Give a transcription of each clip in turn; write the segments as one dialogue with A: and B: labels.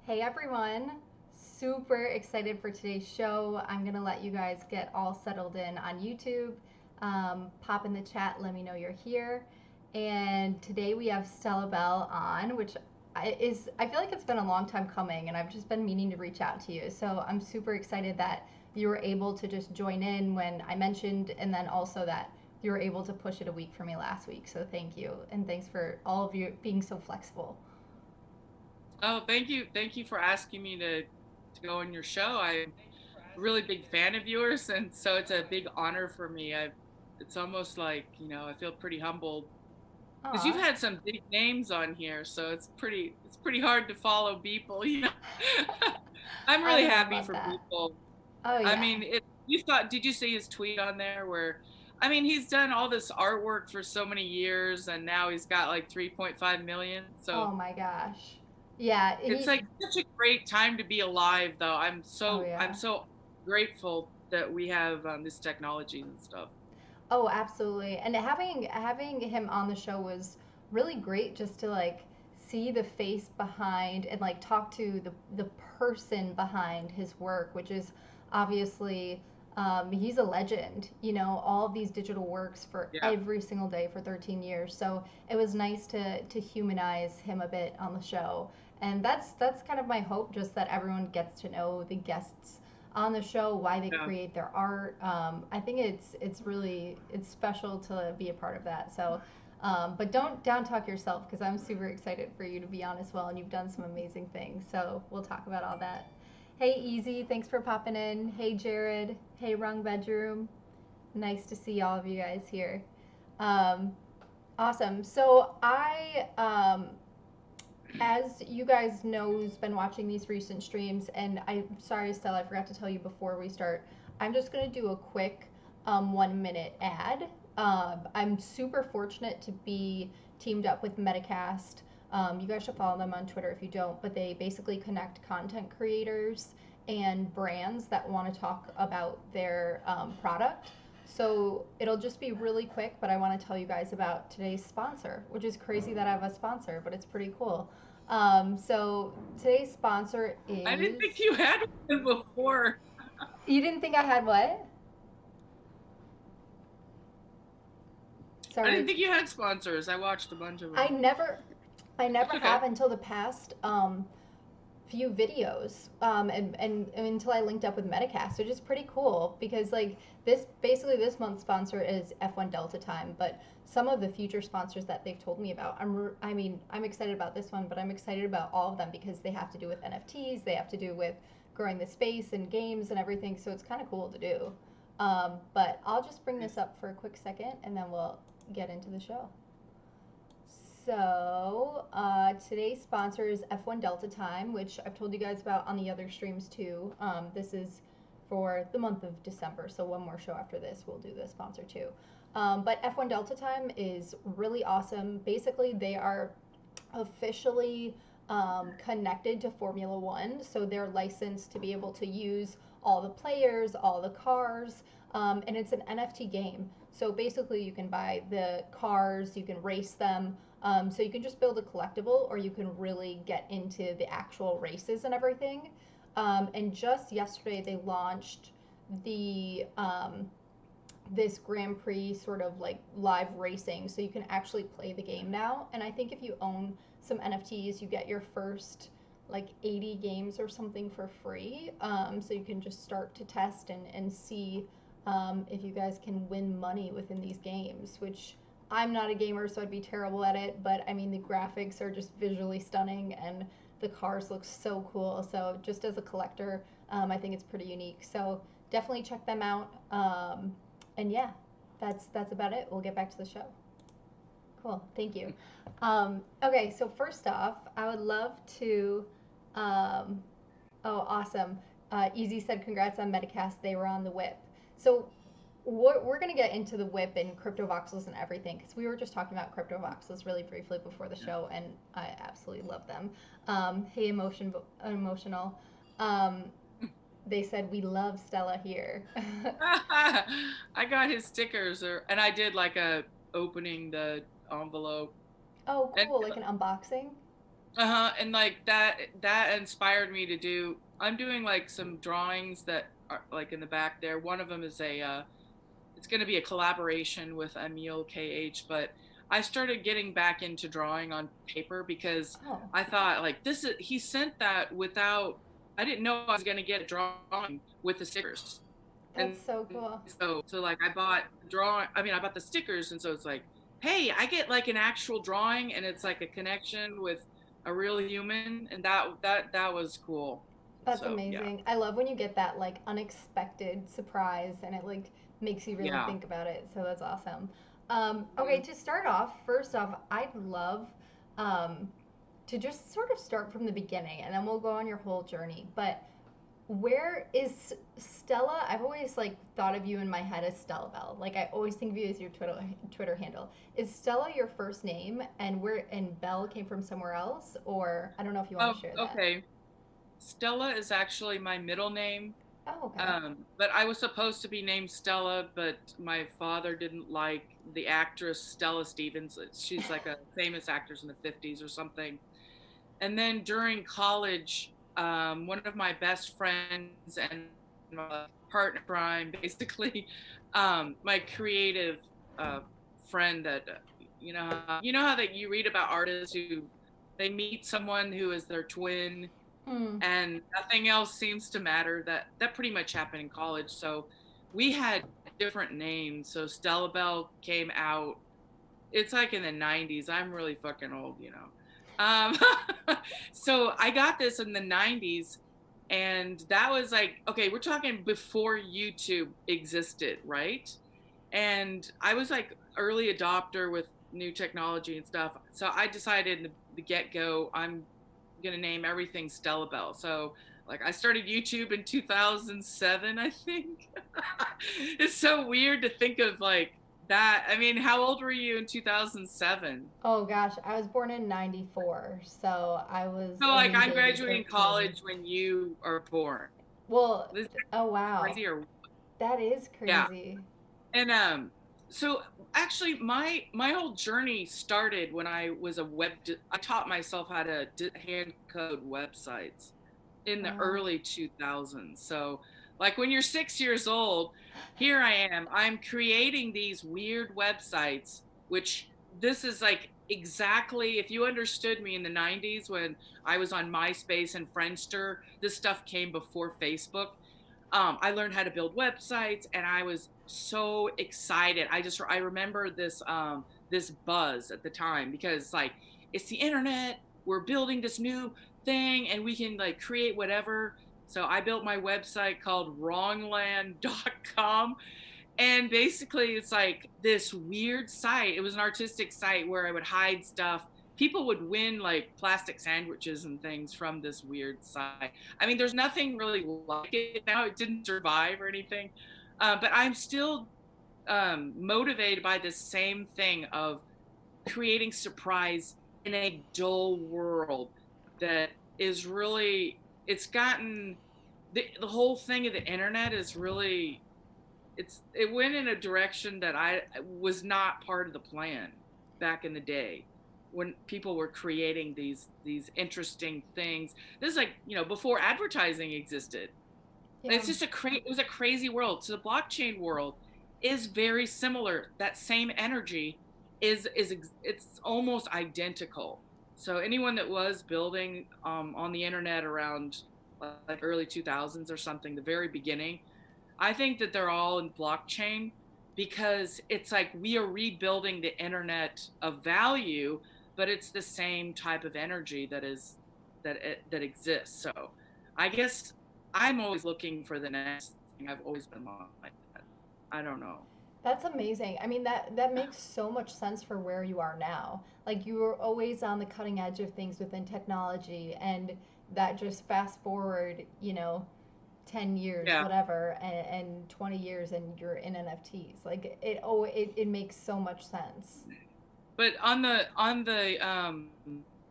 A: Hey everyone, super excited for today's show. I'm gonna let you guys get all settled in on YouTube. Pop in the chat, let me know you're here. And today we have Stellabelle on, which I feel like it's been a long time coming, and I've just been meaning to reach out to you. So I'm super excited that you were able to just join in when I mentioned, and then also that you were able to push it a week for me last week. So thank you, and thanks for all of you being so flexible.
B: Oh, thank you. Thank you for asking me to go on your show. I'm a really big fan of yours, and so it's a big honor for me. It's almost like, I feel pretty humbled because you've
A: Aw.
B: had some big names on here, so it's pretty hard to follow people. I'm
A: I
B: really
A: don't know
B: happy
A: about
B: for
A: that.
B: people.
A: Oh
B: I
A: yeah.
B: mean, did you see his tweet on there where, I mean, he's done all this artwork for so many years and now he's got like 3.5 million.
A: Oh
B: So
A: my gosh. Yeah,
B: it's
A: he
B: like such a great time to be alive, though.
A: Oh
B: I'm
A: yeah.
B: so grateful that we have this technology and stuff.
A: Oh, absolutely. And having him on the show was really great just to like see the face behind and like talk to the person behind his work, which is obviously he's a legend, all of these digital works for
B: Yeah,
A: every single day for 13 years. So it was nice to humanize him a bit on the show. And that's kind of my hope, just that everyone gets to know the guests on the show, why they
B: yeah.
A: create their art. I think it's really it's special to be a part of that. So, but don't down talk yourself because I'm super excited for you to be on as well, and you've done some amazing things. So we'll talk about all that. Hey, Easy, thanks for popping in. Hey, Jared. Hey, Wrong Bedroom. Nice to see all of you guys here. Um, awesome. So as you guys know who's been watching these recent streams, and I'm sorry, Stella, I forgot to tell you before we start. I'm just going to do a quick 1 minute ad. I'm super fortunate to be teamed up with Metacast. You guys should follow them on Twitter if you don't, but they basically connect content creators and brands that want to talk about their product. So it'll just be really quick, but I want to tell you guys about today's sponsor, which is crazy that I have a sponsor, but it's pretty cool. So today's sponsor
B: I didn't
A: is.
B: think you had one before.
A: You didn't think I had what?
B: I didn't
A: Sorry.
B: think you had sponsors. I watched a bunch of
A: I
B: them.
A: never, I
B: It's
A: never
B: okay.
A: have until the past few videos, and until I linked up with Metacast, which is pretty cool because like this month's sponsor is F1 Delta Time, but some of the future sponsors that they've told me about, I mean, I'm excited about this one, but I'm excited about all of them because they have to do with NFTs, they have to do with growing the space and games and everything, so it's kind of cool to do. But I'll just bring this up for a quick second, and then we'll get into the show. So, today's sponsor is F1 Delta Time, which I've told you guys about on the other streams too. This is for the month of December, so one more show after this, we'll do the sponsor too. But F1 Delta Time is really awesome. Basically, they are officially connected to Formula One, so they're licensed to be able to use all the players, all the cars, and it's an NFT game. So basically, you can buy the cars, you can race them. So you can just build a collectible, or you can really get into the actual races and everything. And just yesterday, they launched the this Grand Prix sort of like live racing, so you can actually play the game now. And I think if you own some NFTs, you get your first like 80 games or something for free. So you can just start to test and see if you guys can win money within these games, which I'm not a gamer, so I'd be terrible at it. But I mean, the graphics are just visually stunning and the cars look so cool. So just as a collector, I think it's pretty unique. So definitely check them out. And yeah, that's about it. We'll get back to the show. Cool, thank you. Okay, so first off, I would love to. Um, oh, awesome. Easy said, "Congrats on Metacast. They were on the whip." So we're gonna get into the whip and crypto voxels and everything because we were just talking about crypto voxels really briefly before the show, and I absolutely love them. Hey, emotional. Um, they said we love Stella here.
B: I got his stickers, and I did like a opening the envelope.
A: Oh,
B: And
A: cool! Like an unboxing.
B: And like that inspired me to do. I'm doing like some drawings that are like in the back there. One of them is it's going to be a collaboration with Emil KH, but I started getting back into drawing on paper because
A: Oh,
B: I thought like this is he sent that without I didn't know I was going to get a drawing with the stickers. And
A: that's so cool.
B: so like I bought the stickers, and so it's like, hey, I get like an actual drawing, and it's like a connection with a real human, and that was cool.
A: That's
B: So yeah.
A: amazing. I love when you get that like unexpected surprise and it like makes you really
B: Yeah.
A: think about it. So that's awesome. Okay,
B: Mhm.
A: to start off, first off, I'd love um, to just sort of start from the beginning and then we'll go on your whole journey. But where is Stella? I've always like thought of you in my head as Stellabelle. Like I always think of you as your Twitter handle. Is Stella your first name and Belle came from somewhere else? Or I don't know if you want
B: Oh,
A: to share that.
B: okay. Stella is actually my middle name.
A: Oh, okay.
B: But I was supposed to be named Stella, but my father didn't like the actress Stella Stevens. She's like a famous actress in the 50s or something. And then during college, one of my best friends and my partner in crime, basically, my creative uh, friend that you know how that you read about artists who they meet someone who is their twin
A: Hmm.
B: and nothing else seems to matter. That pretty much happened in college. So we had different names. So Stellabelle came out. It's like in the 90s. I'm really fucking old, you know. Um, so I got this in the 90s, and that was like, okay, we're talking before YouTube existed, right? And I was like early adopter with new technology and stuff. So I decided in the get go, I'm gonna name everything Stellabelle. So like I started YouTube in 2007, I think. It's so weird to think of like that. I mean, how old were you in 2007?
A: Oh gosh, I was born in 94, so I was
B: So
A: a
B: like
A: wee
B: I'm
A: baby
B: graduating
A: 13.
B: college when you are born.
A: Well,
B: Is
A: oh
B: that
A: wow.
B: crazy or
A: That is
B: yeah?
A: crazy.
B: And so actually my whole journey started when I was I taught myself how to hand code websites in the
A: Wow.
B: early 2000s. So like when you're 6 years old, here I am. I'm creating these weird websites which this is like exactly if you understood me in the 90s when I was on MySpace and Friendster, this stuff came before Facebook. I learned how to build websites, and I was so excited. I remember this buzz at the time because like it's the internet. We're building this new thing, and we can like create whatever. So I built my website called wrongland.com, and basically it's like this weird site. It was an artistic site where I would hide stuff. People would win like plastic sandwiches and things from this weird site. I mean, there's nothing really like it now. It didn't survive or anything, but I'm still motivated by this same thing of creating surprise in a dull world that is really it's gotten the whole thing of the internet is really it went in a direction that I was not part of the plan back in the day when people were creating these interesting things. This is like, before advertising existed.
A: Yeah.
B: It's just it was a crazy world. So the blockchain world is very similar. That same energy is it's almost identical. So anyone that was building on the internet around like early 2000s or something, the very beginning, I think that they're all in blockchain because it's like we are rebuilding the internet of value, but it's the same type of energy that exists. So I guess I'm always looking for the next thing. I've always been like that. I don't know.
A: That's amazing. I mean, that makes so much sense for where you are now. Like you were always on the cutting edge of things within technology, and that just fast forward, 10 years,
B: Yeah,
A: whatever, and 20 years, and you're in NFTs. Like it makes so much sense.
B: but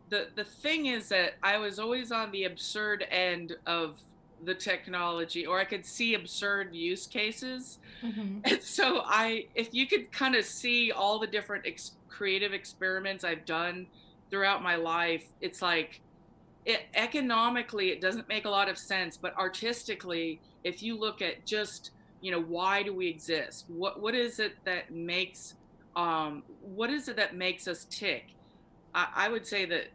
B: the thing is that I was always on the absurd end of the technology, or I could see absurd use cases.
A: Mm-hmm.
B: And so if you could kind of see all the different creative experiments I've done throughout my life, it's like economically it doesn't make a lot of sense, but artistically, if you look at just, why do we exist, what is it that makes what is it that makes us tick, I would say that,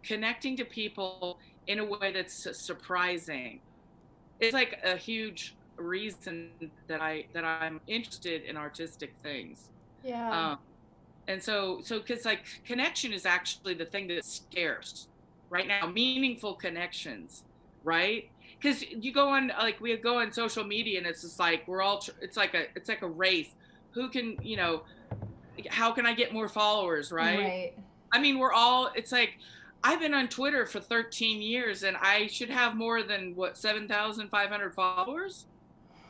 B: connecting to people in a way that's surprising, it's like a huge reason that I'm interested in artistic things.
A: Yeah.
B: um and so because like connection is actually the thing that's scarce right now, meaningful connections, right? Because you go on, like we go on social media and it's just like we're all it's like a race. Who can, how can I get more followers, right?
A: Right.
B: I mean, we're all, it's like, I've been on Twitter for 13 years and I should have more than what, 7,500 followers.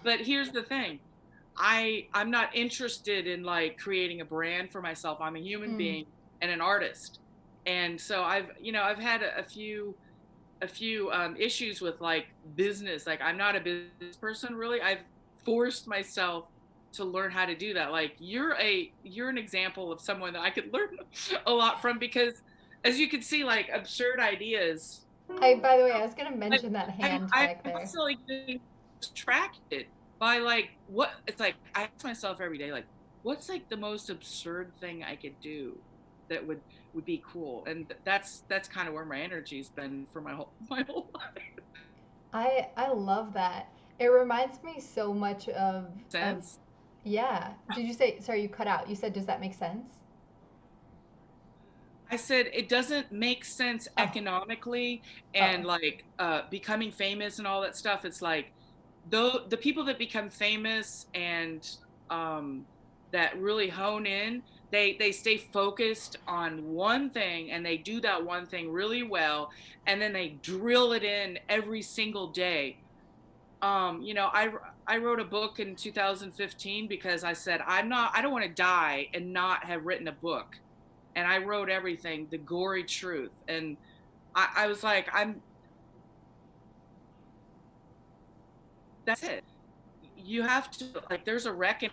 B: But here's the thing. I'm not interested in like creating a brand for myself. I'm a human
A: Mm.
B: being and an artist. And so I've had a few issues with like business. Like I'm not a business person really. I've forced myself to learn how to do that. Like you're an example of someone that I could learn a lot from, because as you can see, like absurd ideas.
A: By the way, I was gonna
B: Like
A: mention that
B: I'm
A: hand
B: I'm
A: back there.
B: constantly getting distracted by like what it's like. I ask myself every day, like, what's like the most absurd thing I could do that would be cool, and that's kind of where my energy's been for my whole
A: I love that. It reminds me so much of
B: sense.
A: yeah. Did you say, sorry, you cut out. You said, does that make sense?
B: I said it doesn't make sense
A: Oh.
B: economically
A: Oh.
B: and like becoming famous and all that stuff. It's like though the people that become famous and um, that really hone in, they stay focused on one thing and they do that one thing really well, and then they drill it in every single day. I wrote a book in 2015 because I said I don't want to die and not have written a book, and I wrote everything, the gory truth. And I was like, that's it. You have to, like, there's a reckoning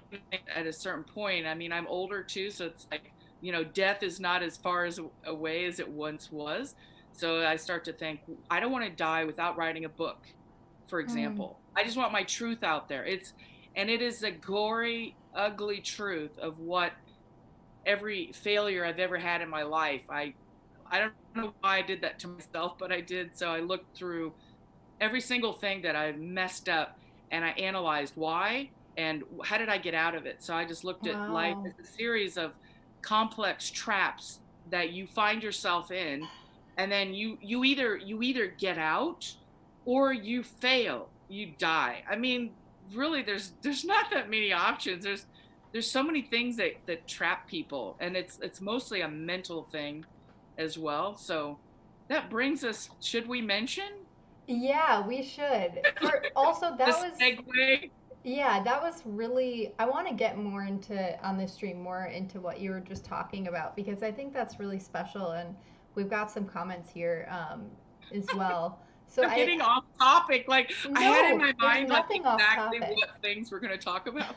B: at a certain point. I mean, I'm older too, so it's like, death is not as far as away as it once was. So I start to think, I don't want to die without writing a book, for
A: Mm.
B: example. I just want my truth out there. And it is a gory, ugly truth of what every failure I've ever had in my life. I don't know why I did that to myself, but I did. So I looked through every single thing that I messed up and I analyzed why and how did I get out of it. So I just looked at life
A: Wow.
B: as a series of complex traps that you find yourself in, and then you either get out or you fail, you die. I mean, really there's not that many options. There's so many things that trap people, and it's mostly a mental thing as well. So that brings us, should we mention
A: Yeah, we should. For also,
B: the
A: that was,
B: segue?
A: yeah, that was really, I want to get more into, on this stream, more into what you were just talking about, because I think that's really special. And we've got some comments here as well. So
B: I'm getting off topic. Like I had in
A: no,
B: my
A: there's
B: mind like
A: nothing off
B: exactly
A: topic.
B: what things we're going to talk about.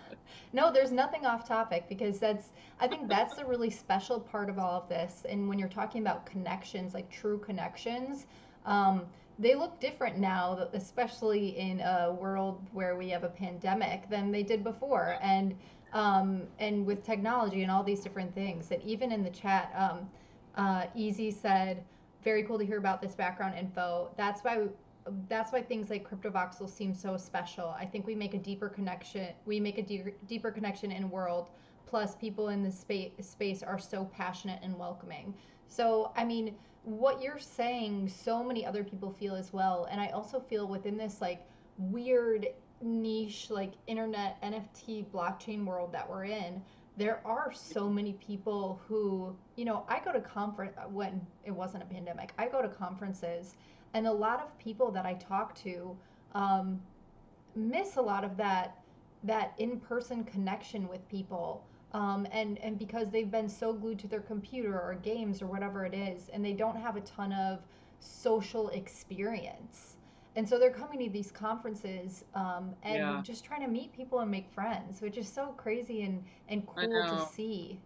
A: No, there's nothing off topic, because I think that's the really special part of all of this. And when you're talking about connections, like true connections, um, they look different now, especially in a world where we have a pandemic, than they did before. And with technology and all these different things. And even in the chat, Easy said, very cool to hear about this background info. That's why things like cryptovoxels seem so special. I think we make a deeper connection. We make a deeper connection in world. Plus, people in this space are so passionate and welcoming. So, I mean, what you're saying, so many other people feel as well. And I also feel within this like weird niche, like internet NFT blockchain world that we're in, there are so many people who, I go to conference when it wasn't a pandemic. I go to conferences, and a lot of people that I talk to um, miss a lot of that in-person connection with people, and because they've been so glued to their computer or games or whatever it is, and they don't have a ton of social experience, and so they're coming to these conferences,
B: Yeah,
A: and just trying to meet people and make friends, which is so crazy and
B: I
A: cool to
B: know.
A: see,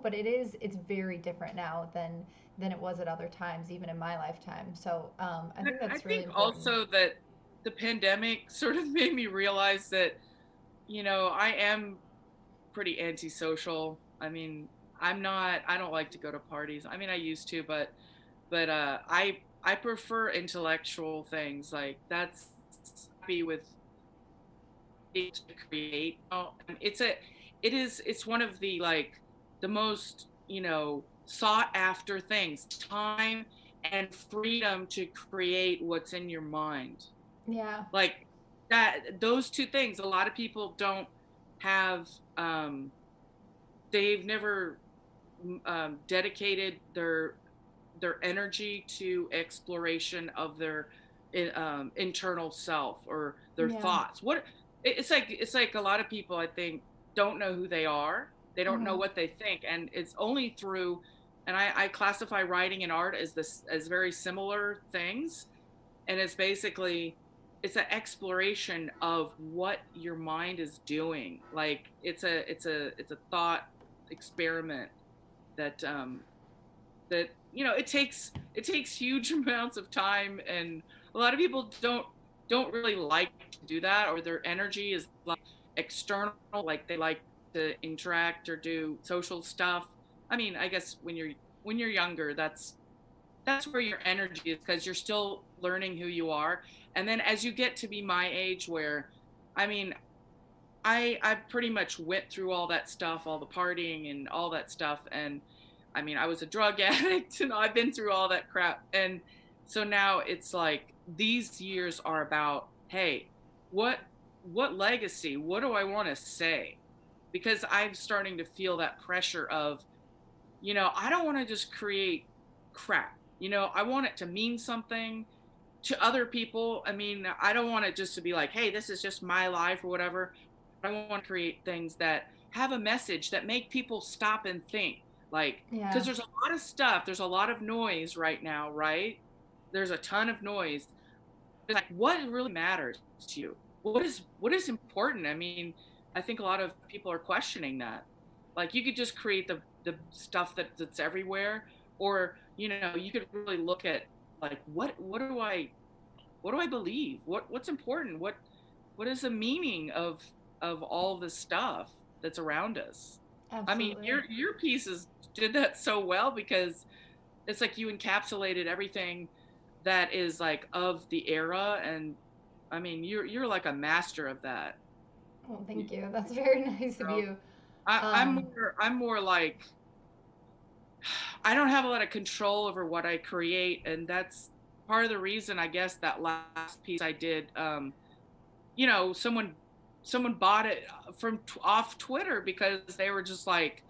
A: but it's very different now than it was at other times, even in my lifetime. So I think
B: I
A: that's really
B: think
A: important.
B: also that the pandemic sort of made me realize that, I am pretty antisocial. I mean, I don't like to go to parties. I mean, I used to, but I prefer intellectual things. Like that's happy with to create. And it's one of the like the most, sought after things, time and freedom to create what's in your mind.
A: Yeah.
B: Like those two things, a lot of people don't have, they've never dedicated their energy to exploration of their internal self or their
A: Yeah.
B: thoughts. It's like a lot of people, I think, don't know who they are. They don't know
A: Hmm.
B: what they think, and it's only through. And I classify writing and art as very similar things, and it's an exploration of what your mind is doing. Like it's a thought experiment that it takes huge amounts of time, and a lot of people don't really like to do that, or their energy is like external, like they like to interact or do social stuff. I mean, I guess when you're younger, that's where your energy is, because you're still learning who you are. And then as you get to be my age, where I mean, I pretty much went through all that stuff, all the partying and all that stuff. And I mean, I was a drug addict and I've been through all that crap. And so now it's like these years are about, hey, what what legacy? What do I want to say? Because I'm starting to feel that pressure of, I don't want to just create crap. I want it to mean something to other people. I mean, I don't want it just to be like, hey, this is just my life or whatever. I want to create things that have a message that make people stop and think. Like, because
A: Yeah.
B: there's a lot of stuff, there's a lot of noise right now, right? There's a ton of noise. It's like, what really matters to you? What is important? I mean, I think a lot of people are questioning that. Like, you could just create the stuff that's everywhere, or you could really look at like what do I believe? What's important? What is the meaning of all this stuff that's around us? I mean,
A: Absolutely.
B: your pieces did that so well, because it's like you encapsulated everything that is like of the era. And I mean, you're like a master of that.
A: Well,
B: You
A: thank you. That's very nice of
B: know,
A: you.
B: I'm
A: Um,
B: more like, I don't have a lot of control over what I create, and that's part of the reason, I guess, that last piece I did. Someone bought it from off Twitter, because they were just like,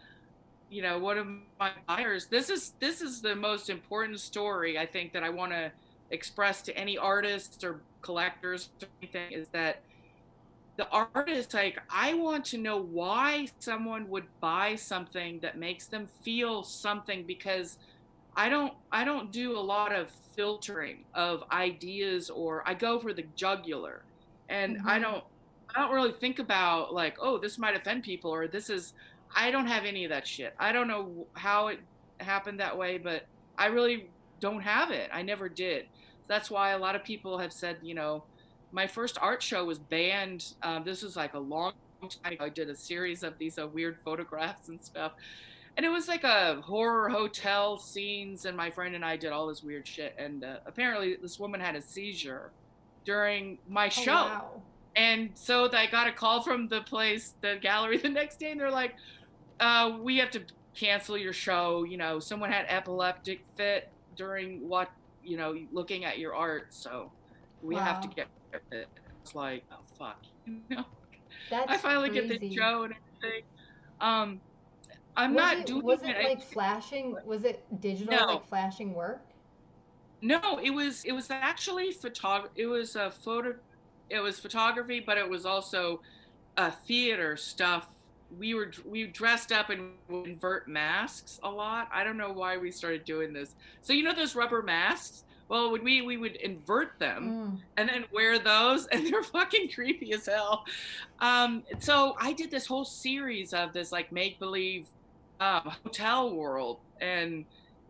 B: one of my buyers. This is the most important story, I think, that I want to express to any artists or collectors or anything, is that the artist, like, I want to know why someone would buy something that makes them feel something, because I don't do a lot of filtering of ideas, or I go for the jugular. And I
A: mhm.
B: don't I don't really think about like, oh, this might offend people, or this is I don't have any of that shit. I don't know how it happened that way, but I really don't have it. I never did. That's why a lot of people have said, my first art show was banned. This was like a long time ago. I did a series of these weird photographs and stuff, and it was like a horror hotel scenes, and my friend and I did all this weird shit. And apparently this woman had a seizure during my
A: Oh
B: show.
A: wow.
B: And so I got a call from the gallery the next day, and they're like, we have to cancel your show. Someone had epileptic fit during looking at your art, so we have to
A: Wow.
B: get it. It's like, oh fuck. I
A: That's
B: finally get the
A: crazy.
B: show and everything. um I'm
A: Was
B: not
A: it
B: doing
A: was
B: it.
A: it like flashing? Was it digital
B: No,
A: like flashing work?
B: no, it was actually it was a photo. It was photography, but it was also theater stuff. We dressed up and would invert masks a lot. I don't know why we started doing this. So those rubber masks. Well, when we would invert them
A: Mm.
B: and then wear those, and they're fucking creepy as hell. So I did this whole series of this like make believe hotel world, and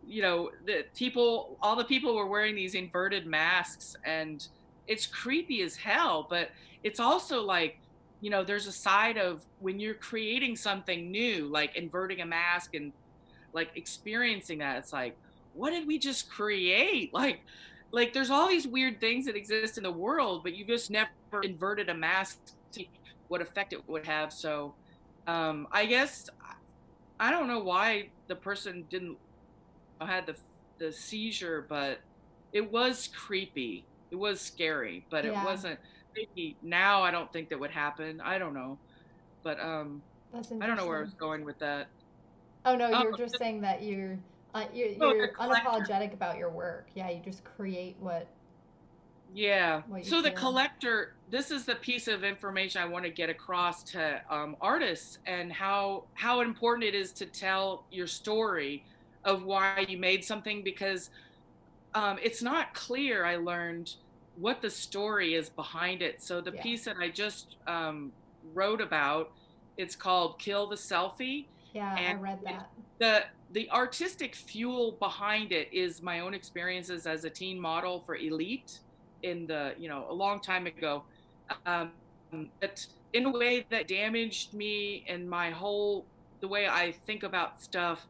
B: the people, all the people were wearing these inverted masks, and it's creepy as hell. But it's also like, there's a side of when you're creating something new, like inverting a mask and like experiencing that. It's like, what did we just create? Like there's all these weird things that exist in the world, but you just never inverted a mask to see what effect it would have. So I guess I don't know why the person didn't had the seizure, but it was creepy. It was scary, but it
A: Yeah,
B: wasn't maybe now I don't think that would happen. I don't know. But
A: that's
B: I don't know where I
A: interesting.
B: was going with that.
A: Oh no,
B: Oh,
A: you're just saying that
B: the
A: you're
B: collector.
A: unapologetic about your work. Yeah, you just create
B: Yeah.
A: what you
B: So the
A: feel.
B: collector, this is the piece of information I want to get across to artists, and how important it is to tell your story of why you made something, because it's not clear, I learned, what the story is behind it. So the
A: Yeah.
B: piece that I just wrote about, it's called Kill the Selfie.
A: Yeah, I
B: And
A: read
B: it,
A: that.
B: the artistic fuel behind it is my own experiences as a teen model for Elite in a long time ago. Um, but in a way that damaged me and my whole, the way I think about stuff,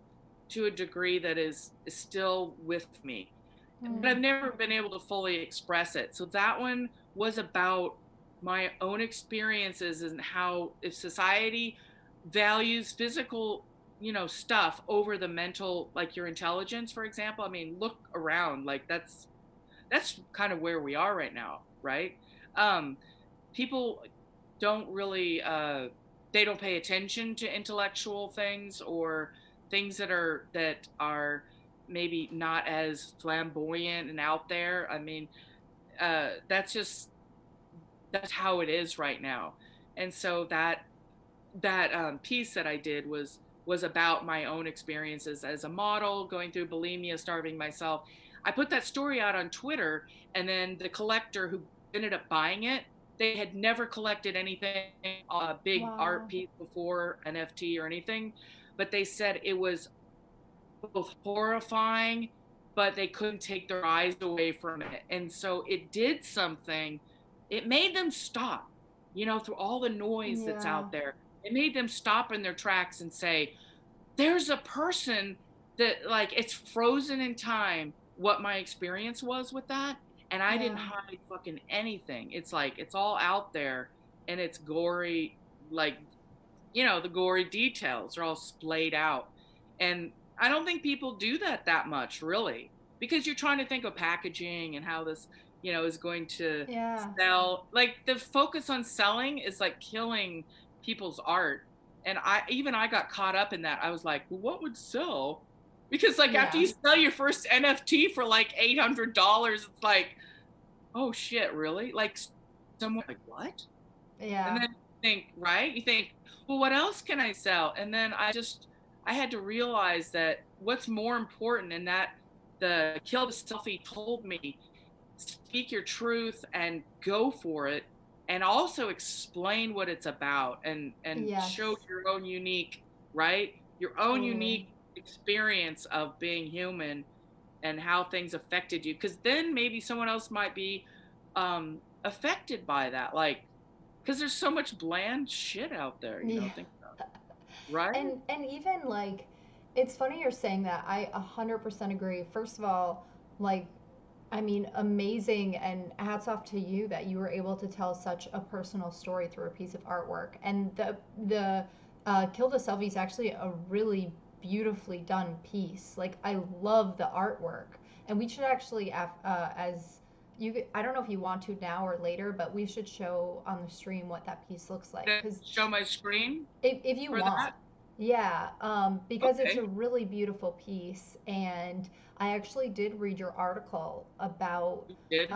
B: to a degree that is still with me, but
A: Hmm.
B: I've never been able to fully express it. So that one was about my own experiences and how, if society values physical, stuff over the mental, like your intelligence, for example. I mean, look around, like that's kind of where we are right now, right? Um, People don't really they don't pay attention to intellectual things, or things that are maybe not as flamboyant and out there. I mean, that's how it is right now. And so that piece that I did was about my own experiences as a model, going through bulimia, starving myself. I put that story out on Twitter, and then the collector who ended up buying it, they had never collected anything, a big art
A: Wow.
B: piece before, NFT or anything, but they said it was both horrifying, but they couldn't take their eyes away from it. And so it did something. It made them stop, through all the noise that's
A: Yeah.
B: out there. It made them stop in their tracks and say, there's a person that, like, it's frozen in time what my experience was with that. And I didn't
A: Yeah.
B: hide fucking anything. It's like, it's all out there, and it's gory, like, the gory details are all splayed out. And I don't think people do that much, really, because you're trying to think of packaging and how this, is going to
A: Yeah.
B: sell. Like, the focus on selling is like killing people's art. And I got caught up in that. I was like, well, what would sell? Because, like, after
A: Yeah.
B: you sell your first NFT for like $800, it's like, oh shit, really? Like, someone like, what? And
A: Yeah.
B: then you think, right? You think, well, what else can I sell? And then I had to realize that what's more important, and that the Kill the Selfie told me, speak your truth and go for it, and also explain what it's about, and show
A: Yes.
B: your own unique, right? Your own
A: Totally.
B: unique experience of being human, and how things affected you, because then maybe someone else might be affected by that, like, because there's so much bland shit out there,
A: Yeah.
B: think, right?
A: And even like it's funny you're saying that. I 100% agree. First of all, like I mean, amazing and hats off to you that you were able to tell such a personal story through a piece of artwork. And the Kill the Selfie is actually a really beautifully done piece. Like I love the artwork, and we should actually, as you, I don't know if you want to now or later, but we should show on the stream what that piece looks like.
B: To
A: Because
B: show my screen
A: if you
B: for
A: want,
B: that.
A: yeah, because it's a
B: Okay.
A: really beautiful piece, and I actually did read your article about,
B: You did.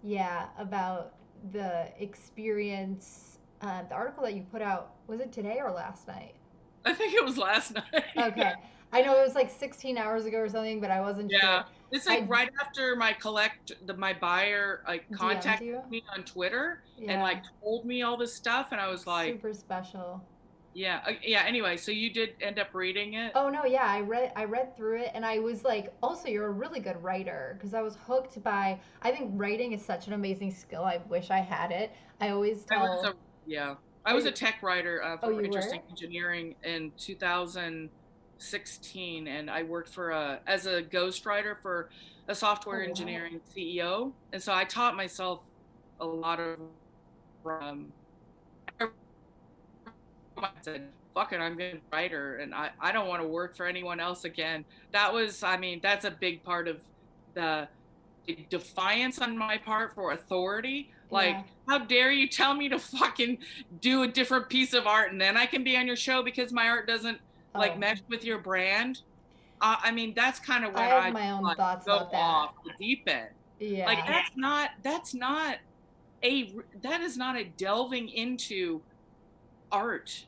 A: yeah, about the experience. The article that you put out, was it today or last night?
B: I think it was last night.
A: Okay, I know it was like 16 hours ago or something, but I wasn't sure.
B: Yeah, it's like
A: I
B: right after my buyer like
A: DM'd
B: contacted
A: you.
B: me on Twitter and
A: Yeah,
B: like told me all this stuff, and I was like,
A: super special.
B: Yeah. Yeah. Anyway, so you did end up reading it.
A: Oh no, yeah, I read through it and I was like, also you're a really good writer because I was hooked by I think writing is such an amazing skill. I wish I had it. I always
B: I was
A: tell
B: a yeah. I
A: Oh
B: was a
A: you
B: tech writer
A: oh
B: for
A: you
B: Interesting
A: were?
B: Engineering in 2016, and I worked for a as a ghostwriter for a
A: Oh
B: software
A: wow.
B: engineering CEO, and so I taught myself a lot of I said, fuck it, I'm gonna be a writer and I don't want to work for anyone else again. That was, I mean, that's a big part of the defiance on my part for authority.
A: Yeah.
B: Like, how dare you tell me to fucking do a different piece of art and then I can be on your show because my art doesn't like
A: Oh.
B: mesh with your brand? I mean, that's kind of
A: I
B: when
A: have
B: I
A: my own
B: like
A: thoughts
B: go
A: about
B: off
A: that.
B: the deep end. Like,
A: Yeah.
B: that's not a that is not a delving into art.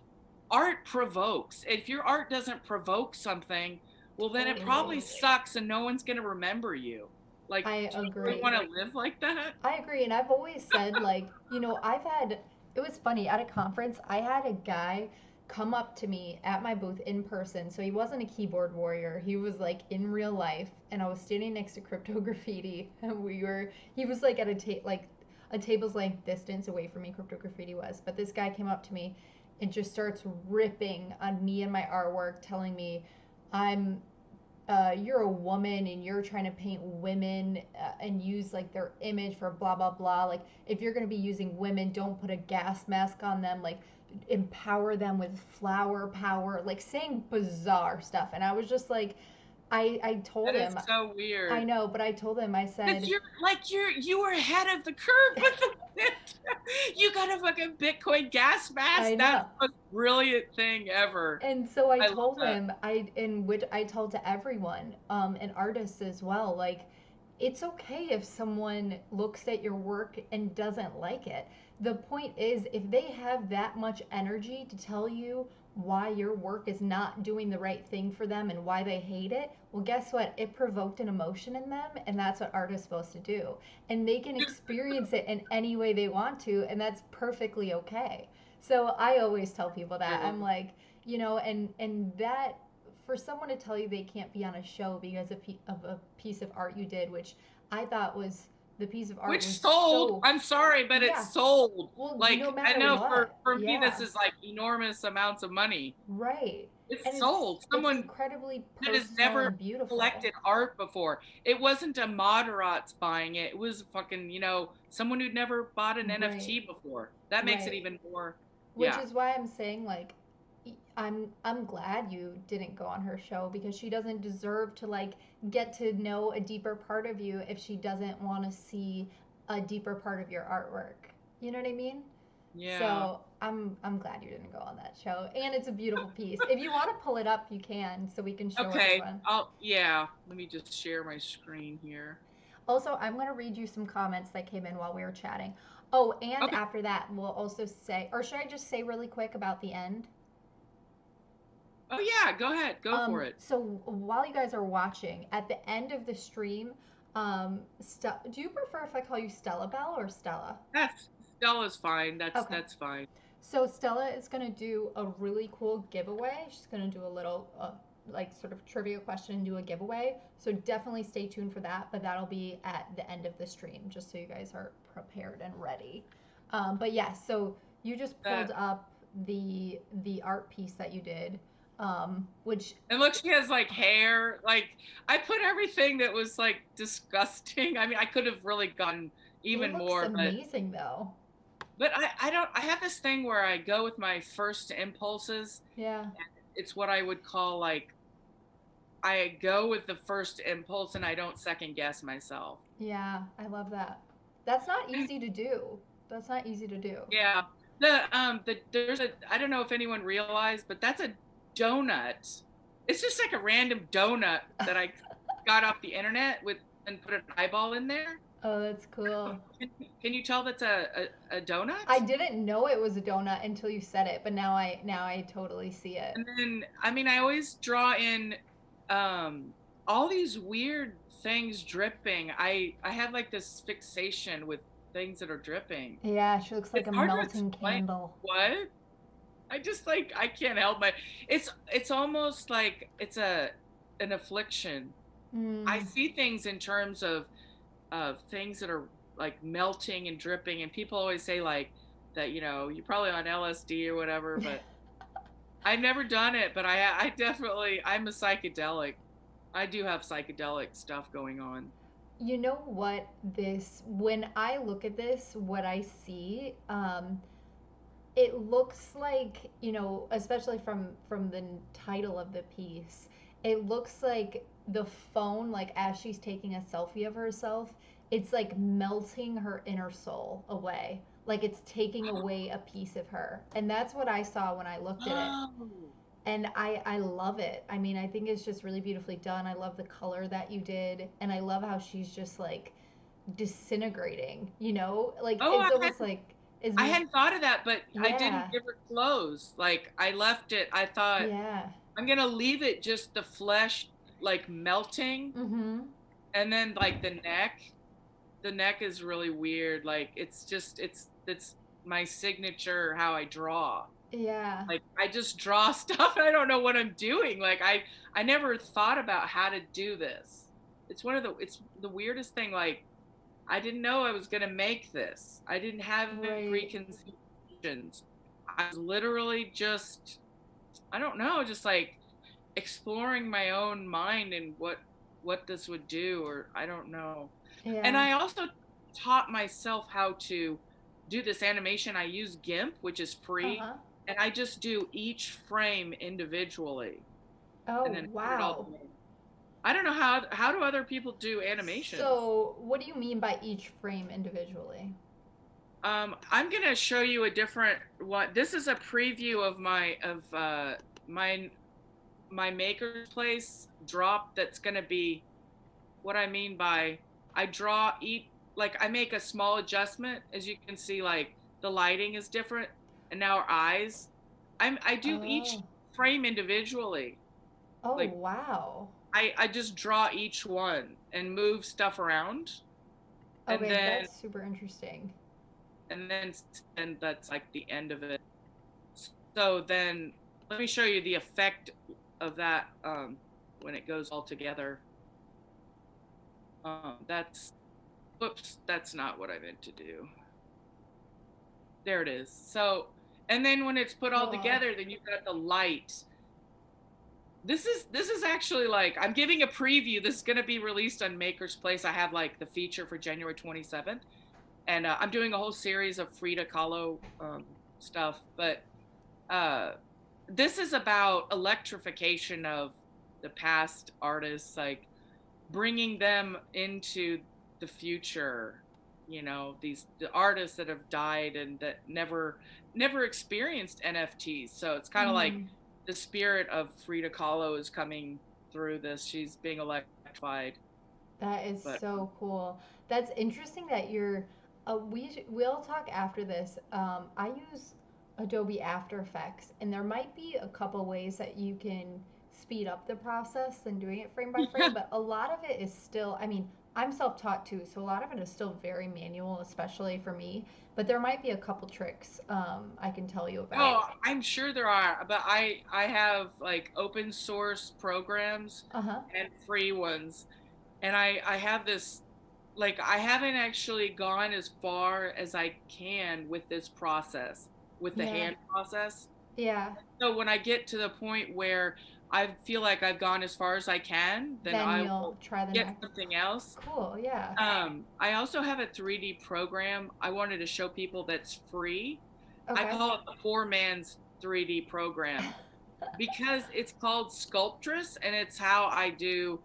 B: Art provokes. If your art doesn't provoke something, well, then it
A: Totally.
B: probably sucks and no one's going to remember you. Like,
A: I
B: do you really
A: agree.
B: want to live like that?
A: I agree, and I've always said like, I've had it was funny at a conference, I had a guy come up to me at my booth in person. So he wasn't a keyboard warrior. He was like in real life, and I was standing next to Crypto Graffiti, and he was like at like a table's length distance away from me. Crypto Graffiti was, but this guy came up to me and just starts ripping on me and my artwork, telling me I'm you're a woman and you're trying to paint women and use like their image for blah blah blah. Like if you're going to be using women, don't put a gas mask on them. Like empower them with flower power. Like saying bizarre stuff. And I was just like, I told
B: That is
A: him,
B: so
A: I
B: weird.
A: know, but I told him, I
B: Because
A: said,
B: you were ahead of the curve with the you got a fucking Bitcoin gas
A: I
B: mask. That's
A: know.
B: the most brilliant thing ever.
A: And so I
B: I love
A: told
B: that.
A: him, in which I told to everyone, and artists as well, like it's okay if someone looks at your work and doesn't like it. The point is, if they have that much energy to tell you why your work is not doing the right thing for them and why they hate it, well, guess what? It provoked an emotion in them, and that's what art is supposed to do. And they can experience it in any way they want to, and that's perfectly okay. So I always tell people that. I'm
B: True.
A: like, and that for someone to tell you they can't be on a show because of a piece of art you did, which I thought was the piece of art
B: Which
A: was
B: sold.
A: so,
B: I'm sorry, but it
A: yeah,
B: sold.
A: well, no
B: Like, I
A: matter
B: know
A: what,
B: for me this
A: yeah,
B: is like enormous amounts of money.
A: right.
B: It
A: And
B: sold.
A: it's
B: Someone
A: incredibly
B: that has
A: personal
B: never
A: and beautiful.
B: collected art before. It wasn't a moderates buying it. It was fucking, someone who'd never bought an
A: Right,
B: NFT before. That makes it
A: right.
B: even more,
A: Which
B: yeah.
A: is why I'm saying like I'm glad you didn't go on her show because she doesn't deserve to like get to know a deeper part of you if she doesn't want to see a deeper part of your artwork. You know what I mean?
B: Yeah.
A: So I'm glad you didn't go on that show. And it's a beautiful piece. If you want to pull it up, you can so we can show
B: Okay.
A: everyone.
B: Yeah. Let me just share my screen here.
A: Also, I'm going to read you some comments that came in while we were chatting. Oh, and
B: Okay.
A: after that, we'll also say, or should I just say really quick about the end?
B: Oh, yeah. Go ahead. Go for it.
A: So while you guys are watching, at the end of the stream, do you prefer if I call you Stellabelle or Stella?
B: That's Stella's fine.
A: Okay.
B: That's fine.
A: So Stella is gonna do a really cool giveaway. She's gonna do a little like sort of trivia question and do a giveaway. So definitely stay tuned for that. But that'll be at the end of the stream, just so you guys are prepared and ready. But yes, yeah, so you just pulled
B: That
A: up the art piece that you did, which
B: And look, she has like hair. Like, I put everything that was like disgusting. I mean, I could have really gotten
A: it
B: even
A: looks
B: more,
A: amazing though.
B: but I don't. I have this thing where I go with my first impulses.
A: Yeah,
B: It's what I would call like I go with the first impulse and I don't second guess myself.
A: yeah, I love that. That's not easy to do. That's not easy to do.
B: Yeah. There's a I don't know if anyone realized, but that's a donut. It's just like a random donut that I got off the internet with and put an eyeball in there.
A: Oh, that's cool.
B: Can you tell that's a
A: I
B: donut?
A: didn't know it was a donut until you said it, but now I totally see it.
B: And then I mean I always draw in um all these weird things dripping. I have like this fixation with things that are dripping.
A: Yeah, she looks like
B: It's
A: a
B: hard to
A: melting
B: explain
A: candle.
B: what. I just like I can't help my it's almost like it's a an affliction. I
A: Mm.
B: see things in terms of things that are like melting and dripping, and people always say like that, you know, you're probably on LSD or whatever, but I've never done it, but I definitely I'm a psychedelic. I do have psychedelic stuff going on.
A: You know what, this, when I look at this, what I see, it looks like, you know, especially from the title of the piece, it looks like the phone, like as she's taking a selfie of herself, it's like melting her inner soul away, like it's taking away a piece of her. And that's what I saw when I looked at it.
B: Oh.
A: And I love it. I mean, I think it's just really beautifully done. I love the color that you did, and I love how she's just like disintegrating, you know, like
B: Oh,
A: it's almost like is
B: I hadn't thought of that, but I didn't
A: yeah,
B: give her clothes. Like I left it. I thought
A: yeah.
B: I'm gonna leave it just the flesh like melting,
A: Mm-hmm.
B: and then like the neck. The neck is really weird. Like it's just it's my signature how I draw.
A: Yeah.
B: Like I just draw stuff and I don't know what I'm doing. Like I never thought about how to do this. It's the weirdest thing. Like I didn't know I was gonna make this. I didn't have any
A: Right.
B: preconceptions. I was literally just I don't know, just like exploring my own mind and what this would do, or I don't know. And
A: Yeah.
B: I also taught myself how to do this animation. I use GIMP, which is free,
A: Uh-huh.
B: and I just do each frame individually and
A: Oh,
B: then put it all
A: wow.
B: together. I don't know how do other people do animations?
A: So, what do you mean by each frame individually?
B: I'm gonna show you a different one. This is a preview of my my maker's place drop. That's gonna be what I mean by I draw each, like I make a small adjustment. As you can see, like the lighting is different, and now our eyes. I do each
A: Oh.
B: frame individually.
A: Oh,
B: Like
A: wow.
B: I just draw each one and move stuff around, and
A: Okay,
B: then
A: that's super interesting.
B: and then and that's like the end of it. So then let me show you the effect of that when it goes all together. That's whoops, that's not what I meant to do. There it is. So, and then when it's put all
A: Cool.
B: together, then you've got the light. This is actually like I'm giving a preview. This is going to be released on Maker's Place. I have like the feature for January 27th, and I'm doing a whole series of Frida Kahlo stuff. But uh, this is about electrification of the past artists, like bringing them into the future. You know, these the artists that have died and that never experienced NFTs. So it's kind of like
A: Mm.
B: the spirit of Frida Kahlo is coming through this. She's being electrified.
A: That is
B: But
A: so cool. That's interesting that you're. We'll talk after this. I use Adobe After Effects, and there might be a couple ways that you can speed up the process than doing it frame by frame.
B: yeah.
A: But a lot of it is still. I mean, I'm self-taught too, so a lot of it is still very manual, especially for me. But there might be a couple tricks I can tell you about.
B: Oh, I'm sure there are, but I have like open source programs
A: Uh huh.
B: and free ones, and I have this like I haven't actually gone as far as I can with this process, with the
A: Yeah.
B: hand process.
A: Yeah.
B: So when I get to the point where I feel like I've gone as far as I can, then
A: Then
B: I
A: you'll
B: will
A: try the
B: get
A: next.
B: something else.
A: Cool. Yeah.
B: I also have a 3D program I wanted to show people that's free. I
A: Okay.
B: call it the poor man's 3D program because it's called Sculptress, and it's how I do.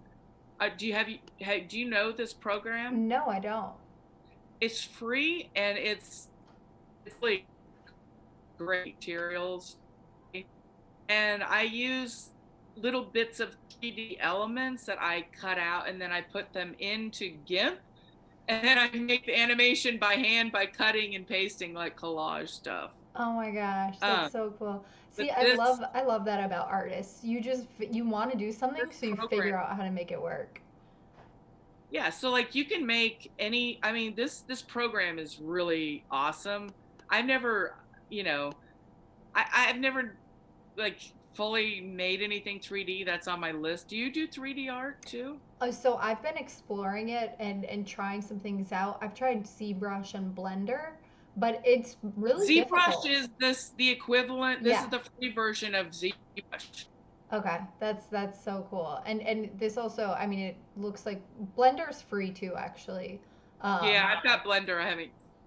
B: Do you do you know this program?
A: No, I don't.
B: It's free and it's really great materials, and I use little bits of 3D elements that I cut out and then I put them into GIMP, and then I make the animation by hand by cutting and pasting like collage stuff.
A: Oh my gosh,
B: Um,
A: that's so cool.
B: but
A: See, I love that about artists. You want to do something,
B: this
A: so you
B: program,
A: figure out how to make it work.
B: yeah, so like you can make any. I mean, this program is really awesome. I've never, you know, I've never like fully made anything 3D that's on my list. Do you do 3D art too?
A: So I've been exploring it and trying some things out. I've tried ZBrush and Blender, but it's really
B: ZBrush
A: difficult.
B: is the equivalent. This is
A: Yeah.
B: the free version of ZBrush.
A: Okay. That's so cool. And this also, I mean, it looks like Blender's free too, actually.
B: Yeah,
A: Um,
B: I've got Blender.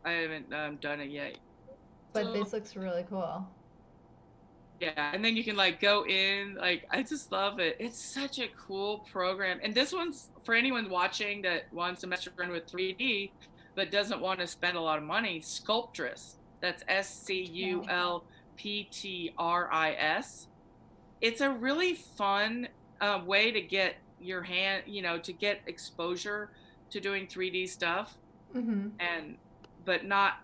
B: I haven't done it yet.
A: but
B: So
A: this looks really cool.
B: yeah, and then you can like go in. Like I just love it. It's such a cool program. And this one's for anyone watching that wants to mess around with 3D but doesn't want to spend a lot of money. Sculptress. That's
A: No.
B: SCULPTRIS. It's a really fun way to get your hand, to get exposure to doing 3D stuff,
A: Mm-hmm.
B: and but not,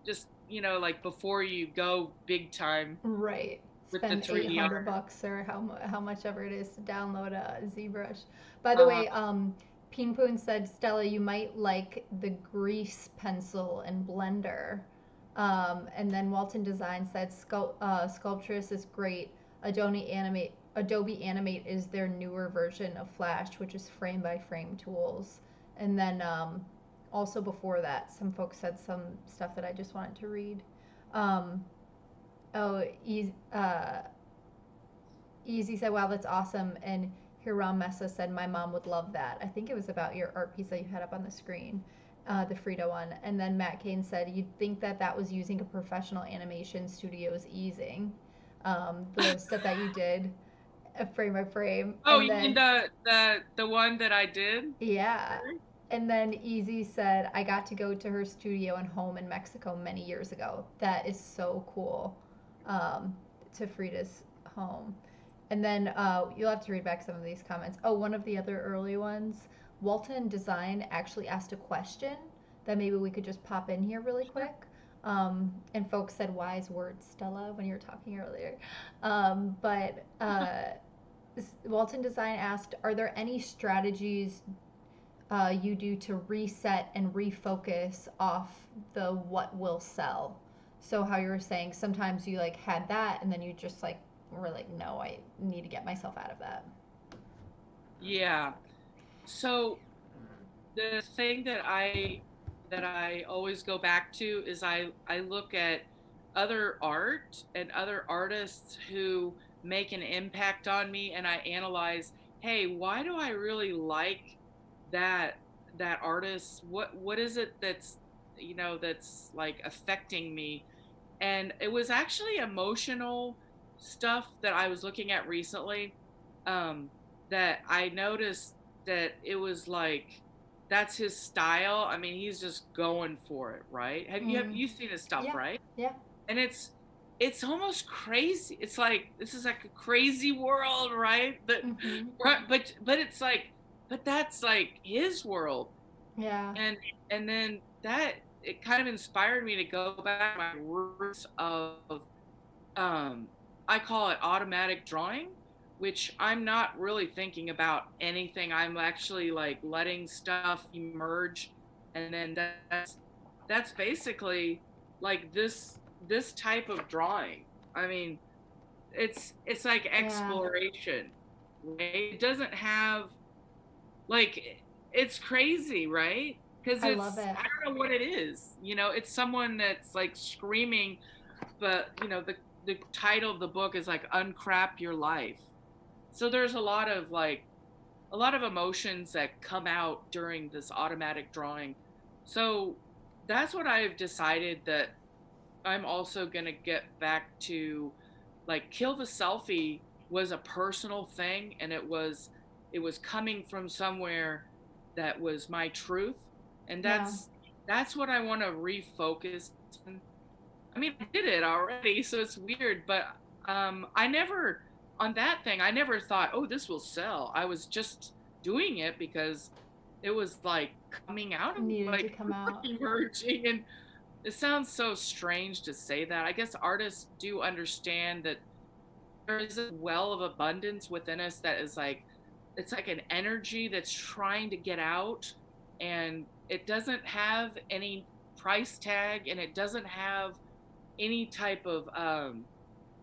B: just, like before you go big time
A: Right.
B: with the
A: Spend
B: 3D
A: 800
B: art.
A: bucks or how much ever it is to download a ZBrush. By the
B: Uh,
A: way, Peen Poon said, Stella, you might like the grease pencil and blender. And then Walton Design said, Sculptress is great. Adobe Animate is their newer version of Flash, which is frame by frame tools. And then also before that, some folks said some stuff that I just wanted to read. Um, Oh, Easy said, "Wow, that's awesome." And Hiram Mesa said, "My mom would love that." I think it was about your art piece that you had up on the screen, the Frida one. And then Matt Kane said, "You'd think that that was using a professional animation studio's easing, the stuff that you did, frame by frame."
B: oh,
A: And
B: you mean
A: then
B: the one that I did?
A: yeah. And then Easy said, I got to go to her studio and home in Mexico many years ago. That is so cool. Um, to Frida's home. And then you'll have to read back some of these comments. Oh, one of the other early ones, Walton Design actually asked a question that maybe we could just pop in here really
B: Sure.
A: quick. And folks said wise words, Stella, when you were talking earlier. But Walton Design asked, are there any strategies you do to reset and refocus off the what will sell? So how you were saying sometimes you like had that and then you just like were like, no, I need to get myself out of that.
B: Yeah. So the thing that I always go back to is I look at other art and other artists who make an impact on me, and I analyze, hey, why do I really like that that artist? What is it that's like affecting me? And it was actually emotional stuff that I was looking at recently, um, that I noticed that it was like that's his style. I mean, he's just going for it, right? Have
A: Mm.
B: you seen his stuff,
A: Yeah,
B: right?
A: yeah.
B: And it's almost crazy. It's like this is like a crazy world, right?
A: Mm-hmm.
B: But it's like but that's like his world.
A: Yeah.
B: And then that it kind of inspired me to go back to my roots of um I call it automatic drawing, which I'm not really thinking about anything. I'm actually like letting stuff emerge, and then that's basically like this type of drawing. I mean, it's like
A: Yeah.
B: exploration, right? It doesn't have like it's crazy, right? Because
A: I love
B: it's
A: it.
B: I don't know what it is. It's someone that's like screaming, but the title of the book is like uncrap your life. So there's a lot of emotions that come out during this automatic drawing. So that's what I've decided that I'm also going to get back to. Like kill the selfie was a personal thing, and it was coming from somewhere that was my truth, and
A: Yeah.
B: that's what I want to refocus on. I mean, I did it already, so it's weird, but I never on that thing. I never thought, oh, this will sell. I was just doing it because it was like coming out of
A: Needed to
B: like
A: come out.
B: emerging, and it sounds so strange to say that. I guess artists do understand that there is a well of abundance within us that is like it's like an energy that's trying to get out, and it doesn't have any price tag, and it doesn't have any type of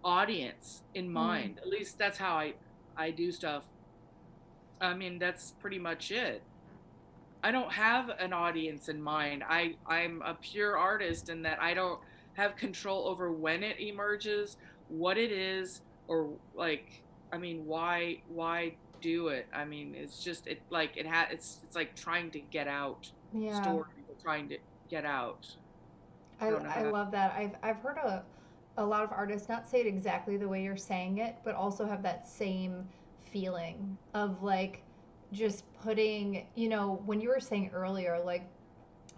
B: audience in
A: Mm.
B: mind. At least that's how I do stuff. I mean, that's pretty much it. I don't have an audience in mind. I'm a pure artist in that I don't have control over when it emerges, what it is, or like, I mean, why do it? I mean, it's just it's like trying to get out
A: Yeah.
B: story, trying to get out. I
A: I,
B: don't know
A: I
B: how.
A: love that. I've heard a lot of artists not say it exactly the way you're saying it, but also have that same feeling of like just putting, when you were saying earlier, like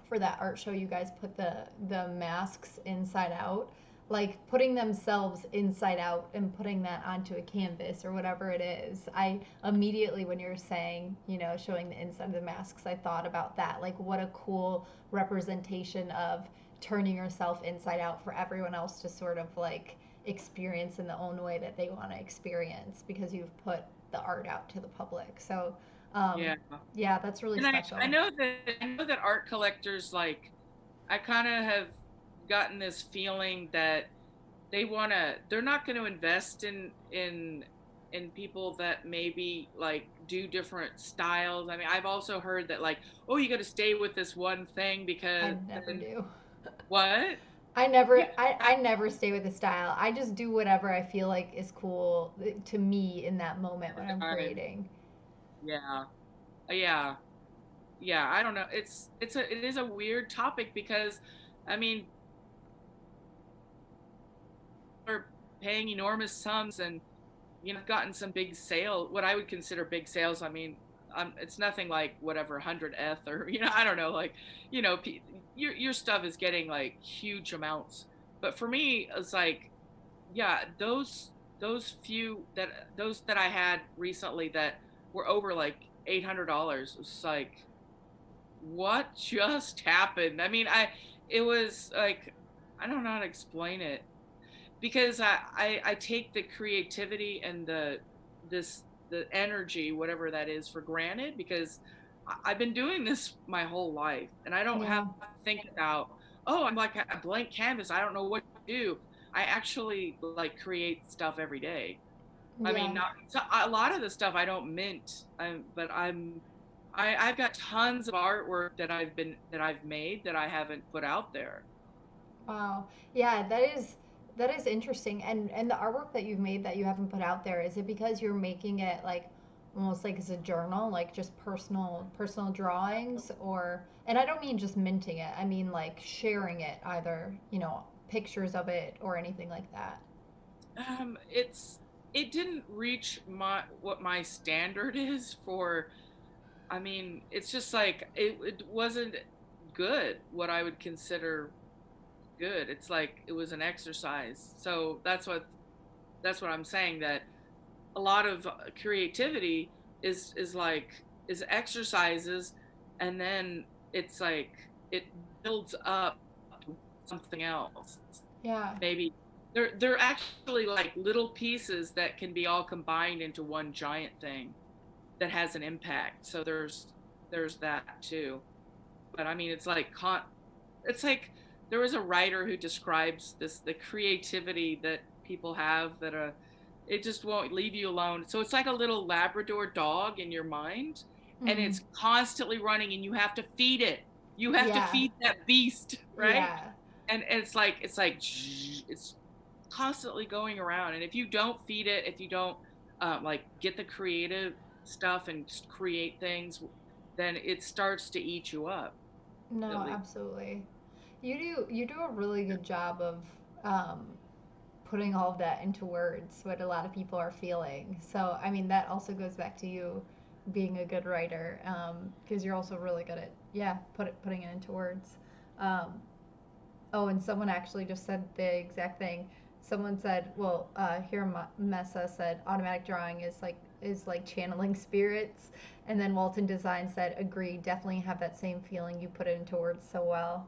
A: for that art show, you guys put the masks inside out, like putting themselves inside out and putting that onto a canvas or whatever it is. I immediately, when you were saying, showing the inside of the masks, I thought about that. Like, what a cool representation of turning yourself inside out for everyone else to sort of like experience in the own way that they want to experience because you've put the art out to the public. So, um,
B: Yeah.
A: yeah, that's really
B: And I
A: special.
B: know that art collectors like I kind of have gotten this feeling that they're not going to invest in people that maybe like do different styles. I mean, I've also heard that like, oh, you got to stay with this one thing
A: I
B: because
A: never
B: then
A: do.
B: what?
A: I never
B: Yeah.
A: I never stay with a style. I just do whatever I feel like is cool to me in that moment
B: At
A: when
B: the
A: I'm
B: time.
A: creating.
B: Yeah. Yeah. Yeah, I don't know. It is a weird topic because I mean, are paying enormous sums and I've gotten some big sale, what I would consider big sales. I mean, it's nothing like whatever 100th or I don't know, like you know, your stuff is getting like huge amounts. But for me, it's like, yeah, those that I had recently that were over like $800. It's like, what just happened? I mean, it was like I don't know how to explain it because I take the creativity and the energy, whatever that is, for granted because I've been doing this my whole life and I don't have
A: Yeah.
B: to think about, oh, I'm like a blank canvas, I don't know what to do. I actually like create stuff every day. I mean,
A: Yeah.
B: not so a lot of the stuff I don't mint, but I've got tons of artwork that I've made that I haven't put out there.
A: Wow. Yeah, that is interesting. And the artwork that you've made that you haven't put out there, is it because you're making it like almost like as a journal, like just personal drawings, or and I don't mean just minting it. I mean like sharing it, either, pictures of it or anything like that.
B: It didn't reach what my standard is for. I mean, it's just like it wasn't good. What I would consider good. It's like it was an exercise. So that's what I'm saying. That a lot of creativity is like is exercises, and then it's like it builds up to something else.
A: Yeah.
B: Maybe they're actually like little pieces that can be all combined into one giant thing that has an impact. So there's that too. But I mean, it's like there was a writer who describes the creativity that people have that it just won't leave you alone. So it's like a little Labrador dog in your mind, and
A: Mm.
B: it's constantly running, and you have to feed it. You have to
A: Yeah.
B: feed that beast, right?
A: Yeah.
B: And it's like it's constantly going around. And if you don't feed it, if you don't like get the creative stuff and create things, then it starts to eat you up. At
A: No,
B: least.
A: absolutely. You do a really good job of um, putting all of that into words, what a lot of people are feeling. So, I mean, that also goes back to you being a good writer, because you're also really good at, yeah, putting it into words. Um, oh, and someone actually just said the exact thing. Someone said, well, here Messa said, automatic drawing is like channeling spirits, and then Walton Design said, agree, definitely have that same feeling. You put it into words so well.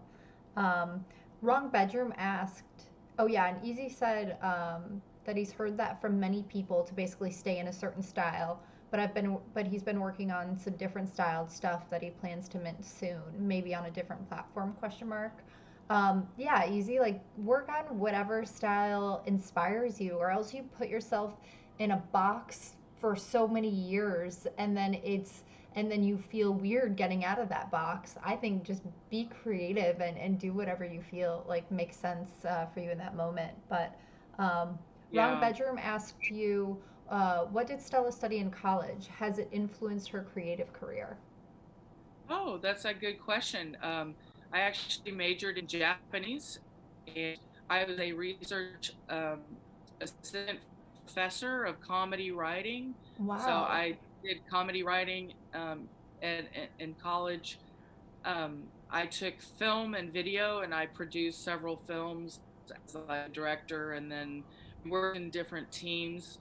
A: Um, Wrong Bedroom asked, oh yeah, and Easy said that he's heard that from many people to basically stay in a certain style. But he's been working on some different styled stuff that he plans to mint soon, maybe on a different platform? Question mark. Yeah, easy. Like work on whatever style inspires you, or else you put yourself in a box for so many years, and then you feel weird getting out of that box. I think just be creative and do whatever you feel like makes sense for you in that moment. But Wrong
B: Yeah.
A: Bedroom asked you, what did Stella study in college? Has it influenced her creative career?
B: Oh, that's a good question. I actually majored in Japanese, and I was a research assistant professor of comedy writing. So
A: Wow.
B: I did comedy writing in college. I took film and video, and I produced several films as a director, and then worked in different teams.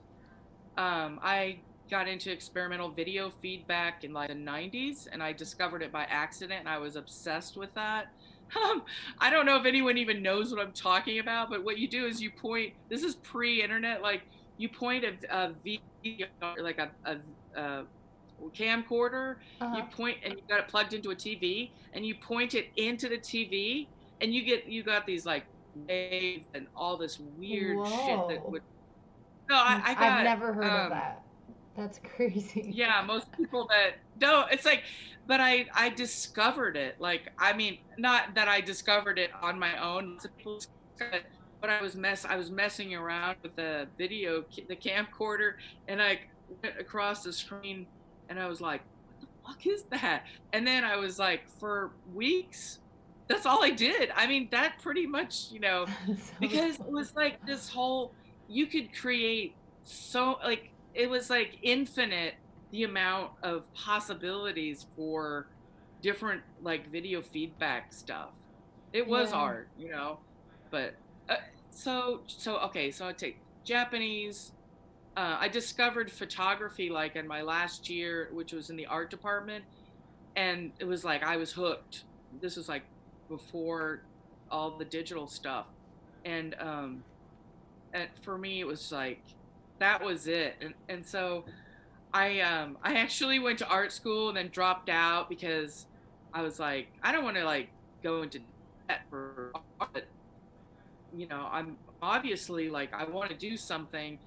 B: I got into experimental video feedback in like the 90s, and I discovered it by accident, and I was obsessed with that. Um, I don't know if anyone even knows what I'm talking about, but what you do is you point, this is pre-internet, like you point a video, like a camcorder, you
A: Uh-huh.
B: point and you got it plugged into a TV, and you point it into the TV, and you got these like waves and all this weird shit that
A: Whoa.
B: would, no, I
A: I've
B: got
A: never heard of that. That's crazy.
B: yeah, most people that don't, it's like, but I discovered it. Like, I mean, not that I discovered it on my own. But I was messing around with the camcorder, and I went across the screen, and I was like, what the fuck is that? And then I was like, for weeks, that's all I did. I mean, that pretty much,
A: That's so
B: because it
A: silly.
B: was like this whole, you could create so, like, it was like infinite, the amount of possibilities for different like video feedback stuff. It was
A: Yeah.
B: art, but uh, okay, so I take Japanese. I discovered photography like in my last year, which was in the art department, and it was like I was hooked. This was like before all the digital stuff, and for me it was like that was it, and so I actually went to art school and then dropped out because I was like, I don't want to like go into debt for art. I'm obviously like I want to do something,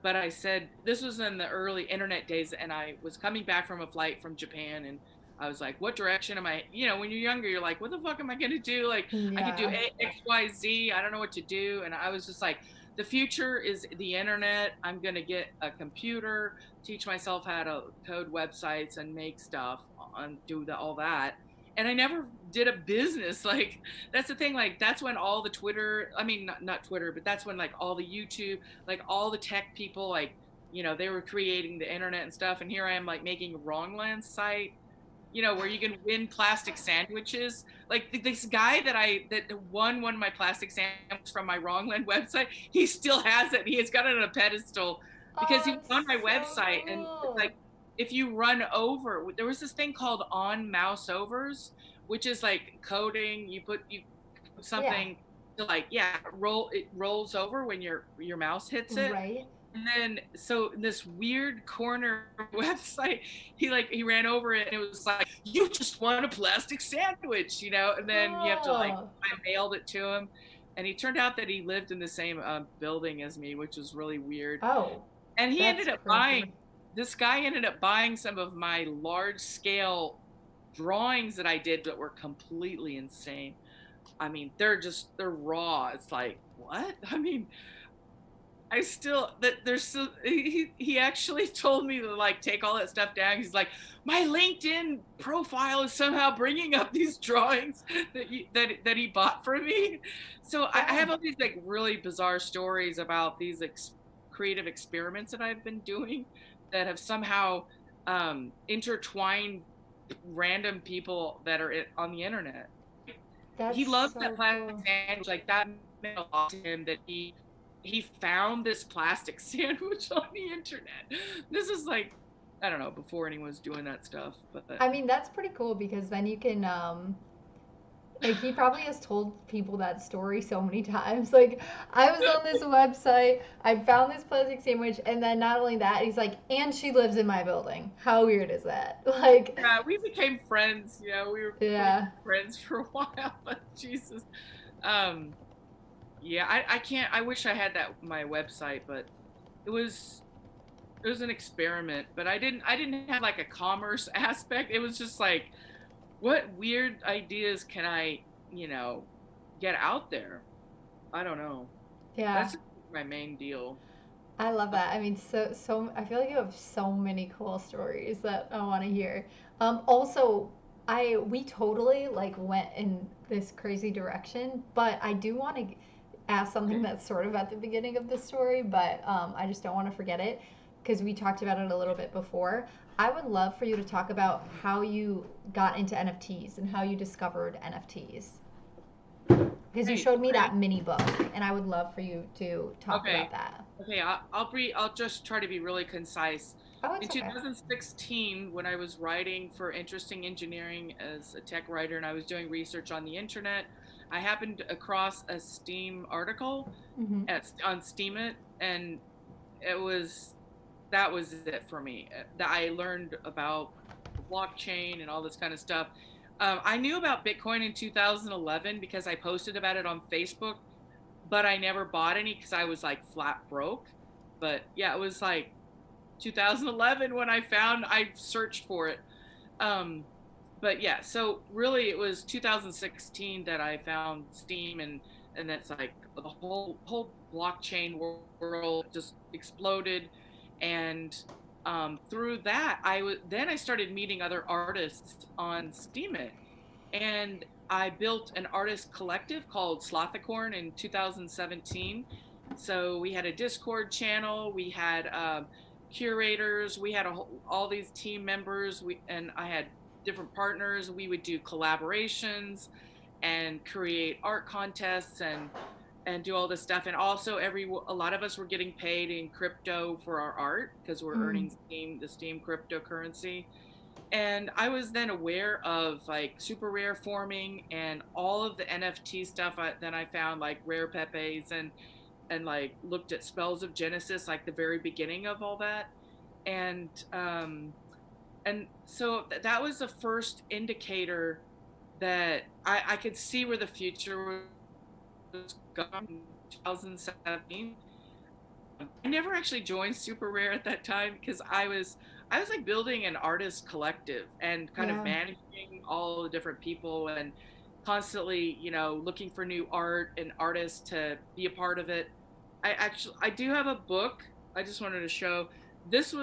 B: but I said this was in the early internet days, and I was coming back from a flight from Japan, and I was like, what direction am I? When you're younger, you're like, what the fuck am I gonna do? Like, I could do
A: Yeah.
B: X, Y, Z. I don't know what to do, and I was just like, the future is the internet. I'm gonna get a computer, teach myself how to code websites and make stuff, and do all that. And I never did a business. Like, that's the thing. Like, that's when all the Twitter, I mean, not Twitter, but that's when like all the YouTube, like all the tech people, like, they were creating the internet and stuff, and here I am like making a Wrongland site, where you can win plastic sandwiches. Like this guy that won one of my plastic sandwiches from my Wrongland website, he still has it. He has got it on a pedestal because
A: Oh,
B: he was
A: that's
B: on my
A: so
B: website, and it's
A: cool.
B: like, if you run over, there was this thing called on mouse overs, which is like coding. You put
A: Yeah.
B: something to, like, yeah, it rolls over when your mouse hits it.
A: Right?
B: And then, so this weird corner website, he ran over it, and it was like, you just won a plastic sandwich, and then you have to like,
A: Oh.
B: I mailed it to him, and he turned out that he lived in the same building as me, which was really weird.
A: Oh.
B: And
A: That's crazy.
B: this guy ended up buying some of my large scale drawings that I did that were completely insane. I mean, they're raw. It's like, what? I mean, I still, that there's still, he actually told me to like take all that stuff down. He's like, my LinkedIn profile is somehow bringing up these drawings that he bought from me. So I
A: Yeah.
B: have all these like really bizarre stories about these creative experiments that I've been doing that have somehow intertwined random people that are on the internet. He
A: That's
B: loves that
A: so
B: plastic
A: cool.
B: sandwich. Like, that meant a lot to him, that he found this plastic sandwich on the internet. This is like, I don't know, before anyone was doing that stuff, but
A: I mean, that's pretty cool because then you can Like he probably has told people that story so many times. Like I was on this website, I found this plastic sandwich, and then not only that, he's like, and she lives in my building. How weird is that? Like,
B: Yeah, we became friends. You know, we were pretty
A: yeah,
B: good friends for a while. But Jesus, um, yeah, I can't. I wish I had that my website, but it was it was an experiment. But I didn't have like a commerce aspect. It was just like, what weird ideas can I, you know, get out there? I don't know.
A: yeah.
B: That's my main deal.
A: I love that. I mean, so I feel like you have so many cool stories that I want to hear. Also, I we totally like went in this crazy direction, but I do want to ask something that's sort of at the beginning of the story, but I just don't want to forget it because we talked about it a little bit before. I would love for you to talk about how you got into NFTs and how you discovered NFTs because you
B: Right.
A: showed me
B: Okay.
A: that mini book, and I would love for you to talk about
B: Okay.
A: that.
B: Okay. I'll just try to be really concise.
A: Oh,
B: In
A: it's okay.
B: 2016, when I was writing for Interesting Engineering as a tech writer, and I was doing research on the internet, I happened across a Steam article
A: Mm-hmm.
B: on Steemit, and it was that was it for me. That I learned about the blockchain and all this kind of stuff. I knew about Bitcoin in 2011 because I posted about it on Facebook, but I never bought any because I was like flat broke. But yeah, it was like 2011 when I searched for it. Um, but yeah, so really it was 2016 that I found Steam, and that's like the whole blockchain world just exploded. And through that I started meeting other artists on Steemit, and I built an artist collective called Slothicorn in 2017. So we had a Discord channel, we had curators, we had all these team members, and I had different partners. We would do collaborations and create art contests and do all this stuff. And also a lot of us were getting paid in crypto for our art because we're
A: Mm.
B: earning the Steam cryptocurrency. And I was then aware of like super rare forming and all of the NFT stuff. Then I found like rare pepes and like looked at spells of Genesis, like the very beginning of all that. And so that was the first indicator that I could see where the future was going in 2017. I never actually joined Super Rare at that time because I was like building an artist collective and kind of
A: Yeah.
B: managing all the different people and constantly, looking for new art and artists to be a part of it. I do have a book. I just wanted to show. This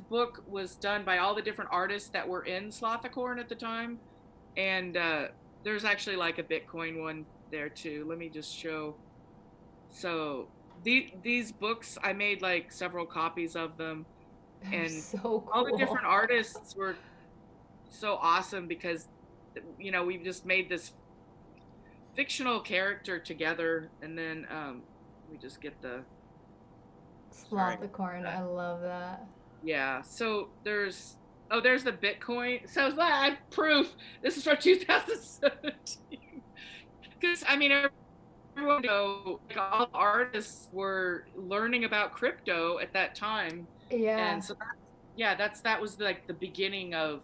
B: book was done by all the different artists that were in Slothicorn at the time, and there's actually like a Bitcoin one there too. Let me just show. So these books, I made like several copies of them,
A: That is
B: and
A: so
B: all the
A: cool.
B: different artists were so awesome because we've just made this fictional character together, and then let me just get the sorry
A: Sloth the corn. I love that.
B: yeah. So there's the Bitcoin. So I have proof. This is from 2017. Because I mean, everyone like all artists were learning about crypto at that time,
A: Yeah.
B: and so yeah, that was like the beginning of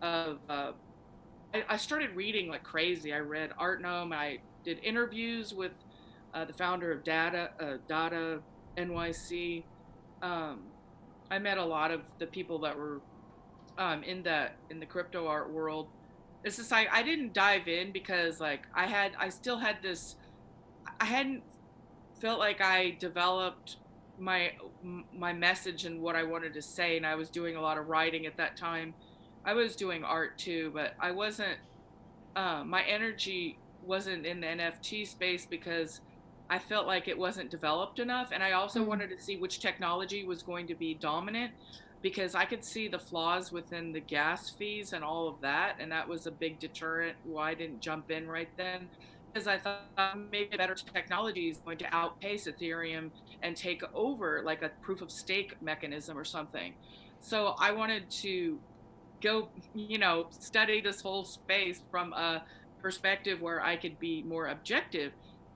B: I started reading like crazy. I read Art Gnome. I did interviews with the founder of Data NYC. Um, I met a lot of the people that were in the crypto art world. It's just like I didn't dive in because like I still had this. I hadn't felt like I developed my my message and what I wanted to say, and I was doing a lot of writing at that time. I was doing art too, but I wasn't. My energy wasn't in the NFT space because I felt like it wasn't developed enough, and I also
A: Mm.
B: wanted to see which technology was going to be dominant because I could see the flaws within the gas fees and all of that, and that was a big deterrent why I didn't jump in right then because I thought maybe better technology is going to outpace Ethereum and take over like a proof of stake mechanism or something. So I wanted to go, study this whole space from a perspective where I could be more objective.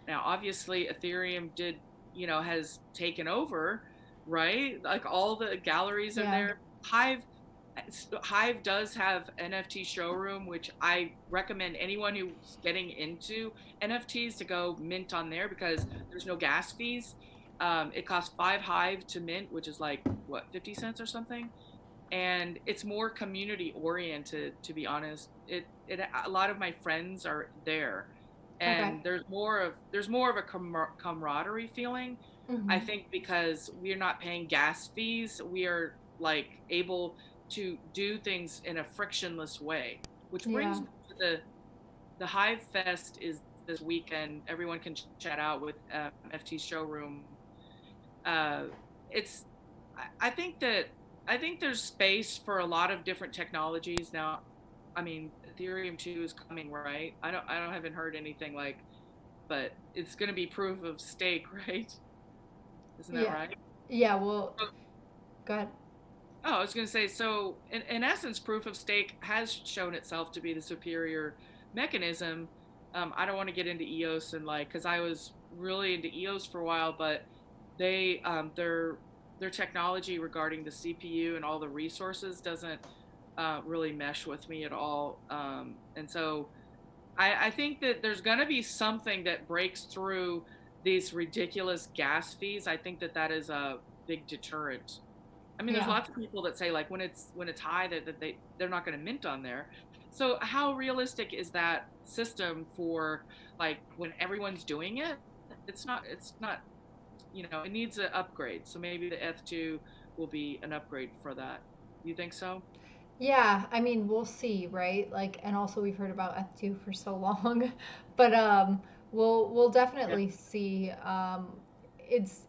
B: Now, obviously, Ethereum did, has taken over, right? Like all the galleries in
A: Yeah.
B: there. Hive does have NFT showroom, which I recommend anyone who's getting into NFTs to go mint on there because there's no gas fees. It costs 5 Hive to mint, which is like what, 50 cents or something, and it's more community oriented. To be honest, it a lot of my friends are there,
A: Okay.
B: and there's more of a camaraderie feeling. I
A: Mhm.
B: think because we're not paying gas fees, we are like able to do things in a frictionless way, which brings
A: Yeah.
B: me to the Hive Fest is this weekend. Everyone can chat out with FT Showroom. uh, it's I think that I think there's space for a lot of different technologies now. I mean, Ethereum 2 is coming, right? I don't haven't heard anything like, but it's going to be proof of stake, right? Isn't that
A: Yeah.
B: right?
A: Yeah. Well,
B: So,
A: go ahead.
B: oh, I was going to say, so in essence, proof of stake has shown itself to be the superior mechanism. I don't want to get into EOS and like, because I was really into EOS for a while, but their technology regarding the CPU and all the resources doesn't really mesh with me at all. And so I think that there's going to be something that breaks through these ridiculous gas fees. I think that that is a big deterrent. I mean, there's
A: Yeah.
B: lots of people that say like when it's high that they're not going to mint on there. So how realistic is that system for like when everyone's doing it? It's not it needs an upgrade. So maybe the F2 will be an upgrade for that. You think so?
A: Yeah, I mean, we'll see, right? Like, and also we've heard about F2 for so long, but we'll
B: Yeah.
A: definitely see. It's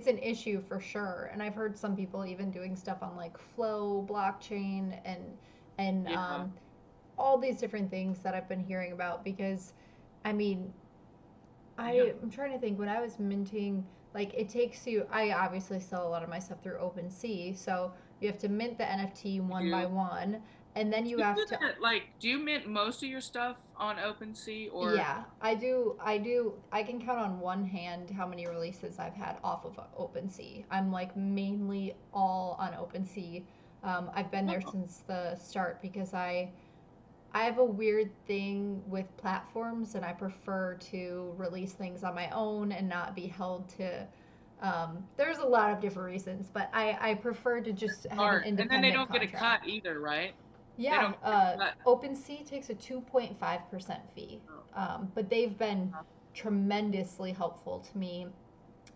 A: an issue for sure, and I've heard some people even doing stuff on like Flow blockchain and
B: Yeah.
A: all these different things that I've been hearing about because, I mean,
B: Yeah.
A: I'm trying to think when I was minting, like it takes you. I obviously sell a lot of my stuff through OpenSea, so you have to mint the NFT
B: You
A: one by
B: do.
A: one, and then
B: Do
A: you
B: you
A: have
B: do
A: to.
B: that? Like, do you mint most of your stuff on OpenSea or?
A: Yeah, I do. I do. I can count on one hand how many releases I've had off of OpenSea. I'm like mainly all on OpenSea. I've been there
B: Oh,
A: since the start because I have a weird thing with platforms, and I prefer to release things on my own and not be held to. There's a lot of different reasons, but I prefer to just have an
B: smart. And then they
A: independent
B: don't get a cut
A: contract.
B: either, right? They
A: Yeah,
B: don't get a cut.
A: OpenSea takes a 2.5% fee,
B: Oh,
A: but they've been tremendously helpful to me,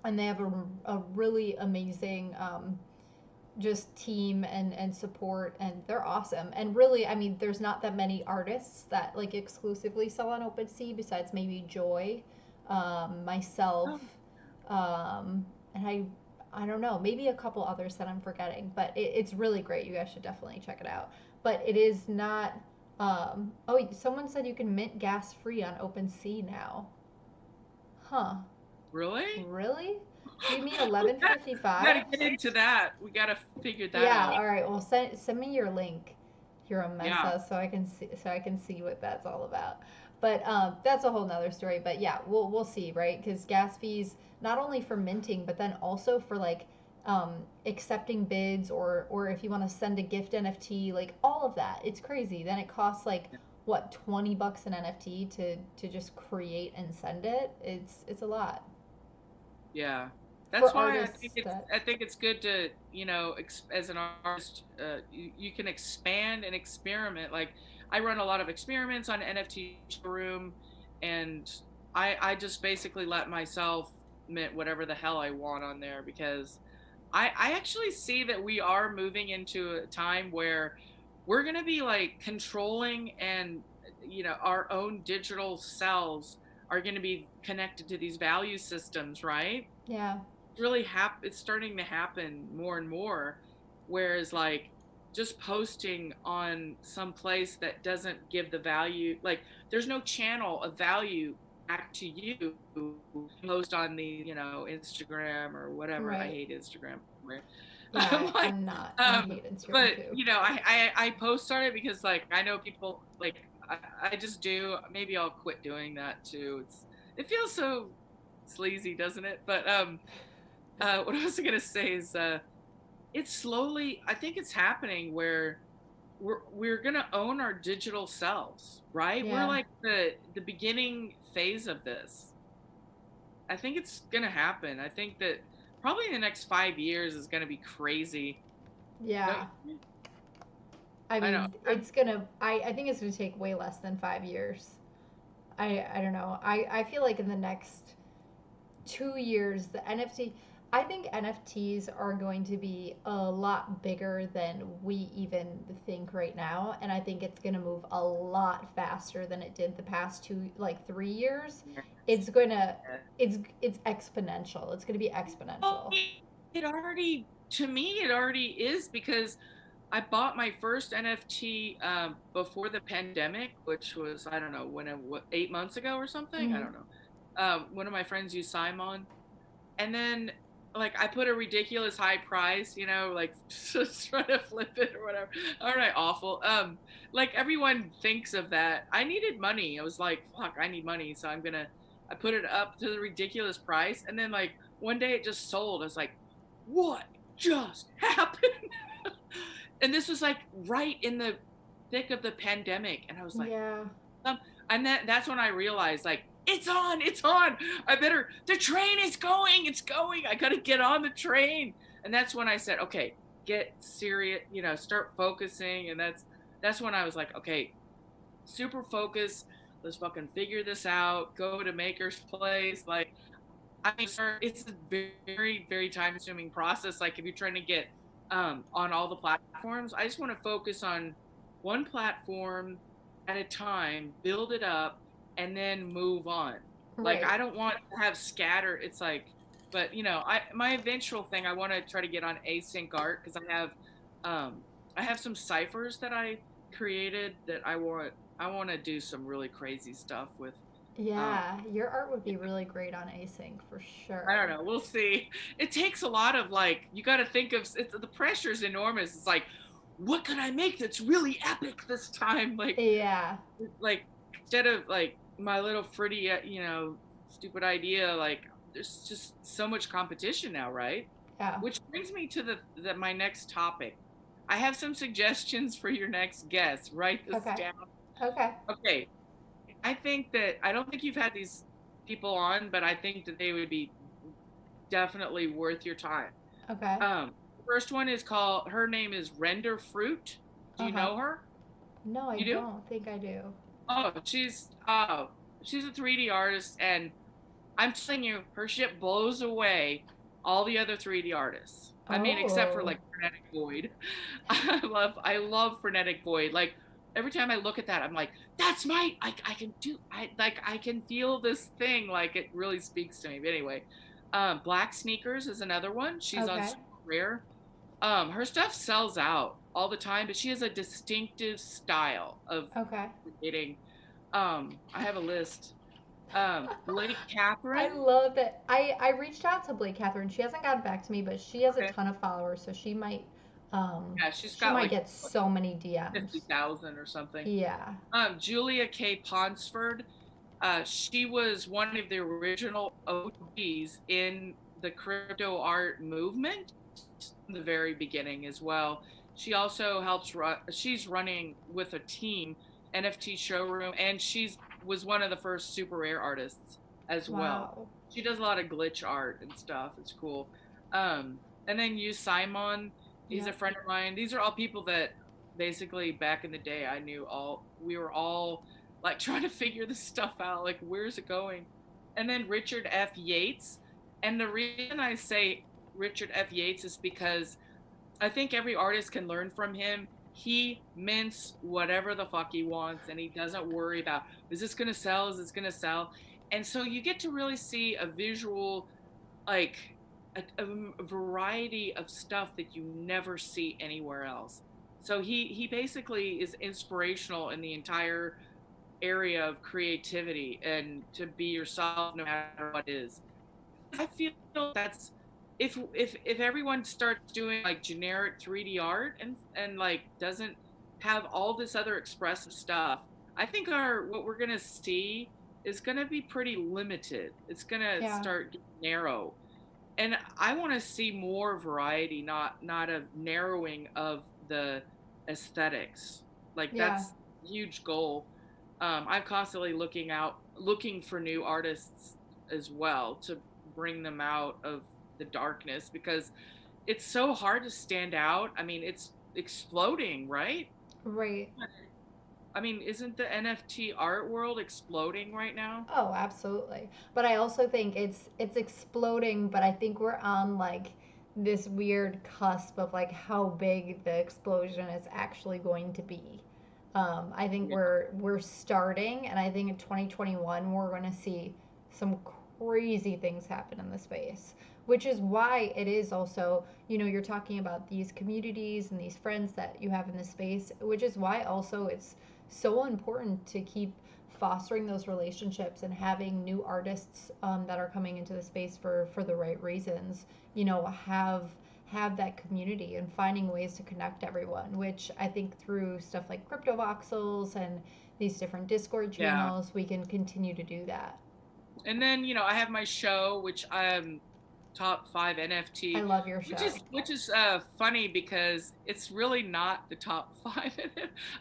A: and they have a really amazing just team and support, and they're awesome. And really, I mean, there's not that many artists that like exclusively sell on OpenSea besides maybe Joy, myself,
B: oh,
A: and I don't know, maybe a couple others that I'm forgetting, but it's really great. You guys should definitely check it out. But it is not. Oh, someone said you can mint gas free on OpenSea now. Huh?
B: really?
A: Really? Do you mean
B: We got to
A: 1155?
B: get into that. We got to figure that
A: Yeah,
B: out.
A: all right. Well, send me your link, your
B: Yeah.
A: Mesa, so I can see what that's all about. But that's a whole nother story. But yeah, we'll see, right? Because gas fees not only for minting, but then also for like accepting bids or if you want to send a gift NFT, like all of that. It's crazy. Then it costs like what $20 an NFT to just create and send it. It's a lot
B: Yeah.
A: for
B: That's why I think
A: artists
B: it's
A: that
B: I think it's good to, as an artist, you can expand and experiment. Like I run a lot of experiments on NFT Showroom, and I just basically let myself mint whatever the hell I want on there because I actually see that we are moving into a time where we're going to be like controlling, and our own digital selves are going to be connected to these value systems, right?
A: yeah
B: It's starting to happen more and more, whereas like just posting on some place that doesn't give the value, like there's no channel of value back to you. Post on the Instagram or whatever. I
A: right.
B: hate Instagram.
A: Yeah,
B: I'm like,
A: I'm not. I
B: um
A: hate Instagram
B: but
A: too.
B: I post on it because like I know people like I just do. Maybe I'll quit doing that too. It feels so sleazy, doesn't it? But what I was gonna say is it's slowly. I think it's happening where we're gonna own our digital selves, right? We're
A: Yeah.
B: like the beginning phase of this. I think it's gonna happen. I think that probably in the next 5 years is gonna be crazy. Don't
A: Yeah.
B: you?
A: I
B: I know.
A: mean, it's gonna. I think it's gonna take way less than 5 years. I don't know. I feel like in the next 2 years, the NFT. I think NFTs are going to be a lot bigger than we even think right now, and I think it's going to move a lot faster than it did the past 3 years. It's going to
B: Yeah.
A: it's exponential. It's going to be
B: Oh,
A: exponential.
B: it already, to me, it already is because I bought my first NFT before the pandemic, which was, I don't know, 8 months ago or something. I
A: Hmm.
B: don't know. One of my friends used Simon. And then, like, I put a ridiculous high price, like just trying to flip it or whatever. All right, awful. Like everyone thinks of that. I needed money. I was like, fuck, I need money. So I put it up to the ridiculous price. And then, like, one day it just sold. I was like, what just happened? And this was like right in the thick of the pandemic. And I was like,
A: Yeah.
B: um, and that's when I realized, like, it's on. The train is going, it's going. I gotta get on the train. And that's when I said, okay, get serious, start focusing. And that's when I was like, okay, super focus. Let's fucking figure this out. Go to Maker's Place. Like, it's a very, very time consuming process. Like, if you're trying to get on all the platforms, I just want to focus on one platform at a time, build it up, and then move on. Like,
A: Right.
B: I don't want to have scatter. It's like, but my eventual thing, I want to try to get on async art because um, I have some ciphers that I created that I want to do some really crazy stuff with. Um,
A: Yeah, your art would be really great on async for
B: I
A: sure.
B: don't know. We'll see. It takes a lot of, like, you got to think of the pressure is enormous. It's like, what can I make that's really epic this time?
A: Yeah.
B: Like instead of like my little fruity, stupid idea. Like, there's just so much competition now, right?
A: Yeah.
B: Which brings me to my next topic. I have some suggestions for your next guest. Write this
A: Okay.
B: down.
A: Okay.
B: Okay. I don't think you've had these people on, but I think that they would be definitely worth your time.
A: Okay.
B: The first one is called. Her name is Render Fruit. Do
A: Uh
B: you
A: huh.
B: know her?
A: No, I
B: You do?
A: don't think I do.
B: Oh, she's a 3D artist, and I'm telling you, her shit blows away all the other 3D artists. I mean, except for
A: Oh.
B: like Frenetic Void. I love Frenetic Void. Like, every time I look at that, I'm like, that's I can do I can feel this thing. Like, it really speaks to me. But anyway, Black Sneakers is another one. She's on
A: Okay.
B: Super Rare. Her stuff sells out all the time, but she has a distinctive style of
A: Okay.
B: creating. I have a list. Blake
A: I
B: Catherine.
A: love that. I reached out to Blake Catherine. She hasn't gotten back to me, but she has a
B: Okay.
A: ton of followers, so
B: Yeah, she's
A: she
B: got
A: might
B: like
A: get so many DMs.
B: 50,000 or something.
A: Yeah.
B: Julia K. Ponsford. She was one of the original OGs in the crypto art movement in the very beginning as well. She also helps run. She's running with a team NFT showroom, and she's was one of the first super rare artists as well.
A: Wow.
B: She does a lot of glitch art and stuff. It's cool. And then you Simon. He's a
A: Yep.
B: friend of mine. These are all people that basically back in the day I knew all. We were all like trying to figure this stuff out. Like, where's it going? And then Richard F. Yates. And the reason I say Richard F. Yates is because I think every artist can learn from him. He mints whatever the fuck he wants, and he doesn't worry about, is this going to sell? Is this going to sell? And so you get to really see a visual, like, a variety of stuff that you never see anywhere else. So he basically is inspirational in the entire area of creativity and to be yourself no matter what it is. I feel that's if everyone starts doing like generic 3D art and like doesn't have all this other expressive stuff, I think our what we're gonna see is gonna be pretty limited. It's gonna
A: Yeah.
B: start getting narrow, and I want to see more variety, not a narrowing of the aesthetics. Like
A: Yeah.
B: that's a huge goal. I'm constantly looking for new artists as well to bring them out of the darkness because it's so hard to stand out. I mean, it's exploding, right?
A: Right.
B: I mean, isn't the NFT art world exploding right now?
A: Oh, absolutely. But I also think it's exploding, but I think we're on like this weird cusp of like how big the explosion is actually going to be. I think
B: Yeah.
A: we're starting, and I think in 2021 we're going to see some crazy things happen in the space, which is why it is also, you're talking about these communities and these friends that you have in the space, which is why also it's so important to keep fostering those relationships and having new artists that are coming into the space for the right reasons, have that community and finding ways to connect everyone, which I think through stuff like crypto voxels and these different Discord
B: Yeah.
A: channels, we can continue to do that.
B: And then, I have my show, which top five
A: I
B: NFT,
A: love your show.
B: which is funny because it's really not the top five.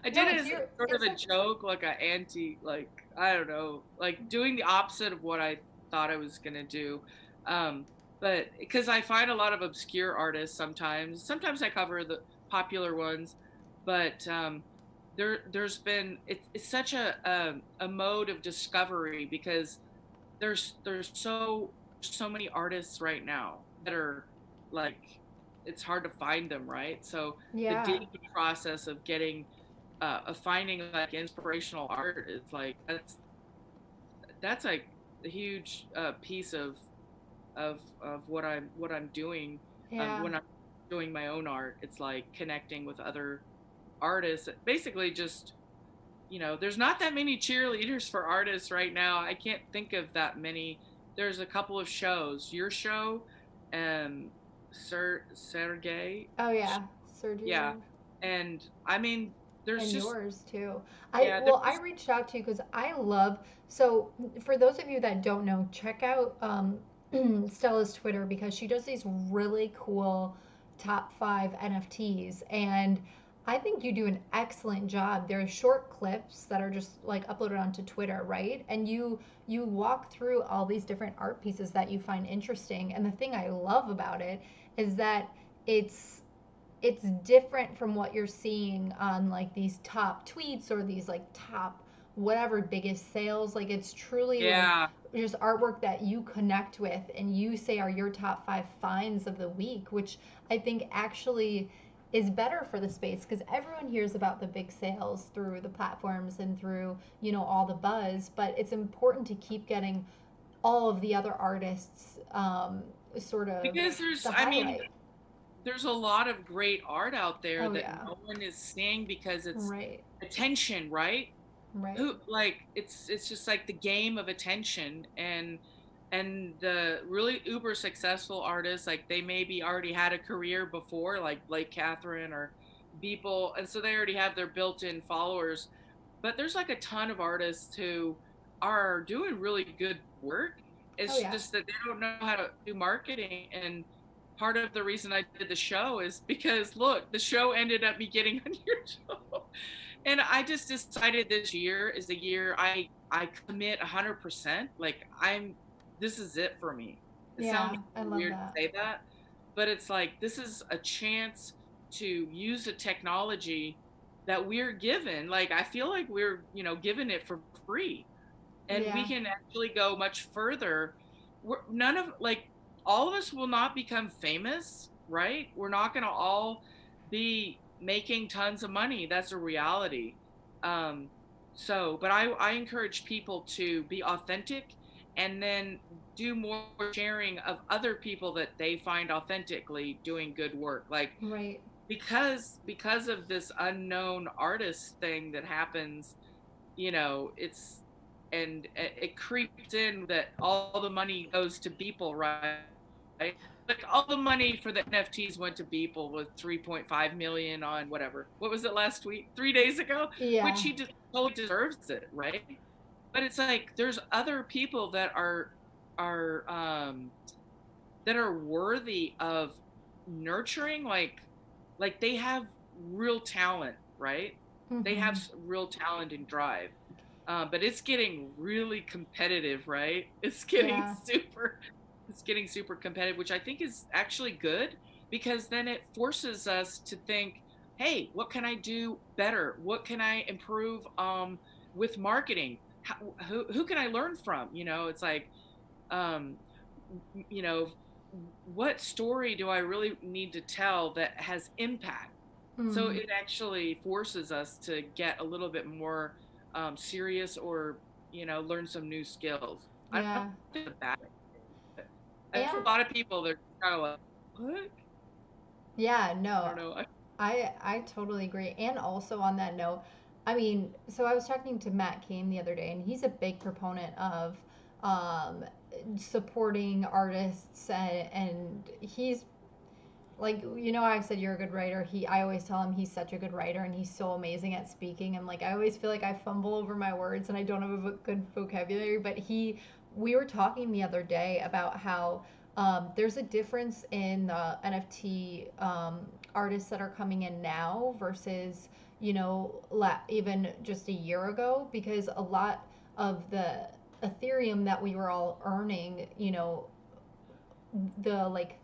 B: I
A: No,
B: did it as sort of
A: it's
B: a
A: like,
B: joke, like a anti, like I don't know, like doing the opposite of what I thought I was gonna do. Um, but because I find a lot of obscure artists sometimes. Sometimes I cover the popular ones, but there's been it's such a mode of discovery because there's so many artists right now that are like it's hard to find them, right? So the
A: yeah.
B: digging process of getting of finding like inspirational art is like that's like a huge piece of what I'm doing
A: Yeah.
B: when I'm doing my own art. It's like connecting with other artists, basically just there's not that many cheerleaders for artists right now. I can't think of that many. There's a couple of shows. Your show, um, Sergey,
A: Oh yeah,
B: yeah,
A: Sergio.
B: and I mean, there's
A: And
B: just
A: yours too. I
B: yeah,
A: well, I
B: there's
A: reached out to you because I love. So for those of you that don't know, check out Stella's Twitter because she does these really cool top five NFTs, and I think you do an excellent job. There are short clips that are just like uploaded onto Twitter, right? And you walk through all these different art pieces that you find interesting. And the thing I love about it is that it's it's different from what you're seeing on like these top tweets or these like top whatever biggest sales. Like it's truly like
B: yeah.
A: just artwork that you connect with and you say are your top five finds of the week, which I think actually is better for the space because everyone hears about the big sales through the platforms and through all the buzz, but it's important to keep getting all of the other artists sort of
B: Because there's
A: the
B: I mean
A: highlight.
B: there's a lot of great art out there
A: Oh
B: that
A: yeah.
B: no one is seeing because it's
A: Right.
B: attention, right?
A: Right.
B: Who like it's just like the game of attention and the really uber successful artists like they maybe already had a career before like Blake Catherine or Beeple and so they already have their built-in followers but there's like a ton of artists who are doing really good work.
A: Oh
B: It's
A: yeah.
B: just that they don't know how to do marketing and part of the reason I did the show is because look the show ended up me getting on your show and I just decided this year is the year I commit 100%. Like this is it for me. It sounds
A: Yeah, I love
B: weird to
A: that.
B: say that, but it's like this is a chance to use a technology that we're given. Like I feel like we're given it for free, and we
A: Yeah.
B: can actually go much further. None of like all of us will not become famous, right? We're not going to all be making tons of money. That's a reality. Um, but I encourage people to be authentic and then do more sharing of other people that they find authentically doing good work. Like
A: Right.
B: because of this unknown artist thing that happens, it's and it creeps in that all the money goes to people, right? like all the money for the NFTs went to Beeple with 3.5 million on whatever. What was it last week? 3 days ago? Which
A: Yeah.
B: he just totally deserves it, right? But it's like there's other people are that are worthy of nurturing, like they have real talent, right? They have
A: Mm-hmm.
B: real talent and drive. But it's getting really competitive, right?
A: Yeah.
B: It's getting super competitive, which I think is actually good because then it forces us to think, hey, what can I do better? What can I improve with marketing? Who can I learn from? It's like, um, you know, what story do I really need to tell that has impact? So
A: Mm.
B: it actually forces us to get a little bit more serious, or learn some new skills. I don't
A: Yeah.
B: think it's a bad thing. I have a
A: And
B: lot of people that are kind of like, what?
A: yeah,
B: I
A: no,
B: don't know.
A: I totally agree. And also on that note, I mean, so I was talking to Matt Kane the other day, and he's a big proponent of um, supporting artists, and he's like, I said you're a good writer. I always tell him he's such a good writer, and he's so amazing at speaking. And like, I always feel like I fumble over my words, and I don't have a good vocabulary. But we were talking the other day about how there's a difference in the NFT artists that are coming in now versus even just a year ago, because a lot of the Ethereum that we were all earning, the like,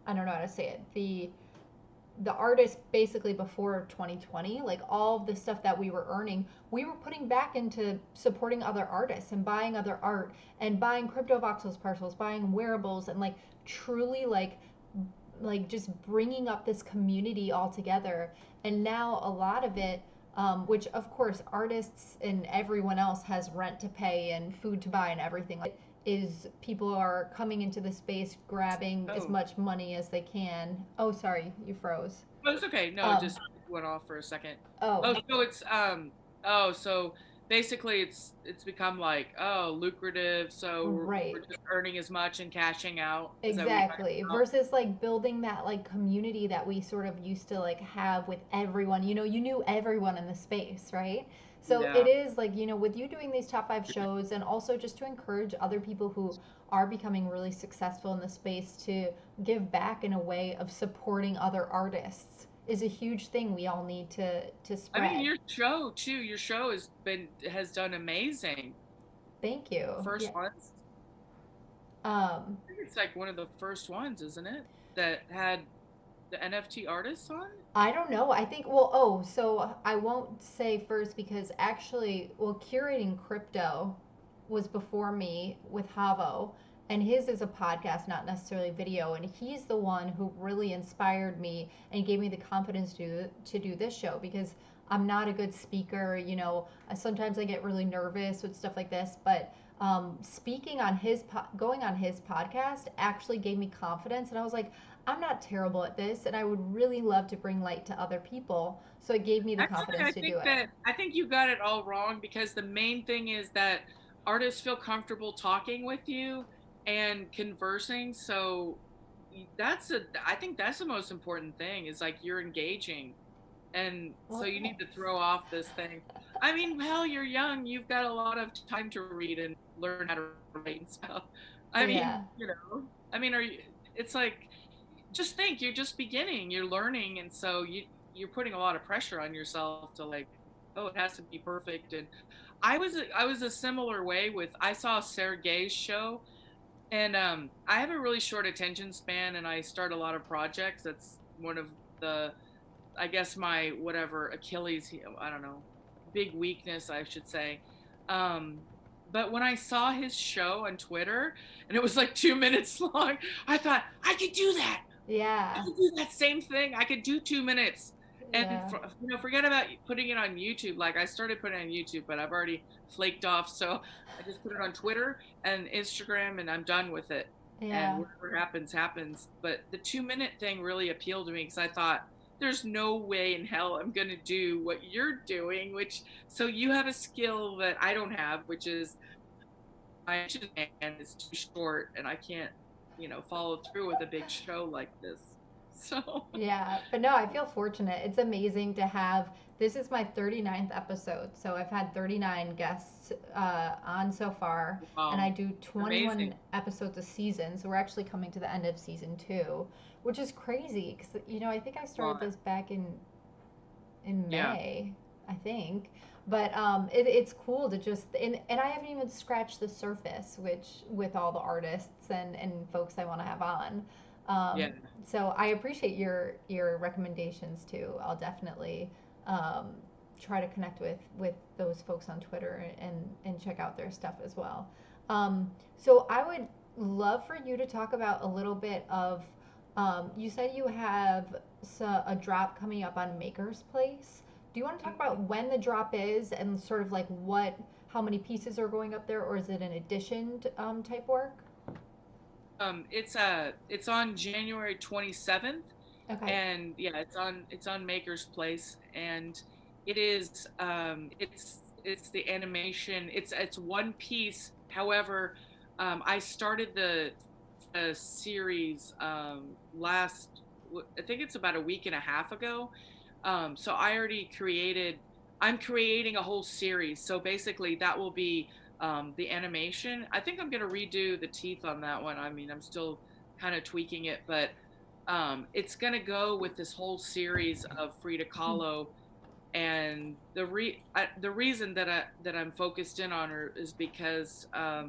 A: I don't know how to say it. The artists basically before 2020, like all of the stuff that we were earning, we were putting back into supporting other artists and buying other art and buying crypto voxels parcels, buying wearables, and like truly like just bringing up this community all together. And now a lot of it, which of course artists and everyone else has rent to pay and food to buy and everything, like, is people are coming into the space grabbing as
B: Oh,
A: much money as they can. Oh, sorry, you froze.
B: oh, it's okay. No, it
A: Um,
B: just went off for a second.
A: oh,
B: Oh, so so basically it's become like, oh, lucrative, so we're
A: right.
B: just earning as much and cashing out. Is that what you're talking
A: Exactly.
B: about?
A: Versus like building that like community that we sort of used to like have with everyone. You knew everyone in the space, right? So
B: Yeah.
A: it is like, with you doing these top five shows, and also just to encourage other people who are becoming really successful in the space to give back in a way of supporting other artists is a huge thing we all need to
B: I mean,
A: spread.
B: your show too. Your show has done amazing.
A: Thank you. Yeah.
B: First ones.
A: Um,
B: I think it's like one of the first ones, isn't it? That had the NFT artists on?
A: I don't know. I think, well, oh, so I won't say first because actually, well, curating crypto was before me with Havo, and his is a podcast, not necessarily video. And he's the one who really inspired me and gave me the confidence to do this show, because I'm not a good speaker. Sometimes I get really nervous with stuff like this, but speaking on going on his podcast actually gave me confidence, and I was like, I'm not terrible at this, and I would really love to bring light to other people. So it gave me the
B: Actually,
A: confidence to do it.
B: I think you got it all wrong because the main thing is that artists feel comfortable talking with you and conversing. So I think that's the most important thing is like you're engaging. And so
A: Well,
B: you need to
A: thanks.
B: throw off this thing. I mean, well, you're young, you've got a lot of time to read and learn how to write and stuff. I
A: Yeah.
B: mean, I mean, it's like, just think, you're just beginning, you're learning, and so you're putting a lot of pressure on yourself to like, oh, it has to be perfect. And I was a similar way with, I saw Sergey's show, and I have a really short attention span, and I start a lot of projects. That's one of the, I guess, my whatever Achilles heel, I don't know, big weakness, I should say. Um, but when I saw his show on Twitter and it was like 2 minutes long, I thought I could do that. I
A: Yeah.
B: could do that same thing. I could do 2 minutes. And
A: Yeah.
B: forget about putting it on YouTube. Like I started putting it on YouTube, but I've already flaked off. So I just put it on Twitter and Instagram, and I'm done with it. And
A: Yeah.
B: whatever happens, happens. But the 2 minute thing really appealed to me because I thought, there's no way in hell I'm gonna do what you're doing. Which, so you have a skill that I don't have, which is my attention span is too short, and I can't. follow through with a big show like this. So
A: Yeah, but no, I feel fortunate. It's amazing to have. This is my 39th episode, so I've had 39 guests on so far, and I do 21
B: amazing.
A: episodes a season. So we're actually coming to the end of season two, which is crazy because I think I started
B: Lot.
A: this back in
B: Yeah.
A: May, I think. But it's cool to just and I haven't even scratched the surface, which with all the artists and folks I want to have on.
B: Yeah.
A: So I appreciate your recommendations too. I'll definitely um, try to connect with those folks on Twitter and check out their stuff as well. So I would love for you to talk about a little bit of. You said you have a drop coming up on Maker's Place. Do you want to talk about when the drop is and sort of like how many pieces are going up there, or is it an addition type work?
B: It's on January 27th,
A: Okay.
B: and yeah, it's on Maker's Place, and it's the animation. It's one piece. However, I started the series last. I think it's about a week and a half ago. So I already created. I'm creating a whole series. So basically, that will be the animation. I think I'm gonna redo the teeth on that one. I mean, I'm still kind of tweaking it, but it's gonna go with this whole series of Frida Kahlo. And the reason that I'm focused in on her is because I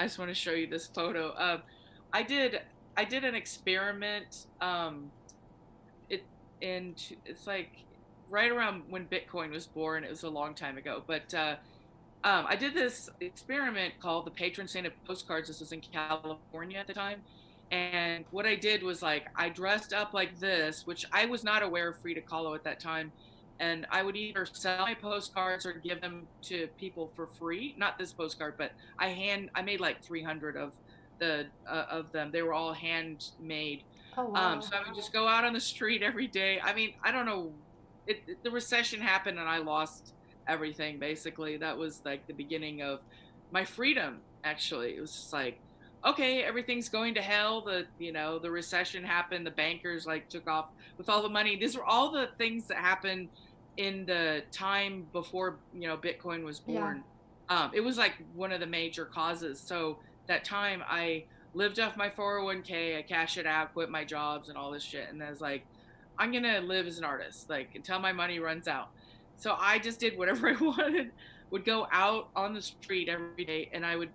B: just want to show you this photo. I did I did an experiment. It and it's like right around when Bitcoin was born. It was a long time ago, but I did this experiment called the patron saint of postcards. This was in California at the time. And what I did was like, I dressed up like this, which I was not aware of Frida Kahlo at that time. And I would either sell my postcards or give them to people for free. Not this postcard, but I made like 300 of them. They were all handmade.
A: Oh wow.
B: So I would just go out on the street every day. I mean, I don't know. The recession happened and I lost everything basically. That was like the beginning of my freedom. Actually, it was just like, okay, everything's going to hell. The recession happened. The bankers like took off with all the money. These were all the things that happened in the time before Bitcoin was
A: Yeah.
B: born. It was like one of the major causes. So that time I lived off my 401k, I cashed it out, quit my jobs and all this shit. And I was like, I'm going to live as an artist, like until my money runs out. So I just did whatever I wanted, would go out on the street every day. And I would,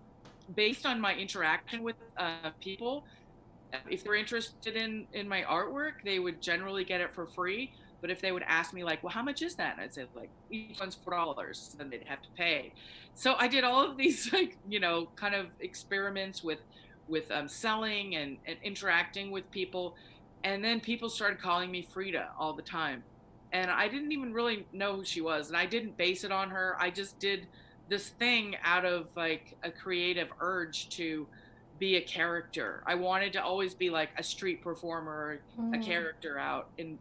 B: based on my interaction with people, if they're interested in my artwork, they would generally get it for free. But if they would ask me like, well, how much is that? And I'd say like, each one's $4. Then they'd have to pay. So I did all of these like, kind of experiments with selling and interacting with people. And then people started calling me Frida all the time. And I didn't even really know who she was. And I didn't base it on her. I just did this thing out of like a creative urge to be a character. I wanted to always be like a street performer, a
A: Mm.
B: character out in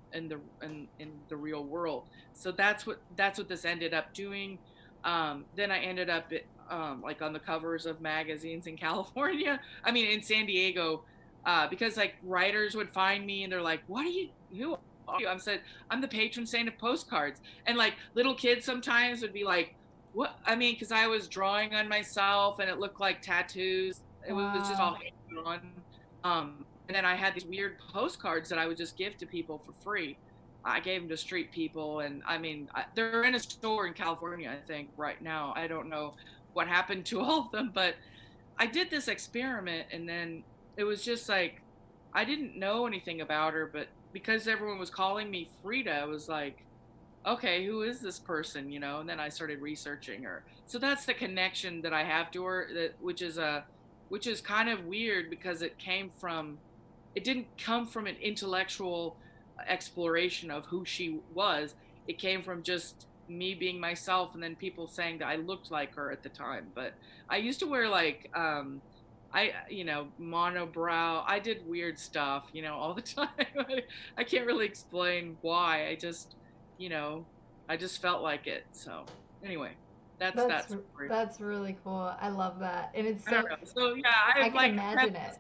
B: the real world. So that's what this ended up doing. Then I ended up like on the covers of magazines in California. I mean, in San Diego, because like writers would find me and they're like, "What are you? Who are you?" I said, "I'm the patron saint of postcards." And like little kids sometimes would be like, "What?" I mean, because I was drawing on myself and it looked like tattoos. It was just all
A: Wow.
B: hand drawn. And then I had these weird postcards that I would just give to people for free. I gave them to street people, and I mean, they're in a store in California, I think, right now. I don't know what happened to all of them, but I did this experiment, and then it was just like I didn't know anything about her, but because everyone was calling me Frida, I was like, okay, who is this person, And then I started researching her. So that's the connection that I have to her, which is kind of weird because it didn't come from an intellectual exploration of who she was. It came from just me being myself, and then people saying that I looked like her at the time. But I used to wear like monobrow. I did weird stuff, all the time. I can't really explain why. You know, I just felt like it. So anyway, that's
A: That's
B: that story.
A: that's really cool. I love that, and it's
B: I don't
A: so
B: know. So yeah,
A: I
B: I've
A: can
B: like had
A: imagine it.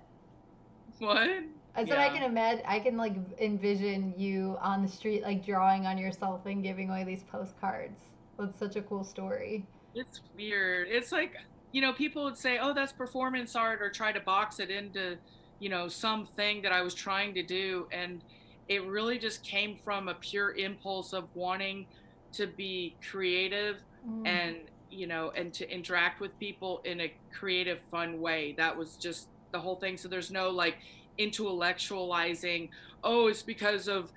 B: What?
A: I said I
B: Yeah.
A: can imagine, I can like envision you on the street, like drawing on yourself and giving away these postcards. That's such a cool story.
B: It's weird. It's like, people would say, "Oh, that's performance art," or try to box it into, something that I was trying to do, and it really just came from a pure impulse of wanting to be creative
A: Mm.
B: and to interact with people in a creative, fun way. That was just the whole thing. So there's no like intellectualizing, "Oh, it's because of,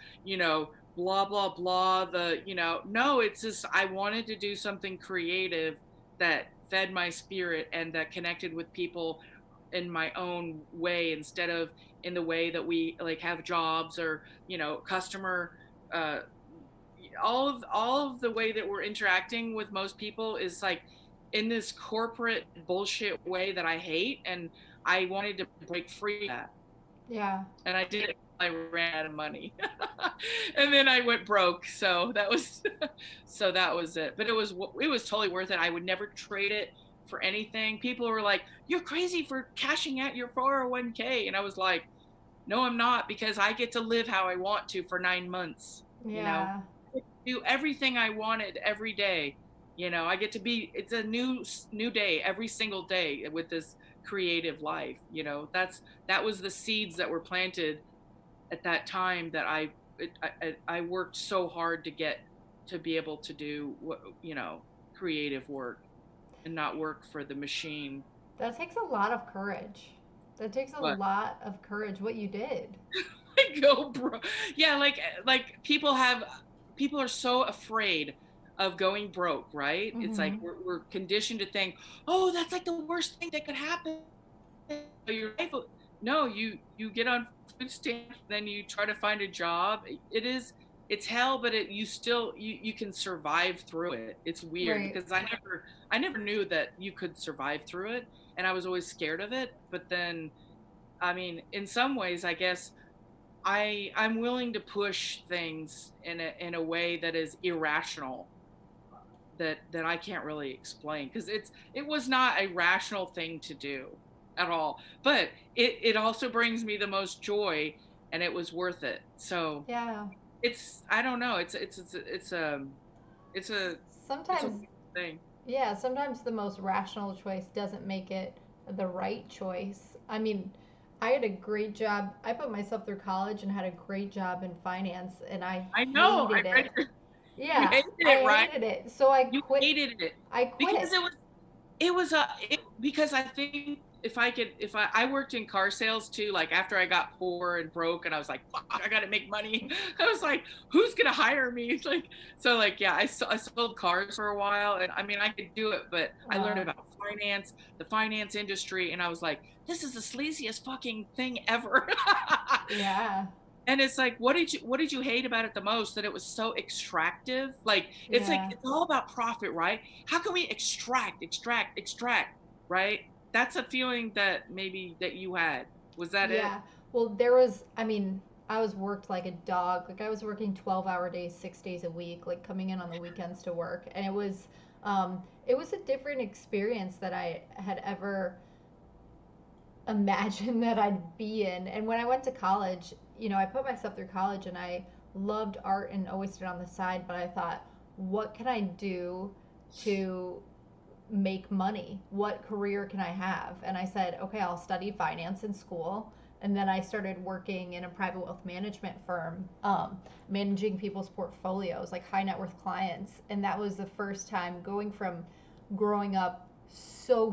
B: blah blah blah, no, it's just I wanted to do something creative that fed my spirit and that connected with people in my own way, instead of in the way that we like have jobs or customer, uh all of the way that we're interacting with most people is like in this corporate bullshit way that I hate, and I wanted to break free of that.
A: Yeah.
B: And I did it. I ran out of money, and then I went broke. So that was, so that was it. But it was totally worth it. I would never trade it for anything. People were like, "You're crazy for cashing out your 401k," and I was like, "No, I'm not, because I get to live how I want to for 9 months.
A: Yeah.
B: I get to do everything I wanted every day. I get to be. It's a new day every single day with this creative life. That was the seeds that were planted at that time that I worked so hard to get to be able to do creative work and not work for the machine.
A: That takes a lot of courage. That takes a
B: But
A: lot of courage, what you did.
B: I go, bro. Yeah, like people are so afraid of going broke, right? It's like
A: Mm-hmm.
B: we're conditioned to think, "Oh, that's like the worst thing that could happen." Your life, no, you get on food stamps, then you try to find a job. It's hell, but you can survive through it. It's weird
A: Right.
B: because I never knew that you could survive through it, and I was always scared of it. But then, I mean, in some ways, I guess I'm willing to push things in a way that is irrational, that I can't really explain, because it was not a rational thing to do at all. But it also brings me the most joy, and it was worth it. So
A: Yeah.
B: it's I don't know. It's a
A: Sometimes,
B: weird thing.
A: yeah, sometimes the most rational choice doesn't make it the right choice. I mean, I had a great job. I put myself through college and had a great job in finance, and I
B: I know.
A: hated
B: I read
A: it.
B: you
A: Yeah,
B: hated
A: I
B: it, right?
A: hated it. So I
B: You
A: quit.
B: hated it
A: I
B: because
A: quit.
B: because I think if I worked in car sales too, like after I got poor and broke and I was like, fuck, I gotta make money. I was like, who's gonna hire me? It's like, so like, yeah, I sold cars for a while, and I mean, I could do it, but I learned
A: Wow.
B: about finance, the finance industry, and I was like, this is the sleaziest fucking thing ever.
A: Yeah.
B: And it's like, what did you hate about it the most? That it was so extractive. Like it's like
A: Yeah.
B: it's all about profit, right? How can we extract, right? That's a feeling that maybe that you had. Was that it?
A: Yeah. Well, there was, I mean, I was worked like a dog. Like I was working 12-hour days, 6 days a week, like coming in on the weekends to work. And it was a different experience that I had ever imagined that I'd be in. And when I went to college, I put myself through college and I loved art and always did on the side, but I thought, what can I do to make money? What career can I have? And I said, okay, I'll study finance in school. And then I started working in a private wealth management firm, managing people's portfolios, like high net worth clients. And that was the first time going from growing up so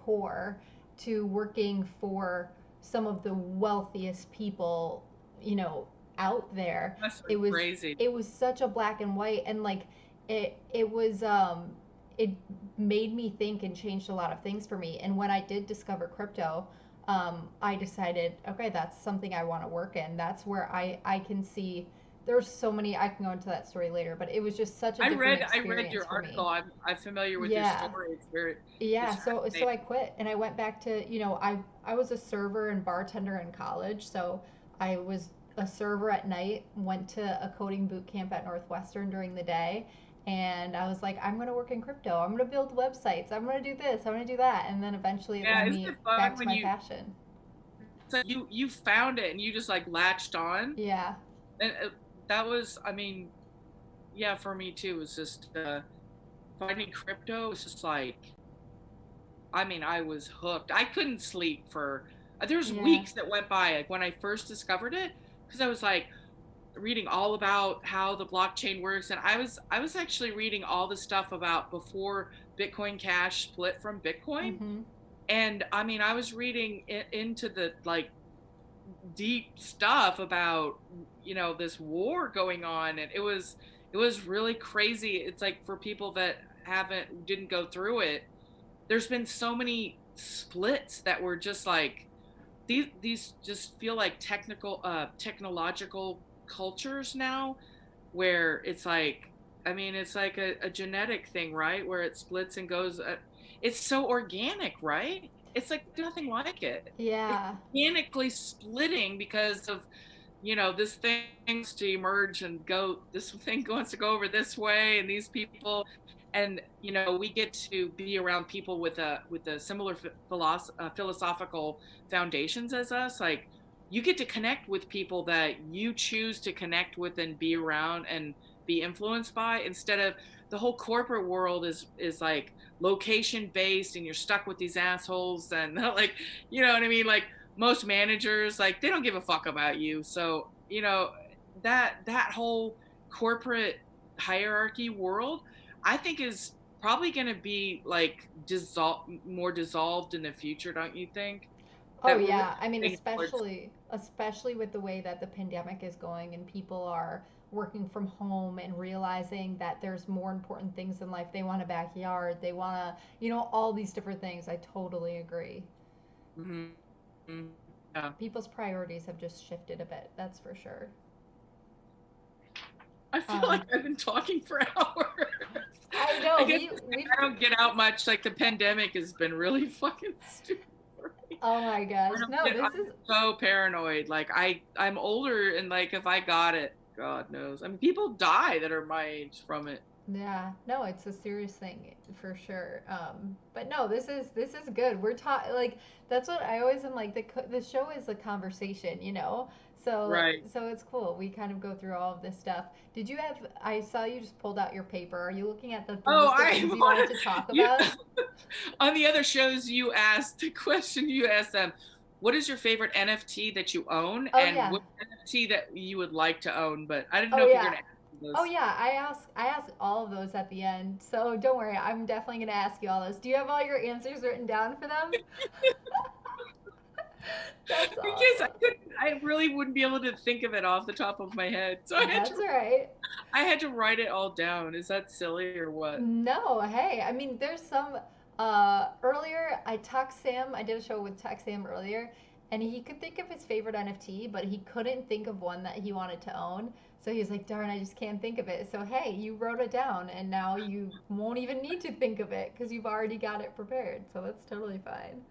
A: poor to working for some of the wealthiest people, out there.
B: That's so
A: It was
B: crazy.
A: it was such a black and white, and like it made me think and changed a lot of things for me. And when I did discover crypto, I decided, okay, that's something I want to work in. That's where I can see. There's so many. I can go into that story later, but it was just such a
B: I
A: different
B: read I read
A: experience
B: your
A: for me.
B: article. I'm familiar with your
A: Yeah,
B: story. It's
A: yeah. So I
B: fascinating.
A: quit and I went back to, I was a server and bartender in college. So I was a server at night, went to a coding boot camp at Northwestern during the day, and I was like, I'm going to work in crypto. I'm going to build websites. I'm going to do this. I'm going to do that. And then eventually it
B: Yeah,
A: led
B: isn't
A: me
B: it fun
A: back to
B: when
A: my
B: you
A: passion.
B: like you found it and you just like latched on.
A: Yeah.
B: And that was, I mean, yeah, for me too. It was just finding crypto was just like, I mean, I was hooked. I couldn't sleep for there's
A: Yeah.
B: weeks that went by like when I first discovered it, because I was like reading all about how the blockchain works, and I was actually reading all the stuff about before Bitcoin Cash split from Bitcoin.
A: Mhm.
B: And I mean, I was reading into the like deep stuff about, this war going on, and it was really crazy. It's like for people that didn't go through it, there's been so many splits that were just like these just feel like technological cultures now, where it's like, I mean, it's like a genetic thing, right, where it splits and goes, it's so organic, right? It's like nothing like it. It's
A: Yeah.
B: organically splitting because of, this thing wants to emerge and go, this thing wants to go over this way, and these people, and we get to be around people with a similar philosophical foundations as us. Like, you get to connect with people that you choose to connect with and be around and be influenced by, instead of the whole corporate world is like location based, and you're stuck with these assholes, and like, you know what I mean, like most managers, like, they don't give a fuck about you. So that whole corporate hierarchy world, I think, is probably going to be like more dissolved in the future, don't you think?
A: Oh
B: That we're really
A: yeah. I mean,
B: heading towards.
A: especially with the way that the pandemic is going and people are working from home and realizing that there's more important things in life. They want a backyard. They want to, all these different things. I totally agree.
B: Mhm. Yeah.
A: People's priorities have just shifted a bit. That's for sure.
B: I feel like
A: Um,
B: I've been talking for hours.
A: I
B: I
A: know
B: guess
A: we've.
B: I don't get out much. Like, the pandemic has been really fucking stupid for me.
A: Oh my gosh. No, this
B: I'm
A: is.
B: so paranoid. Like, I'm older, and like if I got it, God knows. I mean, people die that are my age from it.
A: Yeah, no, it's a serious thing for sure. But no, this is good. We're taught like that's what I always am like. The show is a conversation, you know. So
B: Right.
A: so it's cool. We kind of go through all of this stuff. Did you have? I saw you just pulled out your paper. Are you looking at the
B: Oh,
A: list of
B: I
A: things you wanted
B: want
A: to talk
B: you.
A: about?
B: On the other shows, you asked the question. You asked them, "What is your favorite NFT that you own,
A: Oh
B: and
A: yeah.
B: what NFT that you would like to own?" But I didn't
A: Oh
B: know if you're
A: yeah.
B: gonna ask
A: Oh
B: those.
A: yeah. I ask all of those at the end. So don't worry. I'm definitely gonna ask you all those. Do you have all your answers written down for them? That's
B: Because
A: awesome.
B: I really wouldn't be able to think of it off the top of my head. So
A: That's all right.
B: I had to write it all down. Is that silly or what?
A: No, hey, I mean, there's some. Earlier, I did a show with Tech Sam earlier, and he could think of his favorite NFT, but he couldn't think of one that he wanted to own. So he's like, darn, I just can't think of it. So, hey, you wrote it down, and now you won't even need to think of it because you've already got it prepared. So that's totally fine.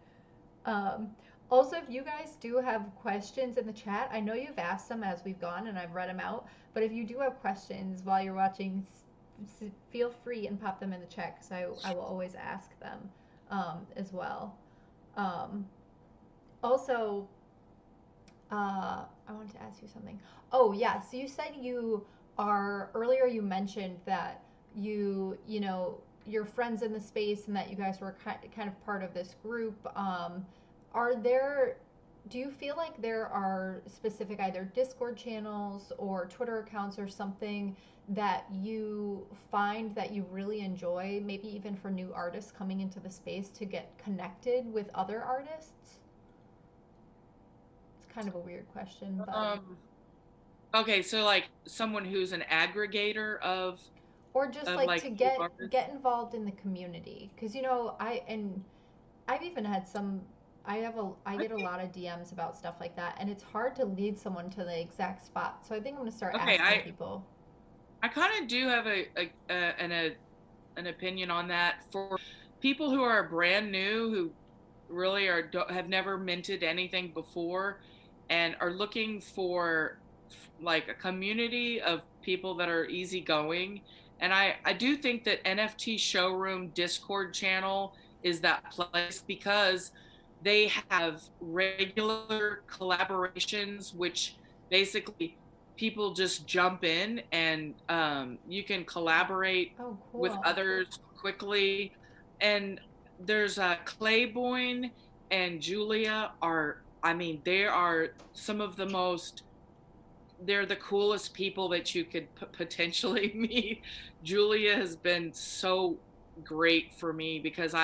A: Um, Also, if you guys do have questions in the chat, I know you've asked them as we've gone and I've read them out, but if you do have questions while you're watching, feel free and pop them in the chat because I will always ask them as well. Um, Also, I wanted to ask you something. Oh, yeah. So you said earlier you mentioned that your friends in the space and that you guys were kind of part of this group. Are there, do you feel like there are specific either Discord channels or Twitter accounts or something that you find that you really enjoy, maybe even for new artists coming into the space to get connected with other artists? It's kind of a weird question, but
B: Um. Okay, so like someone who's an aggregator
A: or just
B: of
A: like
B: like
A: to
B: new
A: get
B: artists.
A: get involved in the community because I've even had some I get a
B: Okay.
A: lot of DMs about stuff like that and it's hard to lead someone to the exact spot. So I think I'm going to start
B: Okay.
A: asking
B: I
A: people.
B: I kind of do have an opinion on that for people who are brand new, who really have never minted anything before, and are looking for like a community of people that are easygoing. And I do think that NFT showroom Discord channel is that place, because they have regular collaborations, which basically people just jump in and you can collaborate
A: Oh,
B: with
A: cool.
B: others quickly. And there's Clayboyne and Julia are, I mean, they are some of the most, they're the coolest people that you could potentially meet. Julia has been so great for me because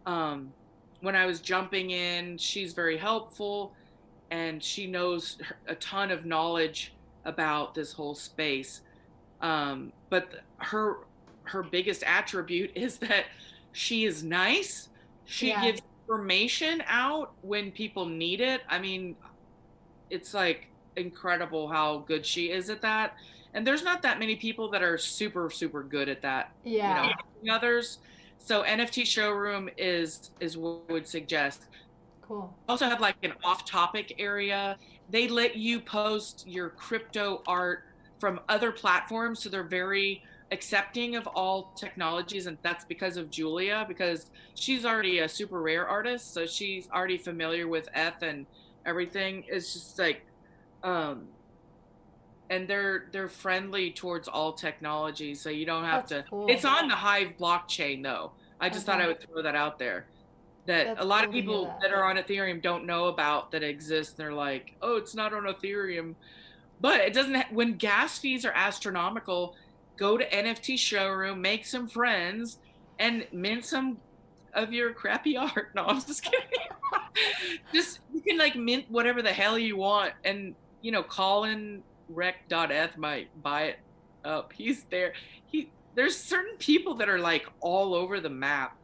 B: um, when I was jumping in, she's very helpful and she knows a ton of knowledge about this whole space. But her biggest attribute is that she is nice. She
A: Yeah.
B: gives information out when people need it. I mean, it's like incredible how good she is at that. And there's not that many people that are super super good at that, you know,
A: Yeah.
B: others. So NFT showroom is what I would suggest.
A: Cool.
B: Also have like an off-topic area. They let you post your crypto art from other platforms, so they're very accepting of all technologies, and that's because of Julia, because she's already a super rare artist, so she's already familiar with Eth and everything. It's just like um and they're friendly towards all technology, so you don't have
A: That's
B: to.
A: cool.
B: It's on the Hive blockchain though. I just thought
A: Okay.
B: I would throw that out there, that
A: That's
B: a lot of
A: cool to hear
B: people
A: that.
B: that are on Ethereum don't know about that exists. They're like, oh, it's not on Ethereum. But it doesn't, when gas fees are astronomical, go to NFT showroom, make some friends, and mint some of your crappy art. No, I'm just kidding. Just, you can like mint whatever the hell you want. And, you know, Colin Rec.eth might buy it up. He's there. There's certain people that are like all over the map.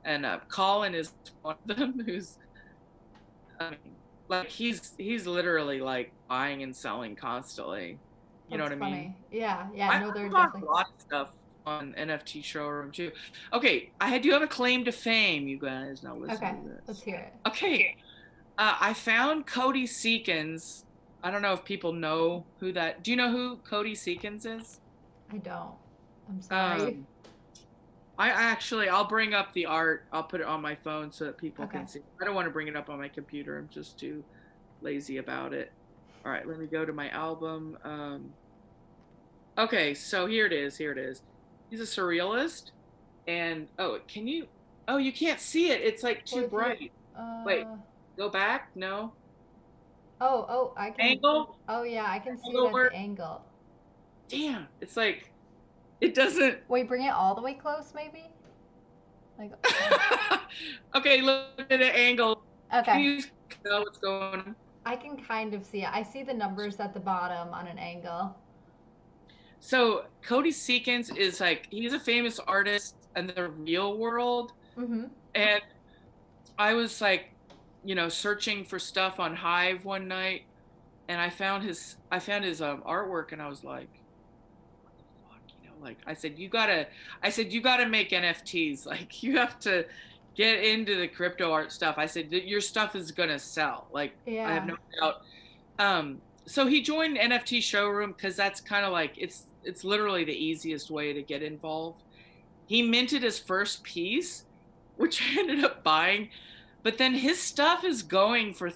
B: And Colin is one of them who's, I mean, like he's literally like buying and selling constantly. You know
A: That's
B: what I mean?
A: funny. Yeah. Yeah.
B: I
A: No, they're
B: bought
A: definitely.
B: a lot of stuff on NFT showroom too. Okay, I do have a claim to fame, you guys. Now listen
A: Okay.
B: to
A: Let's
B: this.
A: hear it.
B: Okay, I found Cody Seekins. I don't know if people know who that. Do you know who Cody Seekins is?
A: I don't. I'm sorry.
B: Um, I actually, I'll bring up the art. I'll put it on my phone so that people
A: Okay.
B: can see. I don't want to bring it up on my computer. I'm just too lazy about it. All right, let me go to my album. Okay, so here it is. Here it is. He's a surrealist, and oh, can you? Oh, you can't see it. It's like
A: Well,
B: too
A: if you.
B: bright. Wait,
A: Uh.
B: go back. No
A: Oh. Oh. I can.
B: angle.
A: Oh yeah. I can see it
B: Angle
A: at the
B: work.
A: angle.
B: Damn, it's like it doesn't.
A: Wait. Bring it all the way close, maybe. Like.
B: Okay, look at the angle. Can
A: Okay.
B: you tell what's going on?
A: I can kind of see it. I see the numbers at the bottom on an angle.
B: So Cody Seekins is like, he's a famous artist in the real world.
A: Mm-hmm.
B: And I was like, you know, searching for stuff on Hive one night, and I found his artwork, and I was like, what the fuck, you know, like I said you gotta make NFTs. Like you have to get into the crypto art stuff. I said your stuff is gonna sell. Like I have
A: Yeah.
B: no doubt. So he joined NFT showroom because that's kind of like it's literally the easiest way to get involved. He minted his first piece, which I ended up buying, but then his stuff is going for,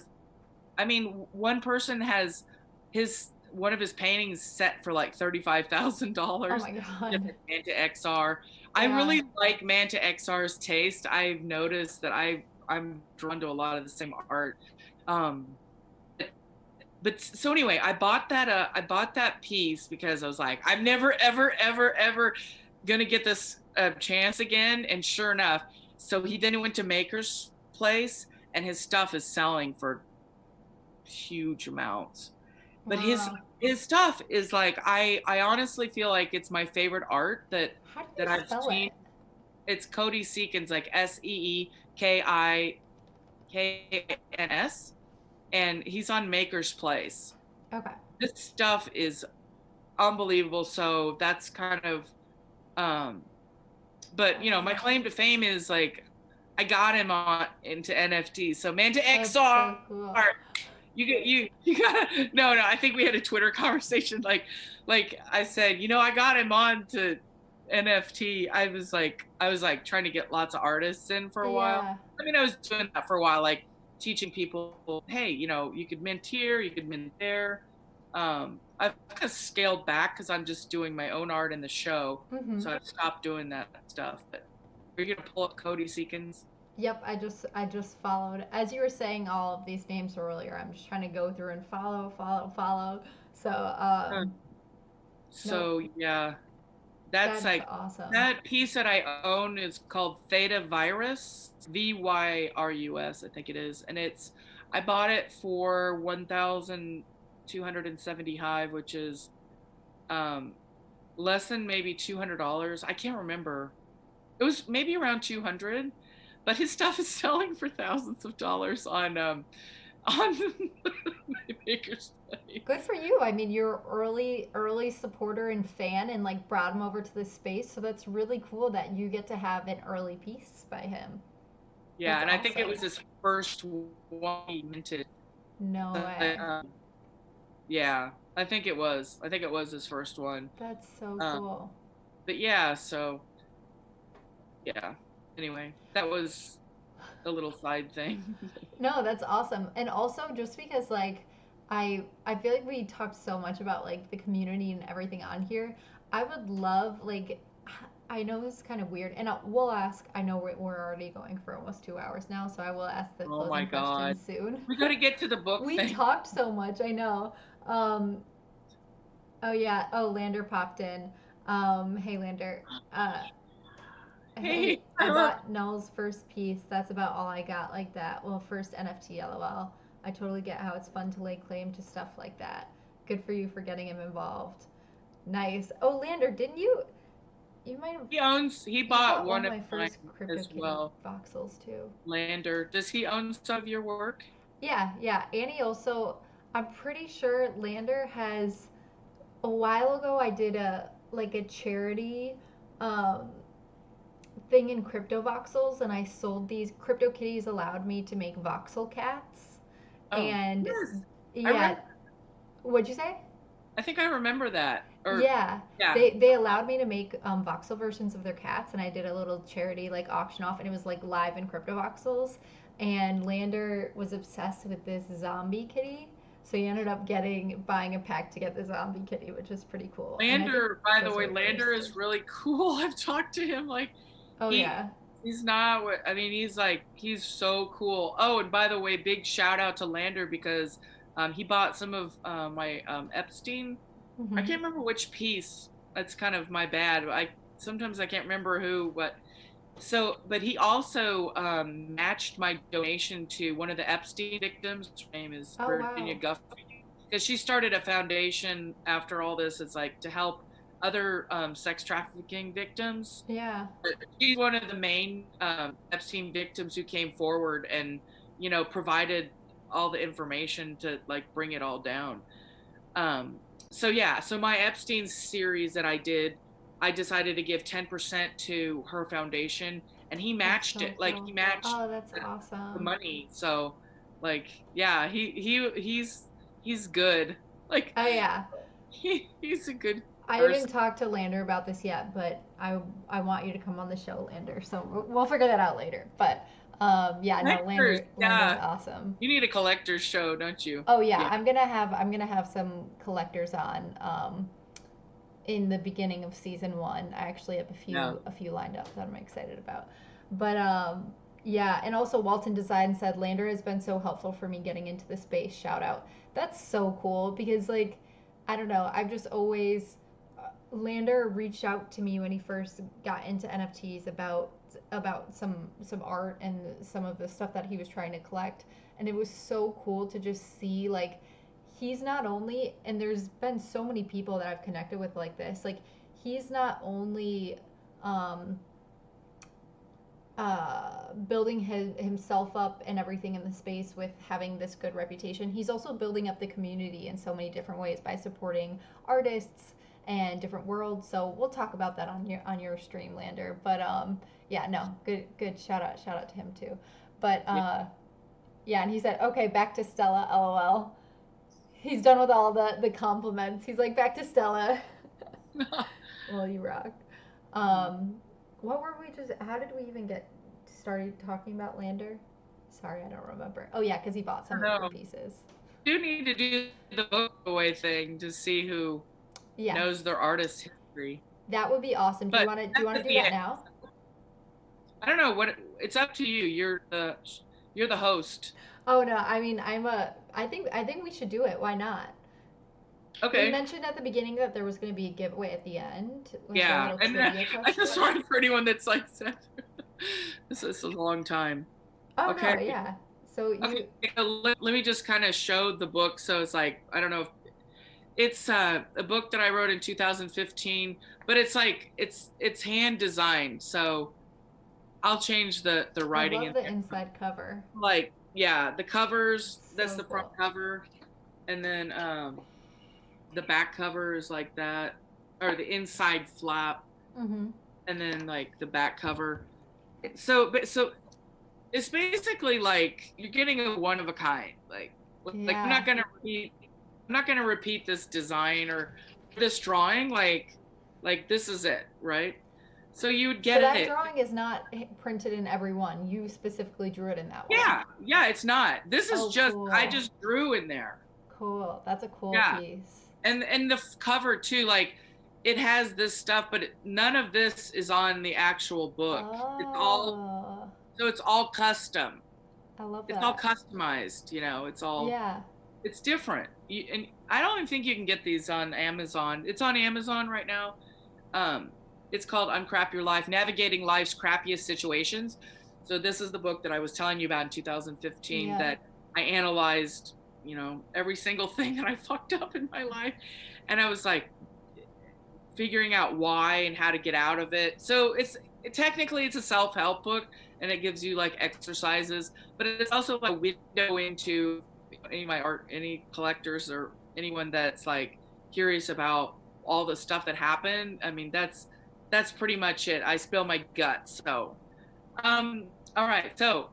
B: I mean, one person has his one of his paintings set for like
A: Oh
B: $35,000.
A: my god.
B: Manta XR. I
A: Yeah.
B: really like Manta XR's taste. I've noticed that I'm drawn to a lot of the same art. Um, but so anyway, I bought that piece because I was like, I'm never ever ever ever gonna get this chance again. And sure enough, so he then went to Maker's Place, and his stuff is selling for huge amounts. But his
A: Wow.
B: his stuff is like, I honestly feel like it's my favorite art that
A: How do you
B: that I've
A: spell
B: seen.
A: it?
B: It's Cody Seekins, like Seekins, and he's on Maker's Place.
A: Okay.
B: This stuff is unbelievable. So that's kind of, um, but you know, my claim to fame is like, I got him on into NFTs. So Manta
A: That's
B: XR,
A: so cool.
B: you gotta, no, I think we had a Twitter conversation. Like I said, you know, I got him on to NFT. I was like trying to get lots of artists in for a while.
A: Yeah.
B: I mean, I was doing that for a while. Like teaching people, hey, you could mint here, you could mint there. I've kind of scaled back because I'm just doing my own art in the show,
A: Mm-hmm.
B: so I've stopped doing that stuff. But are you gonna pull up Cody Seekins?
A: Yep, I just followed. As you were saying all of these names earlier, I'm just trying to go through and follow, follow, follow. So,
B: Uh,
A: no,
B: So yeah, that's
A: that is
B: like
A: awesome.
B: that piece that I own is called Theta Virus, Virus, I think it is, and I bought it for 1,270 hive, which is um less than maybe $200. I can't remember. It was maybe around 200, but his stuff is selling for thousands of dollars on Maker's
A: Good
B: Place.
A: for you. I mean, you're early supporter and fan, and like brought him over to this space. So that's really cool that you get to have an early piece by him.
B: Yeah,
A: That's
B: and I think it
A: awesome.
B: was his first one he minted.
A: No way.
B: Yeah, I think it was. I think it was his first one.
A: That's so
B: Um,
A: cool.
B: but yeah, so yeah. Anyway, that was a little side thing.
A: No, that's awesome. And also just because like I feel like we talked so much about like the community and everything on here. I would love like I know this is kind of weird, and we'll ask. I know we're already going for almost 2 hours now, so I will ask the
B: Oh my
A: closing
B: God.
A: questions soon.
B: We got to get to the book
A: We
B: thing.
A: talked so much, I know. Um, oh yeah. Oh, Lander popped in. Hey Lander. Uh,
B: Hey,
A: hey, I bought Null's first piece. That's about all I got like that. Well, first NFT, lol. I totally get how it's fun to lay claim to stuff like that. Good for you for getting him involved. Nice. Oh, Lander, didn't you? You might have.
B: he
A: You
B: bought
A: bought one
B: one
A: of
B: of
A: my
B: mine
A: first Crypto
B: as
A: Kitty
B: well.
A: voxels too.
B: Lander. Does he own some of your work?
A: Yeah, yeah. Annie also. I'm pretty sure Lander has. A while ago, I did a like a charity um, thing in crypto voxels, and I sold these. Crypto kitties allowed me to make voxel cats,
B: Oh,
A: and
B: yes. I
A: yeah.
B: remember.
A: What'd you say?
B: I think I remember that. Or
A: Yeah,
B: yeah.
A: they allowed me to make voxel versions of their cats, and I did a little charity like auction off, and it was like live in crypto voxels. And Lander was obsessed with this zombie kitty, so he ended up getting buying a pack to get the zombie kitty, which is pretty cool. And I think
B: Lander, by the
A: those
B: way,
A: are
B: Lander
A: yours too.
B: is really cool. I've talked to him like
A: Oh
B: he
A: yeah.
B: he's not what I mean, he's so cool. Oh, and by the way, big shout out to Lander because he bought some of my Epstein. I
A: Hmm.
B: can't remember which piece. That's kind of my bad. I sometimes I can't remember who, but he also matched my donation to one of the Epstein victims. Her name is
A: Oh
B: Virginia
A: wow.
B: Guff, because she started a foundation after all this. It's like to help other sex trafficking victims.
A: Yeah.
B: She's one of the main Epstein victims who came forward and provided all the information to like bring it all down. Um, so yeah, so my Epstein series that I did, I decided to give 10% to her foundation, and he
A: That's
B: matched it.
A: so
B: Like
A: cool.
B: he matched
A: Oh, that's
B: the
A: awesome.
B: money. So like yeah, he's good. Like
A: Oh yeah.
B: he's a good
A: I haven't
B: person.
A: talked to Lander about this yet, but I want you to come on the show, Lander. So we'll figure that out later. But yeah, no,
B: Collectors,
A: Lander's
B: yeah.
A: awesome.
B: You need a collector's show, don't you?
A: Oh yeah,
B: Yeah.
A: I'm gonna have some collectors on in the beginning of season one. I actually have a
B: Yeah.
A: few lined up that I'm excited about. But yeah, and also Walton Design said Lander has been so helpful for me getting into the space. Shout out. That's so cool because like I don't know, I've just always Lander reached out to me when he first got into NFTs about some art and some of the stuff that he was trying to collect, and it was so cool to just see like he's not only, and there's been so many people that I've connected with like this, like he's not only um building himself up and everything in the space with having this good reputation. He's also building up the community in so many different ways by supporting artists and different worlds. So we'll talk about that on your stream, Lander. But yeah, no, good shout out to him too. But
B: Yeah.
A: yeah, and he said, okay, back to Stella, lol. He's done with all the compliments. He's like, back to Stella. Well, you rock. Um, what were we just? How did we even get started talking about Lander? Sorry, I don't remember. Oh yeah, because he bought some of your
B: No,
A: pieces.
B: do need to do the book away thing to see who knows
A: Yes,
B: their artist history.
A: that would be awesome. Do you
B: But
A: want to
B: that's at
A: do
B: the
A: that
B: end.
A: now?
B: I don't know what it's up to you. You're the host.
A: Oh no, I mean I think we should do it. Why not? We
B: Okay.
A: mentioned at the beginning that there was going to be a giveaway at the end, like a
B: Yeah,
A: little
B: and
A: trivia
B: I just
A: question.
B: sorry for anyone that's like said this is a long time.
A: Oh
B: Okay.
A: no, yeah. So
B: Okay.
A: you
B: So let me just kind of show the book. So it's like I don't know if it's a book that I wrote in 2015, but it's like it's hand designed. So I'll change the
A: I
B: writing
A: love
B: in
A: the
B: there.
A: inside cover.
B: Like yeah, the covers, that's
A: So
B: the front
A: cool.
B: cover, and then the back cover is like that, or the inside flap,
A: Mhm.
B: and then like the back cover. So it's basically like you're getting a one of a kind. Like
A: Yeah.
B: I'm not gonna repeat this design or this drawing. Like this is it, right? So you would
A: So
B: get
A: that
B: it.
A: drawing is not printed in every one. You specifically drew it in that one.
B: Yeah, yeah, it's not. This is
A: Oh,
B: just I
A: cool.
B: just drew in there.
A: Cool. That's a cool
B: Yeah,
A: piece.
B: and the cover too. Like it has this stuff, but none of this is on the actual book. It's all
A: Oh,
B: so it's all custom.
A: I love
B: It's all
A: that.
B: customized. It's all
A: Yeah.
B: it's different. And I don't even think you can get these on Amazon. It's on Amazon right now. Um, it's called Uncrap Your Life: Navigating Life's Crappiest Situations. So this is the book that I was telling you about in 2015
A: Yeah.
B: that I analyzed, every single thing that I fucked up in my life, and I was like figuring out why and how to get out of it. So technically it's a self-help book, and it gives you like exercises, but it's also a window into any of my art, any collectors or anyone that's like curious about all the stuff that happened. I mean, that's pretty much it. I spill my guts. So all right, so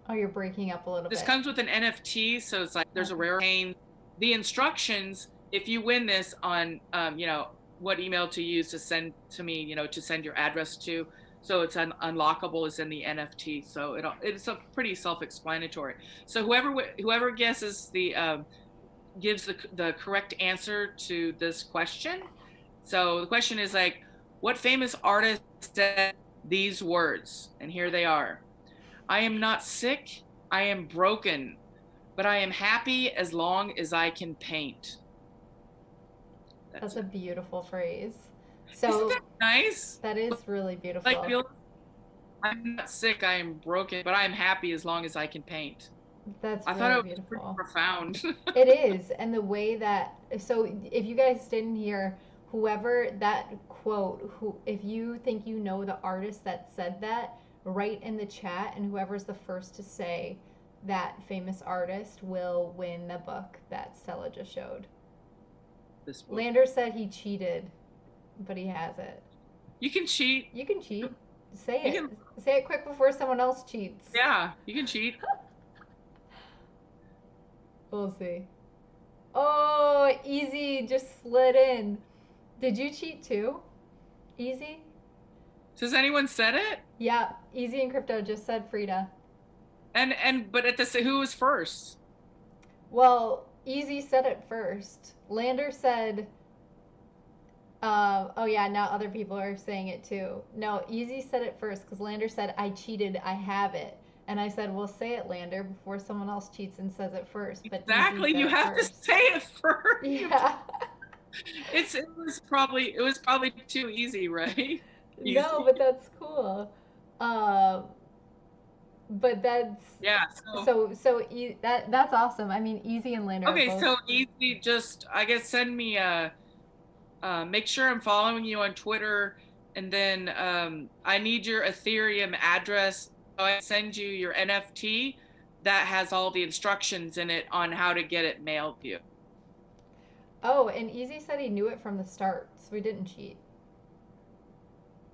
A: Oh, you're breaking up a little
B: this
A: bit.
B: comes with an NFT, so it's like there's a
A: Okay.
B: rare cane. The instructions, if you win this on, what email to use to send to me, to send your address to. So it's unlockable is in the NFT. So it's a pretty self-explanatory. So whoever guesses gives the correct answer to this question. So the question is like, what famous artist said these words? And here they are. I am not sick, I am broken, but I am happy as long as I can paint.
A: That's
B: That's
A: a
B: it.
A: beautiful phrase.
B: Isn't
A: So
B: that nice?
A: that is really
B: Like,
A: beautiful.
B: I'm not sick, I am broken, but I am happy as long as I can paint.
A: That's
B: I thought
A: really
B: it was pretty
A: beautiful.
B: profound.
A: It is. And the way that, so if you guys didn't hear, whoever that quote, who, if you think you know the artist that said that, write in the chat, and whoever's the first to say that famous artist will win the book that Stella just showed.
B: This book.
A: Lander said he cheated, but he has it.
B: You can cheat.
A: You can cheat. Say
B: You
A: it.
B: can,
A: Say it quick before someone else cheats.
B: yeah, you can cheat.
A: We'll see. Oh, Easy just slid in. Did you cheat too? Easy?
B: Has anyone said it?
A: Yeah, Easy and Crypto just said Frida.
B: But at who was first?
A: Well, Easy said it first. Lander said, oh yeah, now other people are saying it too. No, Easy said it first because Lander said, I cheated, I have it. And I said, well, say it, Lander, before someone else cheats and says it first. But Easy
B: Exactly.
A: said
B: You
A: it
B: have to
A: first.
B: say it first.
A: Yeah.
B: It was probably too easy, right?
A: No,
B: Easy.
A: but that's cool. Um, but that's
B: Yeah.
A: that's awesome. I mean, Easy and Lander are
B: Okay.
A: both.
B: So easy. Just I guess send me make sure I'm following you on Twitter, and then I need your Ethereum address. So I send you your NFT that has all the instructions in it on how to get it mailed to you.
A: Oh, and Easy said he knew it from the start, so we didn't cheat.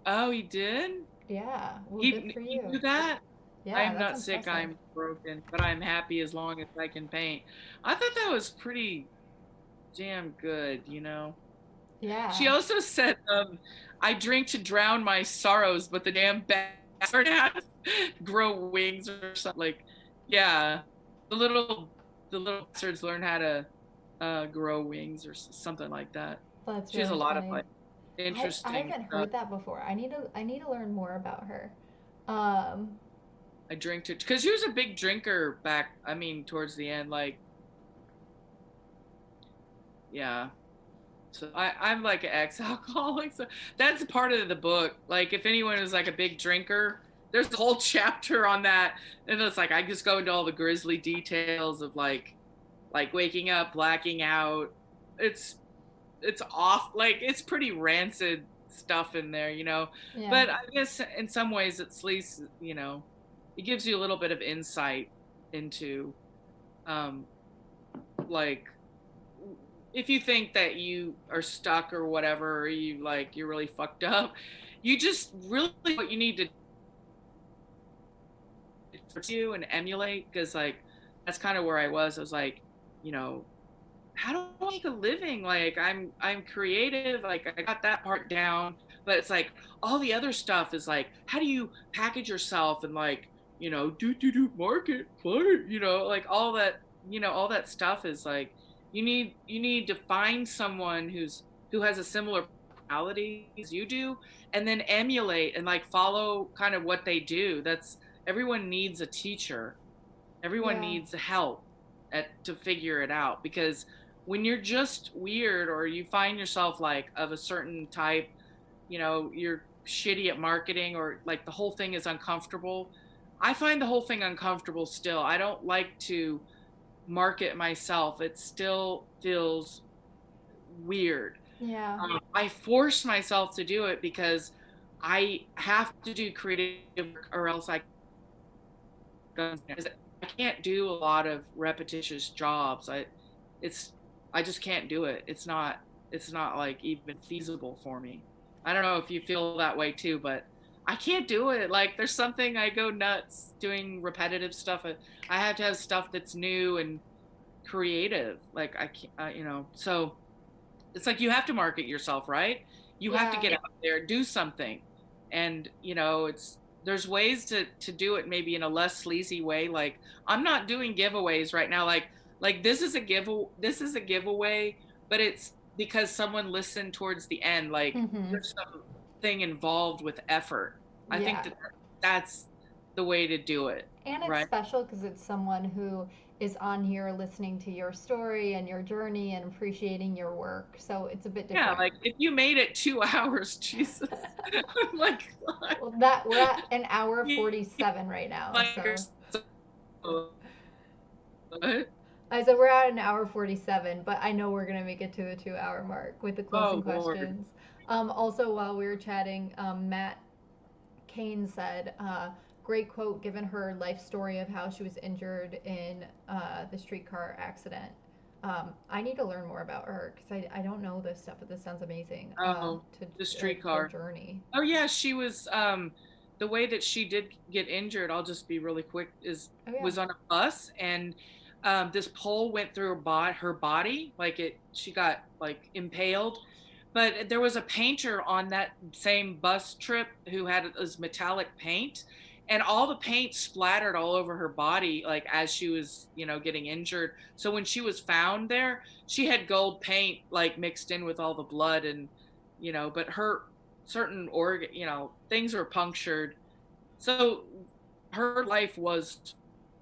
B: Oh, he did?
A: Yeah, well, good
B: He,
A: for
B: he
A: you.
B: knew that? I
A: Yeah,
B: am
A: that's
B: not sick,
A: impressive.
B: I'm broken, but I'm happy as long as I can paint. I thought that was pretty damn good. She
A: Yeah.
B: also said, I drink to drown my sorrows, but the damn bastard has grow wings or something. Like, yeah, the little bastards learn how to grow wings or something like that.
A: That's
B: She has a
A: really
B: lot of
A: funny.
B: like
A: I
B: interesting
A: haven't
B: stuff.
A: heard that before. I need to learn more about her. Um,
B: I drink to because she was a big drinker back. I mean, towards the end, like, yeah. So I'm like an ex-alcoholic. So that's part of the book. Like if anyone is like a big drinker, there's a whole chapter on that. And it's like I just go into all the grisly details of like waking up, blacking out. It's it's off like it's pretty rancid stuff in there, you know.
A: yeah,
B: But I guess in some ways it's at least, you know, it gives you a little bit of insight into um like if you think that you are stuck or whatever, or you like you're really fucked up, you just really what you need to do and emulate because like that's kind of where I was. I was like, you know, how do I make a living? Like I'm creative, like I got that part down, but it's like all the other stuff is like, how do you package yourself and like, you know, do market, you know, like all that, you know, all that stuff is like you need to find someone who has a similar personality as you do and then emulate and like follow kind of what they do. That's everyone needs a teacher. Everyone
A: yeah,
B: needs help to figure it out because when you're just weird or you find yourself like of a certain type, you know, you're shitty at marketing or like the whole thing is uncomfortable. I find the whole thing uncomfortable still. I don't like to market myself. It still feels weird.
A: yeah,
B: I force myself to do it because I have to do creative work or else I can't do a lot of repetitious jobs. It's I just can't do it. It's not like even feasible for me. I don't know if you feel that way too, but I can't do it. Like there's something I go nuts doing repetitive stuff. I have to have stuff that's new and creative. Like I can't, you know. So it's like you have to market yourself, right? You have to
A: yeah.
B: get out there, do something. And, you know, it's there's ways to do it maybe in a less sleazy way. Like I'm not doing giveaways right now. Like this is a giveaway, but it's because someone listened towards the end. Like
A: Mm-hmm.
B: there's something involved with effort. I think
A: Yeah.
B: that that's the way to do it,
A: And it's
B: right?
A: special because it's someone who is on here listening to your story and your journey and appreciating your work. So it's a bit
B: Yeah,
A: different.
B: like if you made it 2 hours, Jesus. I'm like,
A: Well, that we're at an hour
B: you
A: 47 right now.
B: like
A: So
B: so what?
A: I said we're at an hour 47, but I know we're gonna make it to the 2 hour mark with the closing
B: Oh Lord.
A: questions. Also, while we were chatting, Matt Kane said, great quote given her life story of how she was injured in the streetcar accident. I need to learn more about her because I don't know this stuff, but this sounds amazing.
B: Oh,
A: To
B: the
A: like her
B: streetcar.
A: journey.
B: Oh yeah, she was the way that she did get injured, I'll just be really quick, is
A: Oh yeah.
B: was on a bus and this pole went through her body, like it she got like impaled. But there was a painter on that same bus trip who had this metallic paint and all the paint splattered all over her body like as she was, you know, getting injured. So when she was found there, she had gold paint like mixed in with all the blood and you know, but her certain organ, you know, things were punctured. So her life was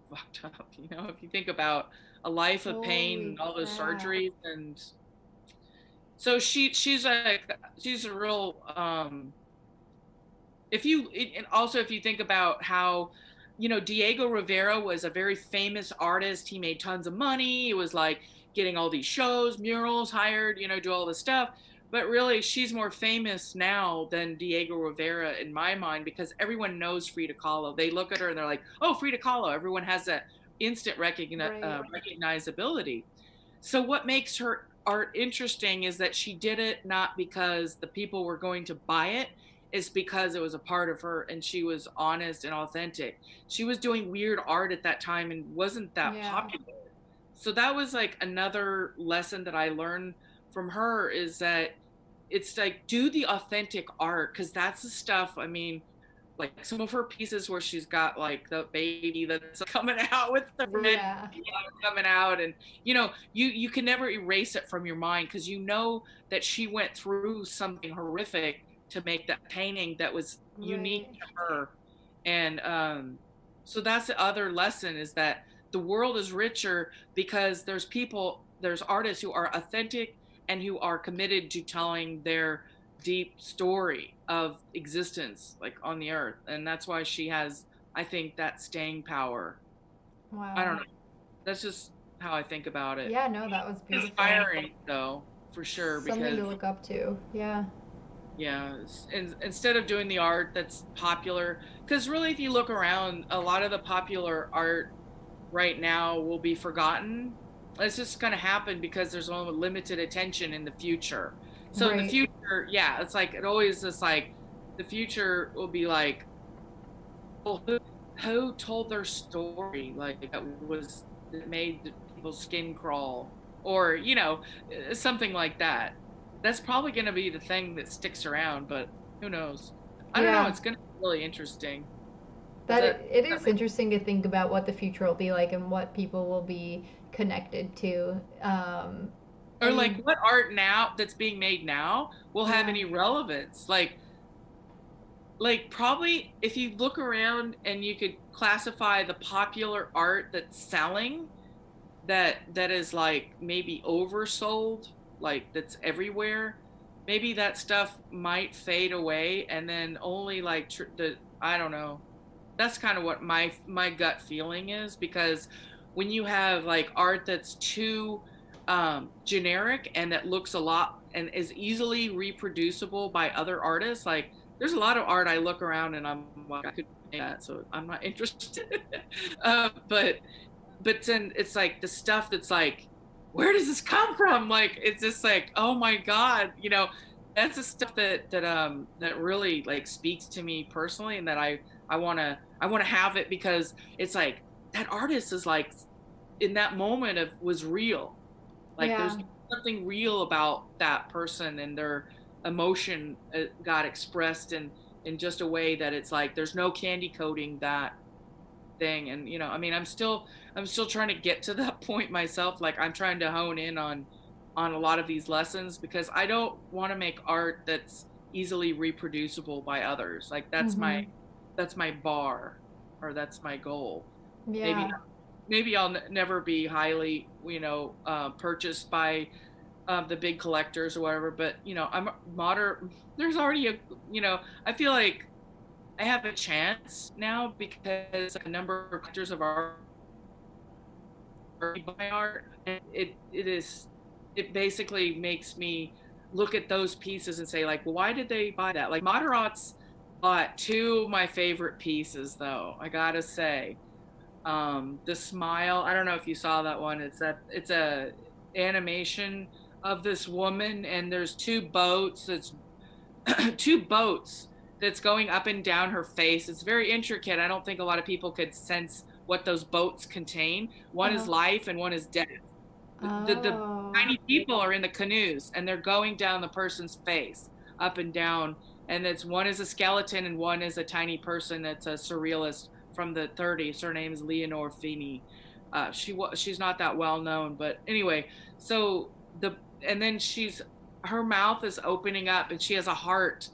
B: fucked up, you know, if you think about a life of pain
A: Holy
B: and all those
A: crap.
B: surgeries and so she's a real if you and also if you think about how you know Diego Rivera was a very famous artist, he made tons of money, he was like getting all these shows, murals, hired, you know, do all this stuff, but really she's more famous now than Diego Rivera in my mind because everyone knows Frida Kahlo. They look at her and they're like, oh, Frida Kahlo. Everyone has that instant
A: Right.
B: recognizability. So what makes her art interesting is that she did it not because the people were going to buy it, it's because it was a part of her and she was honest and authentic. She was doing weird art at that time and wasn't that
A: Yeah.
B: popular. So that was like another lesson that I learned from her is that it's like do the authentic art because that's the stuff. I mean, like some of her pieces where she's got like the baby that's coming out with the red
A: Yeah.
B: coming out, and you can never erase it from your mind because you know that she went through something horrific to make that painting that was unique
A: Right.
B: to her. And so that's the other lesson, is that the world is richer because there's artists who are authentic and who are committed to telling their deep story of existence like on the earth, and that's why she has, I think, that staying power. I don't
A: Wow.
B: know, that's just how I think about it.
A: Yeah, no, that was beautiful.
B: Inspiring though, for sure,
A: Something
B: because
A: to look up to. Yeah.
B: yeah, instead of doing the art that's popular, because really if you look around, a lot of the popular art right now will be forgotten. It's just going to happen because there's only limited attention in the future. So in the
A: Right.
B: future, yeah, it's like it always is like the future will be like, well, who told their story like that made people's skin crawl, or something like that. That's probably going to be the thing that sticks around, but who knows? I don't know.
A: Yeah.
B: It's going to be really interesting. Does
A: That
B: that,
A: it
B: that
A: is interesting to think about what the future will be like and what people will be connected to.
B: or like
A: And
B: what art now that's being made now will have
A: yeah.
B: any relevance, like probably if you look around and you could classify the popular art that's selling, that is like maybe oversold, like that's everywhere, maybe that stuff might fade away, and then only like the, I don't know, that's kind of what my gut feeling is, because when you have like art that's too generic and that looks a lot and is easily reproducible by other artists, like there's a lot of art I look around and I'm like, I could make that, so I'm not interested. But then it's like the stuff that's like, where does this come from? Like it's just like, oh my god, that's the stuff that really like speaks to me personally, and that I want to have it, because it's like that artist is like in that moment of was real. Like
A: Yeah.
B: there's something real about that person, and their emotion got expressed in just a way that it's like there's no candy coating that thing. And I mean, I'm still trying to get to that point myself. Like I'm trying to hone in on a lot of these lessons, because I don't want to make art that's easily reproducible by others. Like
A: Mhm.
B: that's my bar, or that's my goal. maybe
A: Yeah.
B: maybe I'll never be highly purchased by the big collectors or whatever, but I'm modern. There's already I feel like I have a chance now because a number of collectors of art buy art, and it basically makes me look at those pieces and say, like, well, why did they buy that? Like Moderat's bought two of my favorite pieces, though, I gotta say. The Smile, I don't know if you saw that one. It's a animation of this woman, and there's two boats that's two boats that's going up and down her face. It's very intricate. I don't think a lot of people could sense what those boats contain. One is
A: Uh-huh.
B: life and one is death. The
A: Oh.
B: tiny people are in the canoes and they're going down the person's face up and down. And it's one is a skeleton and one is a tiny person that's a surrealist from the 30s. Her name is Leonore Feeney. She's not that well known, but anyway. So the and then her mouth is opening up and she has a heart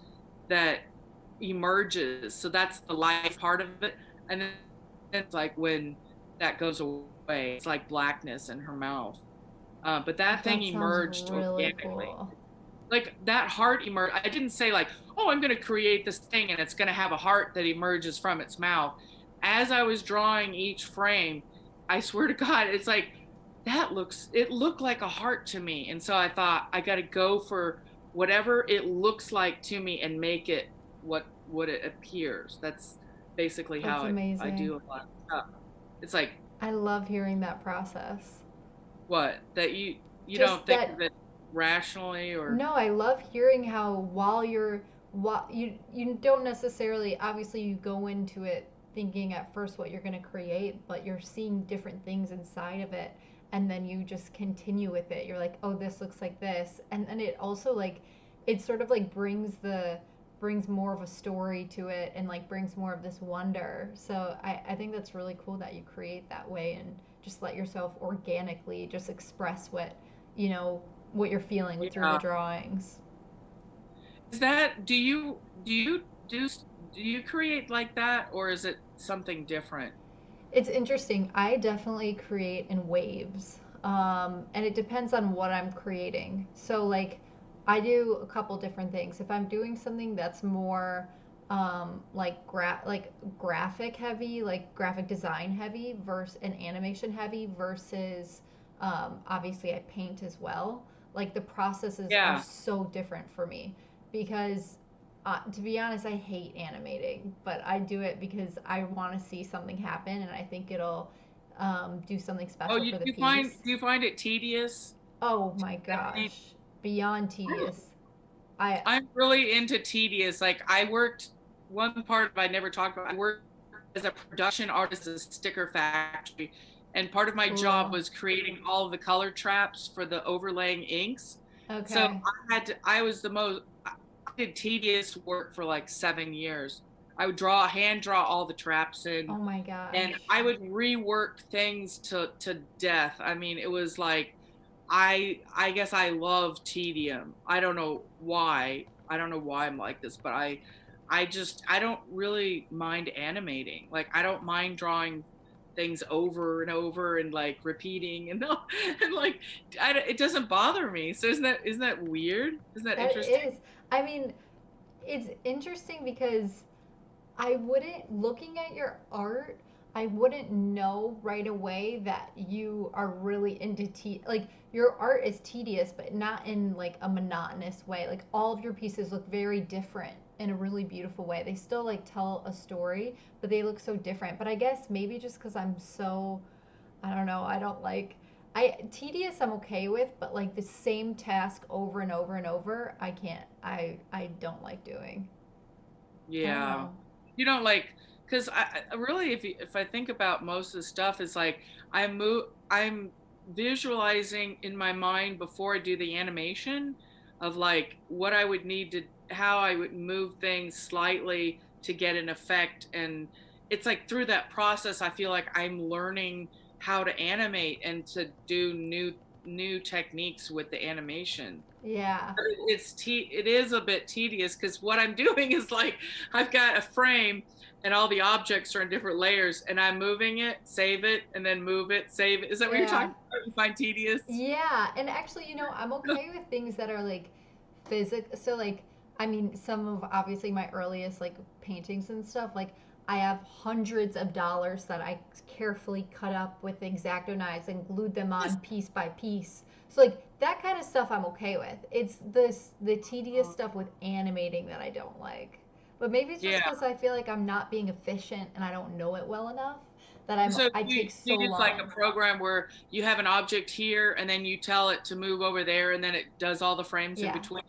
B: that emerges. So that's the life part of it. And then it's like when that goes away, it's like blackness in her mouth. But that thing
A: That sounds
B: emerged
A: really
B: organically.
A: cool.
B: Like that heart emerged. I didn't say like, oh, I'm going to create this thing and it's going to have a heart that emerges from its mouth. As I was drawing each frame, I swear to God, it's like it looked like a heart to me. And so I thought I got to go for whatever it looks like to me and make it what it appears. That's basically
A: That's
B: how I
A: amazing.
B: do a lot of stuff. It's like,
A: I love hearing that process.
B: what, that you don't
A: Just
B: think
A: that
B: of it rationally, or
A: no, I love hearing how while you don't necessarily, obviously you go into it thinking at first what you're going to create, but you're seeing different things inside of it, and then you just continue with it. You're like, "Oh, this looks like this." And then it also like it sort of like brings more of a story to it and like brings more of this wonder. So I think that's really cool that you create that way and just let yourself organically just express you know, what you're feeling through the
B: Yeah.
A: drawings.
B: Is that do do you create like that, or is it something different?
A: It's interesting. I definitely create in waves. And it depends on what I'm creating. So, like, I do a couple different things. If I'm doing something that's more like graphic heavy, like graphic design heavy, versus an animation heavy, versus obviously I paint as well. Like the processes are
B: Yeah.
A: so different for me because to be honest, I hate animating, but I do it because I want to see something happen, and I think it'll do something
B: Oh,
A: special for the piece.
B: do you find it tedious?
A: Oh my
B: I mean,
A: gosh, beyond tedious. I
B: I'm really into tedious. Like I worked one part I never talked about. I worked as a production artist at a sticker factory, and part of my job
A: cool.
B: was creating all of the color traps for the overlaying inks. So
A: Okay.
B: I was the most I did tedious work for like 7 years. I would hand draw all the traps in,
A: Oh my
B: and
A: gosh.
B: I would rework things to death. I mean, it was like I guess I love tedium. I don't know why. I don't know why I'm like this, but I don't really mind animating. Like I don't mind drawing things over and over and like repeating and and like it doesn't bother me. So isn't that weird? Isn't that
A: That
B: interesting?
A: is. I mean, it's interesting because I wouldn't, looking at your art, I wouldn't know right away that you are really into like your art is tedious, but not in like a monotonous way. Like all of your pieces look very different in a really beautiful way. They still like tell a story, but they look so different. But I guess maybe just because I'm so, I don't know, I don't like, tedious I'm okay with, but like the same task over and over and over, I can't, I don't like doing. I don't
B: Yeah.
A: know.
B: You don't like because I really if I think about most of the stuff, it's like I'm visualizing in my mind before I do the animation of like what I would need to how I would move things slightly to get an effect, and it's like through that process I feel like I'm learning how to animate and to do new techniques with the animation.
A: Yeah.
B: It is a bit tedious because what I'm doing is like I've got a frame and all the objects are in different layers and I'm moving it, save it, and then move it, save it. Is that what you're
A: Yeah.
B: talking about? You find tedious?
A: Yeah. And actually, I'm okay with things that are like so like I mean, some of obviously my earliest like paintings and stuff, like I have hundreds of dollars that I carefully cut up with X-Acto knives and glued them on piece by piece. So like that kind of stuff I'm okay with. It's the tedious stuff with animating that I don't like. But maybe it's just
B: Yeah.
A: because I feel like I'm not being efficient and I don't know it well enough that
B: So
A: I take
B: do
A: so
B: you use like a
A: long.
B: program where you have an object here and then you tell it to move over there and then it does all the frames in
A: Yeah,
B: between?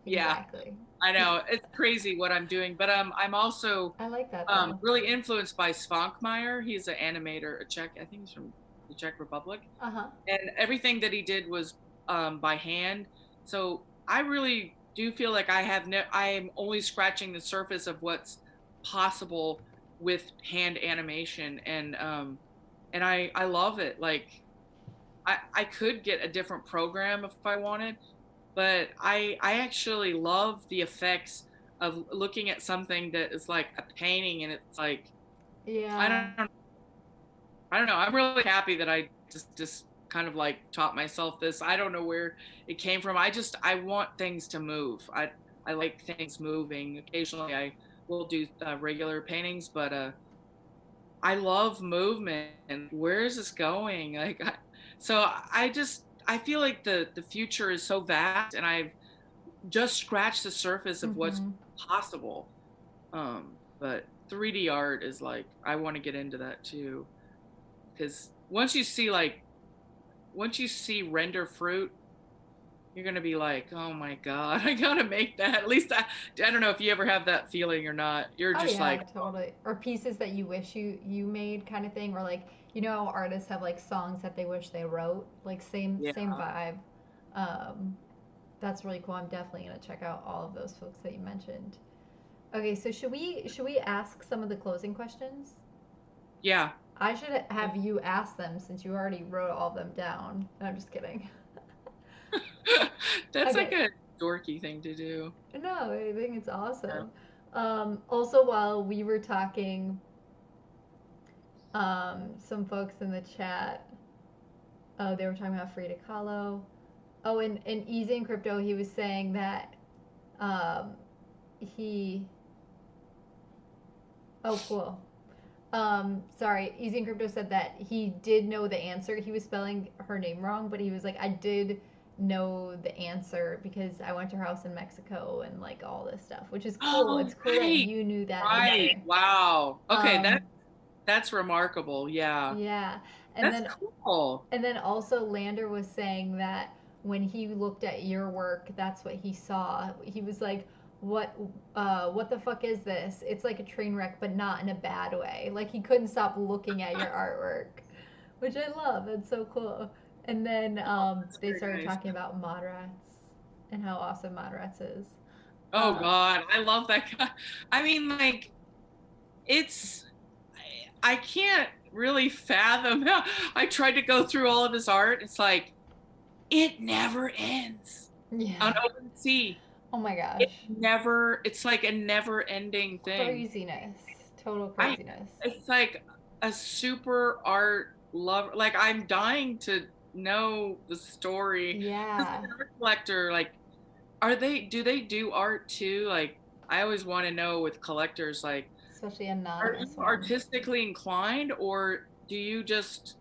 B: Yeah,
A: exactly.
B: I
A: Yeah,
B: know. It's crazy what I'm doing, but I'm also
A: I like that though.
B: really influenced by Svankmajer. He's an animator, a Czech. I think he's from the Czech Republic,
A: Uh huh.
B: and everything that he did was by hand. So I really do feel like I am only scratching the surface of what's possible with hand animation, and I love it. Like I could get a different program if I wanted, but I actually love the effects of looking at something that is like a painting and it's like I
A: Yeah.
B: don't I don't know. I'm really happy that I just kind of like taught myself this. I don't know where it came from. I want things to move. I like things moving. Occasionally I will do regular paintings, but I love movement. And where is this going? So I just I feel like the future is so vast, and I've just scratched the surface of what's
A: Mm-hmm.
B: possible. But 3D art is like I want to get into that too because once you see render fruit, you're gonna be like, oh my god, I gotta make that. At least I don't know if you ever have that feeling or not. You're
A: Oh
B: just
A: yeah,
B: like,
A: totally. Or pieces that you wish you made kind of thing, or like how artists have like songs that they wish they wrote, like same
B: yeah,
A: vibe. Um, That's really cool. I'm definitely gonna check out all of those folks that you mentioned. Okay, so should we ask some of the closing questions?
B: Yeah.
A: I should have you ask them since you already wrote all of them down. No, I'm just kidding.
B: That's like
A: Okay.
B: a dorky thing to do.
A: No, I think it's
B: Yeah.
A: awesome. Also, while we were talking, some folks in the chat, oh, they were talking about Frida Kahlo. Oh, and Easy in Crypto, he was saying that um, he. Oh, cool. Sorry, Easy in Crypto said that he did know the answer. He was spelling her name wrong, but he was like, I did know the answer because I went to her house in Mexico and like all this stuff, which is cool.
B: Oh,
A: It's cool that
B: right.
A: you knew that in
B: Right.
A: there.
B: Wow. Okay,
A: Um,
B: that's remarkable. Yeah.
A: yeah, and
B: That's
A: then
B: cool.
A: and then also Lander was saying that when he looked at your work, that's what he saw. He was like, what the fuck is this? It's like a train wreck, but not in a bad way. Like he couldn't stop looking at your artwork, which I love. That's so cool. And then
B: That's
A: they
B: very
A: started
B: nice.
A: talking about mod rats and how awesome mod rats is.
B: Oh
A: Uh,
B: God, I love that guy. I mean, like, it's I can't really fathom how I tried to go through all of his art. It's like it never ends on
A: yeah.
B: OpenSea.
A: Oh my
B: It
A: gosh.
B: never, it's like a never ending thing.
A: Craziness. Total
B: I,
A: craziness.
B: it's like a super art lover. Like I'm dying to know the story. Because
A: Yeah.
B: like an art collector, like, do they do art too? Like, I always want to know with collectors, like,
A: Especially
B: are you
A: anonymous ones.
B: artistically inclined or do you just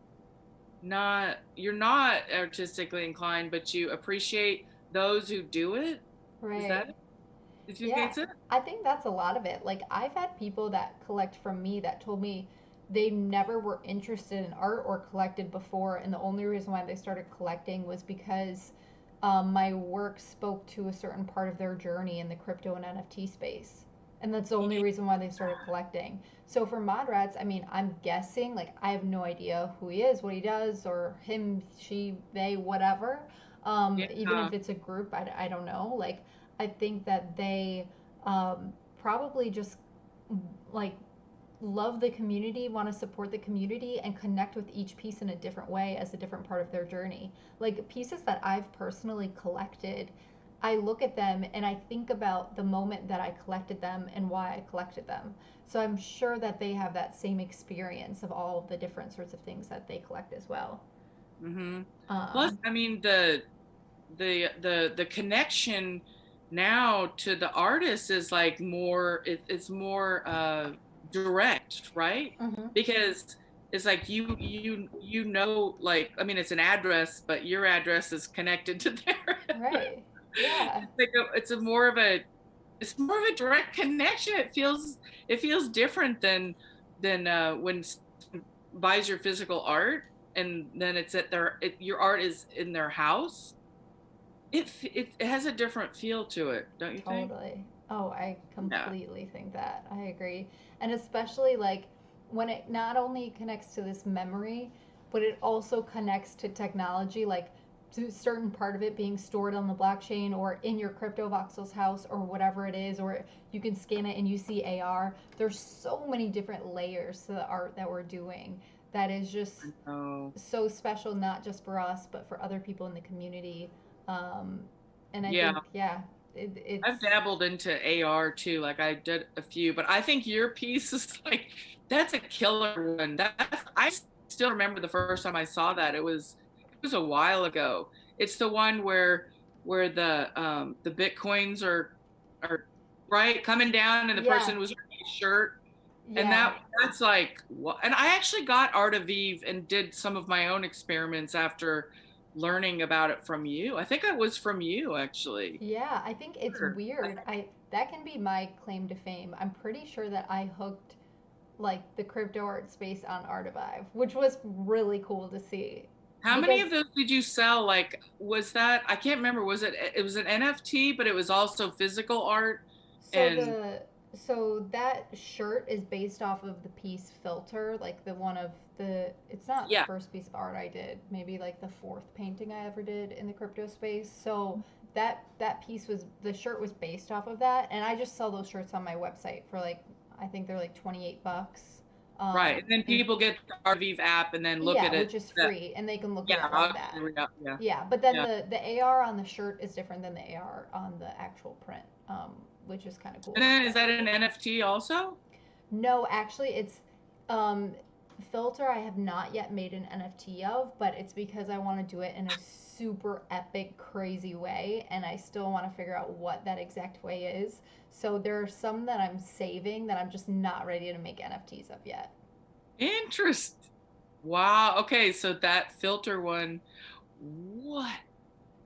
B: you're not artistically inclined, but you appreciate those who do it? Is
A: Right.
B: that it? Did you
A: Yeah,
B: get it?
A: I think that's a lot of it. Like, I've had people that collect from me that told me they never were interested in art or collected before, and the only reason why they started collecting was because my work spoke to a certain part of their journey in the crypto and NFT space. And that's the only
B: Yeah.
A: reason why they started collecting. So for Mod Rats, I mean, I'm guessing, like, I have no idea who he is, what he does, or him, she, they, whatever. Even
B: Yeah.
A: if it's a group, I don't know. Like, I think that they probably just like love the community, want to support the community, and connect with each piece in a different way as a different part of their journey. Like pieces that I've personally collected, I look at them and I think about the moment that I collected them and why I collected them. So I'm sure that they have that same experience of all of the different sorts of things that they collect as well.
B: Hmm. Plus,
A: Um,
B: I mean, the connection now to the artist is like more it's more direct, right?
A: mhm.
B: Because it's like you know, like, I mean, it's an address, but your address is connected to their
A: Right. Yeah.
B: it's like it's a more of a it's more of a direct connection. It feels different than when someone buys your physical art and then it's at your art is in their house. It has a different feel to it, don't you think?
A: Totally. Oh, I
B: Yeah.
A: completely think that. I agree. And especially like when it not only connects to this memory, but it also connects to technology, like to a certain part of it being stored on the blockchain or in your crypto voxel's house or whatever it is, or you can scan it and you see AR. There's so many different layers to the art that we're doing that is just
B: Oh,
A: so special, not just for us, but for other people in the community. Um, and I
B: yeah.
A: think, yeah,
B: I've
A: it's
B: dabbled into AR too. Like I did a few, but I think your piece is like that's a killer one. That's I still remember the first time I saw that. It was a while ago. It's the one where the bitcoins are right coming down and the
A: yeah,
B: person was wearing a shirt and
A: yeah,
B: that's like what. And I actually got Art of Eve and did some of my own experiments after learning about it from you. I think it was from you actually.
A: yeah. I think it's
B: Sure.
A: weird. I That can be my claim to fame. I'm pretty sure that I hooked like the crypto art space on Artivive, which was really cool to see
B: How many
A: because
B: of those did you sell? Like, was that, I can't remember, it was an NFT, but it was also physical art
A: so
B: and
A: the so that shirt is based off of the piece Filter, like the one of the it's not the
B: yeah.
A: first piece of art I did, maybe like the fourth painting I ever did in the crypto space. So that piece was the shirt was based off of that, and I just sell those shirts on my website for like I think they're like $28.
B: Right. And then
A: And
B: people get the Arviv app and then look
A: yeah,
B: at it.
A: which is free, and they can look at
B: Yeah,
A: it like that.
B: yeah,
A: Yeah, but then
B: yeah.
A: the AR on the shirt is different than the AR on the actual print, which is kind of
B: And
A: cool.
B: then is that an NFT also?
A: No, actually, it's um, filter. I have not yet made an NFT of, but it's because I want to do it in a super epic, crazy way, and I still want to figure out what that exact way is. So there are some that I'm saving that I'm just not ready to make NFTs of yet.
B: Interest. Wow. Okay, so that filter one, what?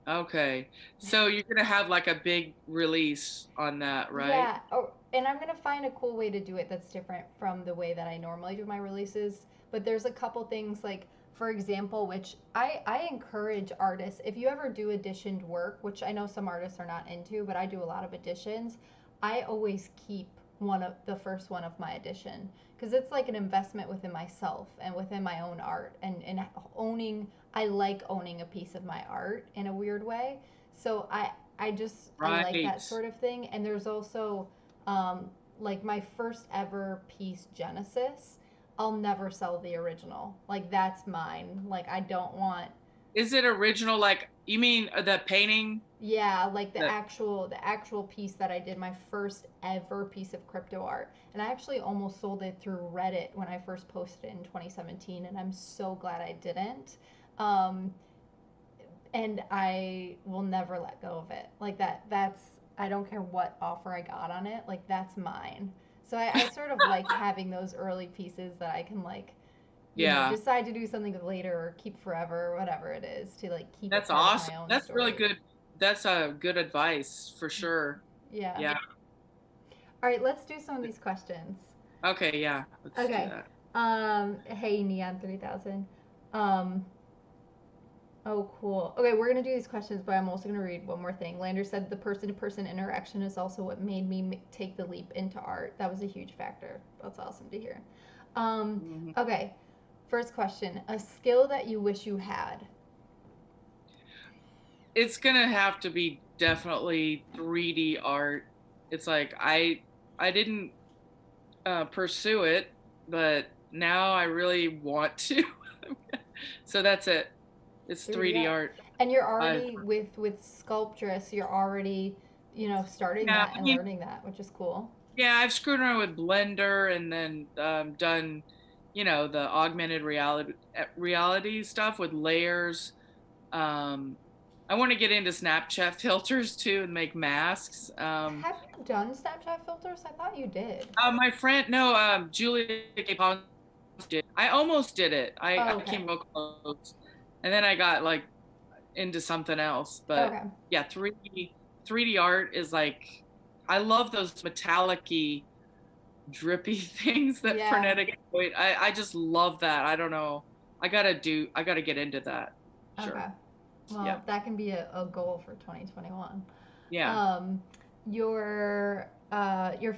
B: Okay. So you're gonna have like a big release on that, right?
A: Yeah, oh, and I'm gonna find a cool way to do it that's different from the way that I normally do my releases. But there's a couple things like, for example, which I encourage artists, if you ever do editioned work, which I know some artists are not into, but I do a lot of editions, I always keep one of the first one of my edition because it's like an investment within myself and within my own art and owning. I like owning a piece of my art in a weird way. So I like
B: Right.
A: that sort of thing. And there's also like my first ever piece, Genesis. I'll never sell the original. Like that's mine. Like I don't want.
B: Is it original? Like you mean the painting?
A: Yeah, like
B: The
A: the actual piece that I did, my first ever piece of crypto art. And I actually almost sold it through Reddit when I first posted it in 2017, and I'm so glad I didn't. Um, and I will never let go of it. Like that's I don't care what offer I got on it. Like that's mine. So I sort of like having those early pieces that I can like,
B: yeah.
A: decide to do something with later or keep forever or whatever it is to like keep it
B: That's
A: part of
B: awesome.
A: my own
B: That's really
A: story.
B: good. That's a good advice for sure.
A: Yeah.
B: Yeah.
A: All right, let's do some of these questions.
B: Okay, yeah. Let's do
A: Okay.
B: that.
A: Hey Neon 3000. Um, Oh, cool. Okay, we're going to do these questions, but I'm also going to read one more thing. Lander said the person to person interaction is also what made me take the leap into art. That was a huge factor. That's awesome to hear.
B: Mhm.
A: Okay, first question, a skill that you wish you had.
B: It's gonna have to be definitely 3D art. It's like I didn't pursue it, but now I really want to. So that's it. It's
A: 3D
B: 3D
A: art.
B: art.
A: And you're
B: I
A: already with Sculptress, you're already, starting
B: yeah,
A: that
B: I
A: and
B: mean
A: learning that, which is cool.
B: yeah, I've screwed around with Blender and then done, the augmented reality stuff with layers. Um, I want to get into Snapchat filters too and make masks.
A: Have you done Snapchat filters? I thought you did.
B: My friend, no, Julia K. Pons did. I almost did it. I
A: Oh, okay.
B: came real close, and then I got like into something else. But
A: Okay.
B: yeah, 3D art is like I love those metallic-y, drippy things that
A: Yeah.
B: frenetic. I just love that. I don't know. I gotta get into that.
A: Okay.
B: Sure. Yeah.
A: Well, that can be a goal for 2021.
B: Yeah.
A: Um, your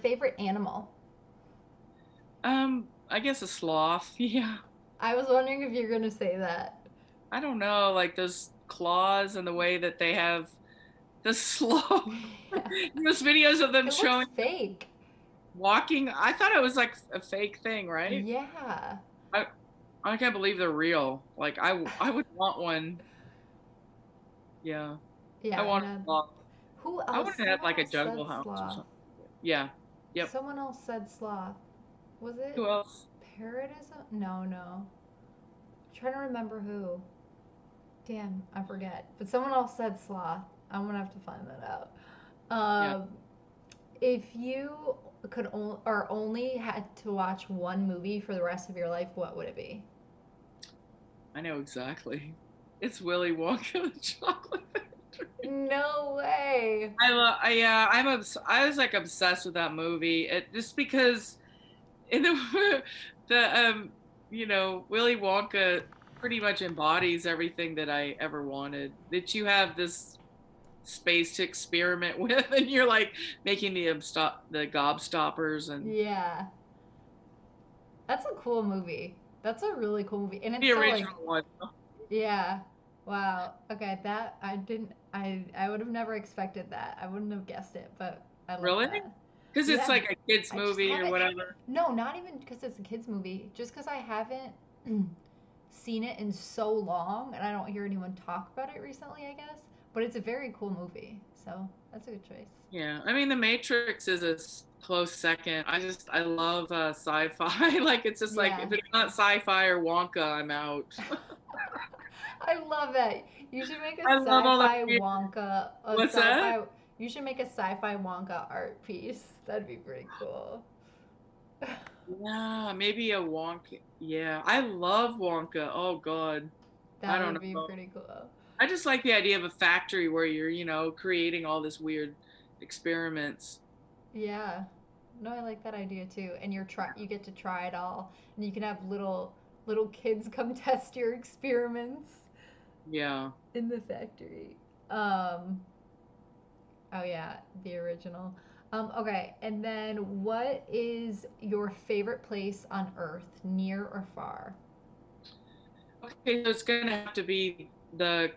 A: favorite animal.
B: I guess a sloth. Yeah.
A: I was wondering if you're gonna say that.
B: I don't know, like those claws and the way that they have the slow
A: Yeah.
B: those videos of them
A: It looks
B: showing
A: fake.
B: walking. I thought it was like a fake thing, right?
A: Yeah.
B: I I can't believe they're real. Like I would want one. Yeah. I
A: Yeah,
B: want a
A: no.
B: sloth.
A: Who
B: I
A: else?
B: want to have
A: Someone
B: like a
A: else
B: jungle
A: said
B: house or
A: sloth.
B: something. Yeah. Yep.
A: Someone else said sloth. Was it
B: Who else?
A: parrotism? No, no. I'm trying to remember who. Damn, I forget. But someone else said sloth. I'm gonna have to find that out.
B: Yeah.
A: Um, if you could or only had to watch one movie for the rest of your life, what would it be?
B: I know exactly. It's Willy Wonka the Chocolate Factory.
A: No way.
B: I love. Yeah. I was like obsessed with that movie. It just because in the Willy Wonka pretty much embodies everything that I ever wanted. That you have this space to experiment with, and you're like making the gobstoppers and
A: Yeah, that's a cool movie. That's a really cool movie, and
B: the
A: it's so like,
B: original one.
A: yeah. Wow. Okay, that I didn't. I would have never expected that. I wouldn't have guessed it, but I like
B: Really?
A: that.
B: Because it's
A: Yeah.
B: like a kids
A: I just
B: movie or
A: haven't.
B: whatever.
A: No, not even because it's a kids movie. Just because I haven't seen it in so long, and I don't hear anyone talk about it recently. I guess, but it's a very cool movie. So that's a good choice.
B: Yeah, I mean, The Matrix is a close second. I love sci-fi. Like, it's just like
A: Yeah.
B: if it's not sci-fi or Wonka, I'm out.
A: I love that. You should make a
B: I love all the
A: sci-fi
B: weird.
A: Wonka, a
B: What's that?
A: sci-fi. You should make a sci-fi Wonka art piece. That'd be pretty cool.
B: Yeah, maybe a Wonka. Yeah, I love Wonka. Oh God, I
A: That
B: don't
A: would be
B: know.
A: pretty cool.
B: I just like the idea of a factory where you're, creating all this weird experiments.
A: Yeah. No, I like that idea too. And you get to try it all, and you can have little kids come test your experiments
B: Yeah.
A: in the factory. Um, oh yeah, the original. Okay, and then what is your favorite place on Earth, near or far?
B: Okay, so it's gonna have to be the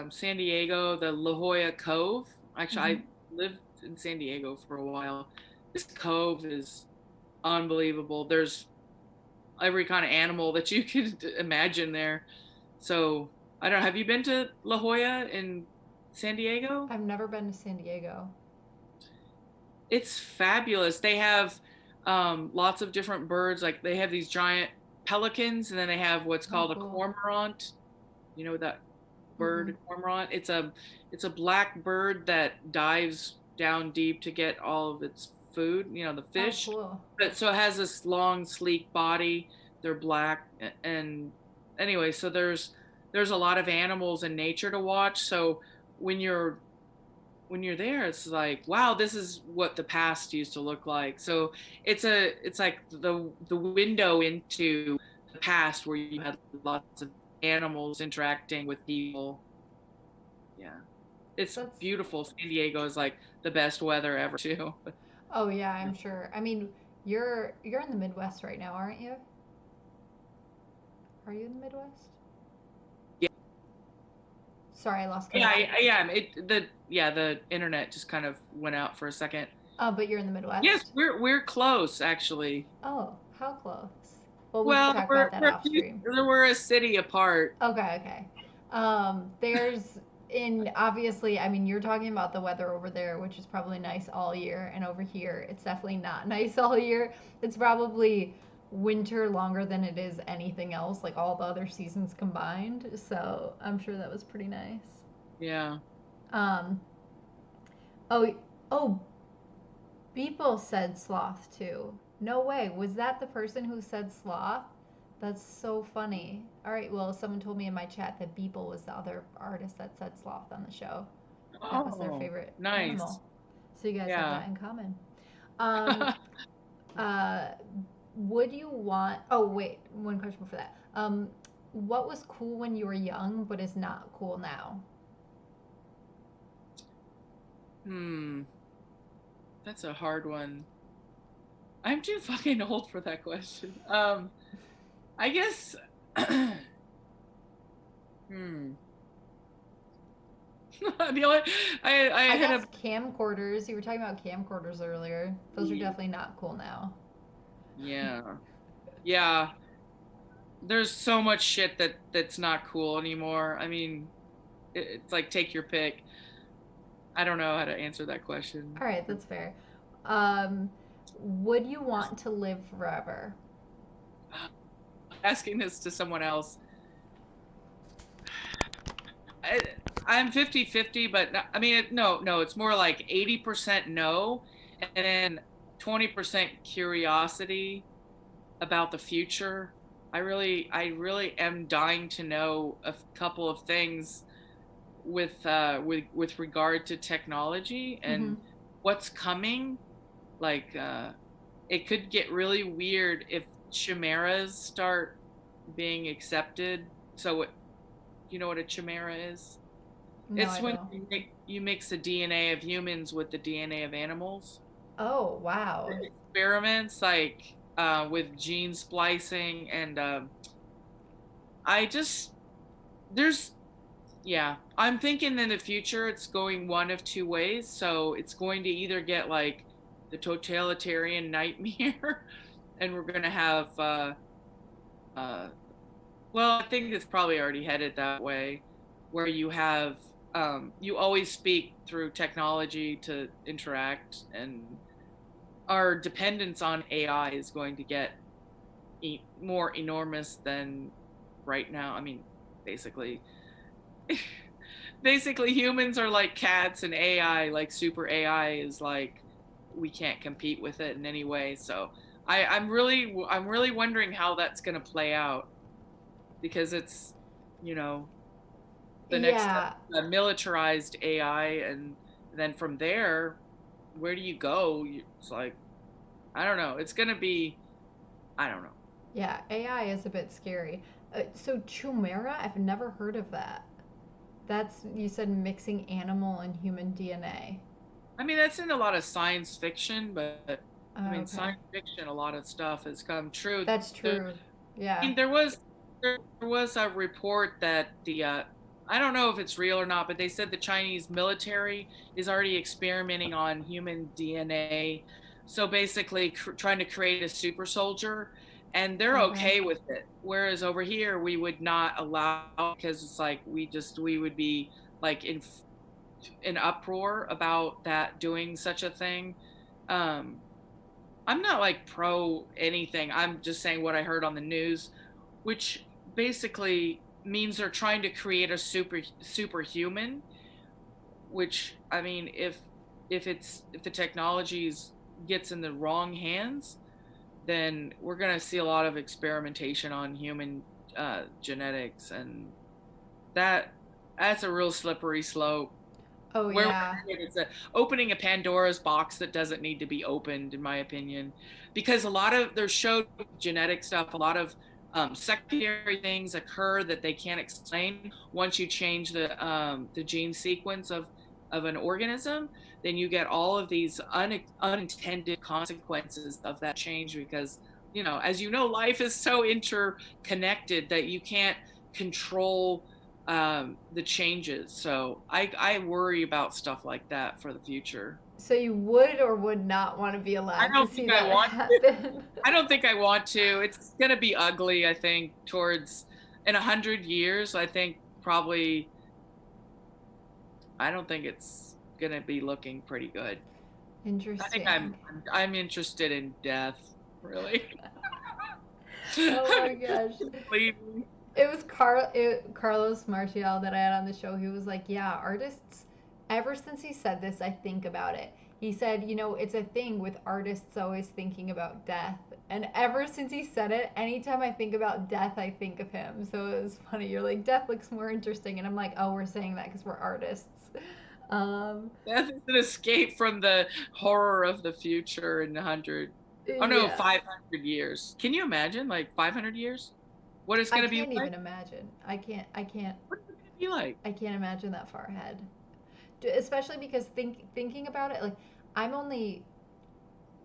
B: San Diego, the La Jolla Cove. Actually,
A: Mm-hmm.
B: I lived in San Diego for a while. This cove is unbelievable. There's every kind of animal that you could imagine there. So I don't know. Have you been to La Jolla in San Diego?
A: I've never been to San Diego.
B: It's fabulous. They have lots of different birds. Like they have these giant pelicans, and then they have what's
A: Oh,
B: called a
A: cool.
B: cormorant. You know that
A: Mm-mm.
B: bird, cormorant? It's a black bird that dives down deep to get all of its food. The
A: Oh,
B: fish.
A: cool.
B: But so it has this long, sleek body. They're black, and anyway, so there's a lot of animals in nature to watch. So when you're when you're there, it's like, wow, this is what the past used to look like. So it's like the window into the past where you had lots of animals interacting with people. Yeah, it's
A: That's.
B: beautiful. San Diego is like the best weather ever too.
A: Oh yeah, I'm sure. I mean, you're in the Midwest right now, aren't you? Are you in the Midwest?
B: Yeah,
A: Sorry, I lost
B: yeah,
A: connection.
B: the internet just kind of went out for a second.
A: Oh, but you're in the
B: Yes,
A: Midwest.
B: we're close actually.
A: Oh, how close? Well, we can
B: Well,
A: talk
B: we're
A: about that
B: we're
A: off stream.
B: we're a city apart.
A: Okay, okay. There's in obviously, I mean, you're talking about the weather over there, which is probably nice all year, and over here, it's definitely not nice all year. It's probably winter longer than it is anything else, like all the other seasons combined. So I'm sure that was pretty nice.
B: Yeah.
A: Um, oh, oh, Beeple said sloth too. No way. Was that the person who said sloth? That's so funny. All right, well, someone told me in my chat that Beeple was the other artist that said sloth on the show. That was their
B: Oh,
A: favorite
B: nice.
A: animal. So you guys have
B: Yeah.
A: that in common. Um, uh, would you want? Oh wait, one question before that. What was cool when you were young, but is not cool now?
B: Hmm. That's a hard one. I'm too fucking old for that question. I guess. Hmm. The only I
A: I
B: had
A: guess
B: a
A: camcorders. You were talking about camcorders earlier. Those are definitely not cool now.
B: yeah, yeah. There's so much shit that's not cool anymore. I mean, it's like take your pick. I don't know how to answer that question.
A: All right, that's fair. Um, would you want to live forever?
B: Asking this to someone else. I, I'm 50-50, but I mean, no, no, it's more like 80% no, and then 20% curiosity about the future. I really am dying to know a couple of things with regard to technology
A: Mm-hmm.
B: and what's coming. Like, it could get really weird if chimeras start being accepted. So, you know what a chimera is?
A: No,
B: It's
A: I
B: when
A: don't.
B: you mix the DNA of humans with the DNA of animals.
A: Oh, wow.
B: Experiments like with gene splicing, and I just there's Yeah, I'm thinking in the future it's going one of two ways. So it's going to either get like the totalitarian nightmare, and we're going to have, uh, well, I think it's probably already headed that way, where you have, you always speak through technology to interact, and our dependence on AI is going to get more enormous than right now. I mean, basically, basically humans are like cats, and AI, like super AI, is like we can't compete with it in any way. So I'm really wondering how that's going to play out, because it's, you know, the next step,
A: Yeah,
B: militarized AI, and then from there, where do you go? It's like, I don't know. It's going to be, I don't know.
A: yeah, AI is a bit scary. So Chimera, I've never heard of that. That's, you said, mixing animal and human DNA.
B: I mean, that's in a lot of science fiction, but I
A: Oh,
B: mean,
A: okay.
B: science fiction, a lot of stuff has come true.
A: That's
B: There,
A: true.
B: I
A: Yeah.
B: mean, there was a report that the, I don't know if it's real or not, but they said the Chinese military is already experimenting on human DNA. So basically, trying to create a super soldier, and they're
A: Okay.
B: okay with it. Whereas over here, we would not allow, because it's like we would be like in uproar about that, doing such a thing. Um, I'm not like pro anything. I'm just saying what I heard on the news, which basically means they're trying to create a superhuman. Which, I mean, if the technologies gets in the wrong hands, then we're gonna see a lot of experimentation on human, genetics, and that that's a real slippery slope.
A: Oh,
B: Where we're
A: yeah.
B: headed is opening a Pandora's box that doesn't need to be opened, in my opinion, because a lot of there's showed genetic stuff. A lot of, secondary things occur that they can't explain once you change the gene sequence of an organism. Then you get all of these unintended consequences of that change, because, as you know, life is so interconnected that you can't control, the changes. So I worry about stuff like that for the future.
A: So you would or would not want to be
B: I
A: alive to
B: don't
A: see
B: think I
A: that
B: want to.
A: happen?
B: I don't think I want to. It's gonna be ugly, I think, towards in 100 years. I think probably, I don't think it's gonna be looking pretty good. I think I'm
A: Interesting.
B: I'm, I'm interested in death, really.
A: Oh
B: I'm
A: my gosh.
B: interested in leaving.
A: It was Carlos Martial that I had on the show. He was like, "Yeah, artists. Ever since he said this, I think about it." He said, it's a thing with artists always thinking about death. And ever since he said it, anytime I think about death, I think of him. So it was funny. You're like, death looks more interesting, and I'm like, oh, we're saying that because we're artists. Um,
B: Death is an escape from the horror of the future in 100. Oh no,
A: yeah,
B: 500 years. Can you imagine, like, 500 years? What it's
A: I
B: going to be
A: can't
B: like?
A: even imagine. I can't. I can't.
B: What's it going to be like?
A: I can't imagine that far ahead. Especially because thinking about it, like I'm only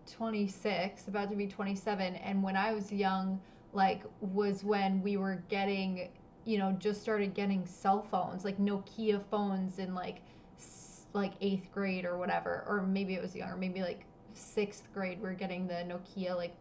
A: 26, about to be 27, and when I was young, like was when we were getting, just started getting cell phones, like Nokia phones in like 8th grade or whatever, or maybe it was younger, maybe like 6th grade we're getting the Nokia like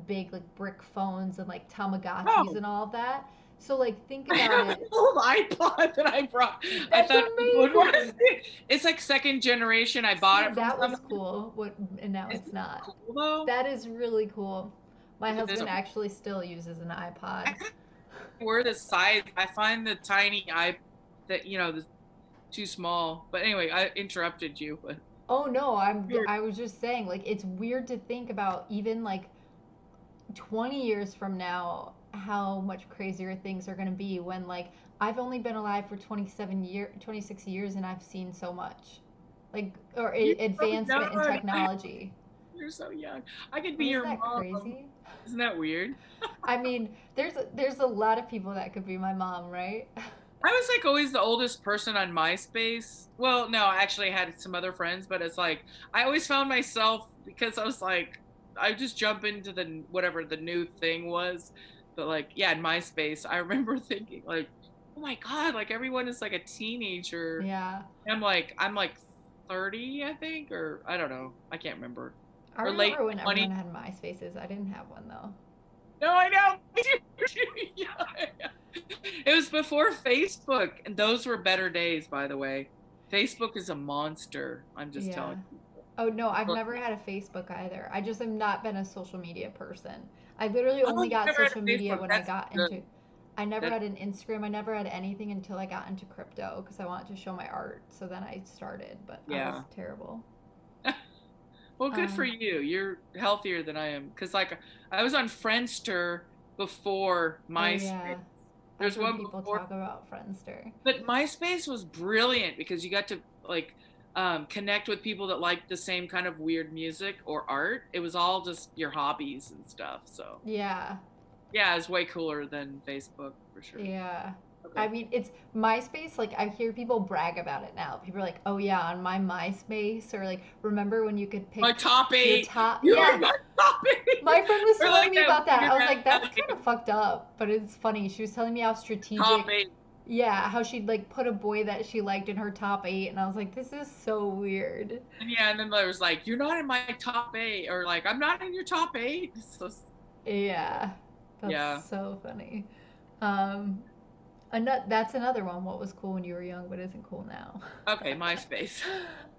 A: big like brick phones and like Tamagotchis
B: Oh,
A: and all of that. So like think
B: I
A: about
B: have an
A: it.
B: old iPod that I brought. I
A: That's
B: thought it was.
A: amazing.
B: It's like second generation. I bought
A: See,
B: it from
A: that was
B: someone.
A: cool. What and now
B: Is
A: it's
B: it
A: not.
B: cool though?
A: That is really cool. My
B: It is.
A: husband actually still uses an
B: I
A: iPod.
B: kind of wear the size. I find the tiny iPod that, the too small. But anyway, I interrupted you. But
A: Oh no, I was just saying like it's weird to think about even like 20 years from now how much crazier things are going to be when like I've only been alive for 26 years and I've seen so much. Like or
B: you're so
A: advancement in
B: young.
A: technology.
B: You're so young. I could be
A: Isn't
B: your
A: that
B: mom.
A: crazy?
B: Isn't that weird?
A: I mean, there's a lot of people that could be my mom, right?
B: I was like always the oldest person on MySpace. Well, no, I actually had some other friends, but it's like I always found myself, because I was like, I just jump into the whatever the new thing was. But like, yeah, in MySpace, I remember thinking like, oh my God, like everyone is like a teenager.
A: Yeah.
B: I'm like 30, I think, or I don't know. I can't remember.
A: I
B: Or late
A: remember when
B: 20.
A: everyone had MySpaces. I didn't have one though.
B: No, I know. Yeah, yeah. It was before Facebook, and those were better days, by the way. Facebook is a monster. I'm just
A: Yeah.
B: telling you.
A: Oh no, I've never had a Facebook either. I just have not been a social media person. I literally
B: Oh,
A: only
B: you
A: got
B: never had
A: social
B: a
A: media
B: Facebook?
A: when I
B: That's
A: got
B: good.
A: into I never
B: That
A: had an Instagram. I never had anything until I got into crypto because I wanted to show my art. So then I started, but I was
B: yeah.
A: terrible.
B: Well, good for
A: Um,
B: you. You're healthier than I am. Cause like I was on Friendster before
A: oh
B: MySpace.
A: yeah, I've
B: There's
A: heard
B: one
A: people
B: before,
A: talk about Friendster.
B: but MySpace was brilliant because you got to like connect with people that liked the same kind of weird music or art. It was all just your hobbies and stuff. So
A: Yeah,
B: yeah, it's way cooler than Facebook for sure.
A: yeah. I
B: Okay.
A: mean, it's MySpace. Like, I hear people brag about it now. People are like, "Oh yeah, on my MySpace," or like, "Remember when you could
B: My
A: pick
B: top
A: your
B: eight.
A: top?"
B: You were
A: Yeah,
B: my top eight.
A: my friend was
B: Or
A: telling
B: like
A: me
B: that
A: about that.
B: weird
A: I was like, "That's kind
B: game.
A: of fucked up," but it's funny. She was telling me how
B: Top
A: strategic.
B: eight.
A: Yeah, how she'd like put a boy that she liked in her top eight, and I was like, "This is so weird."
B: And yeah, and then there was like, you're not in my top eight, or like, I'm not in your top eight. So
A: Yeah, that's
B: yeah.
A: so funny. Um, that's another one. What was cool when you were young, but isn't cool now.
B: Okay, MySpace.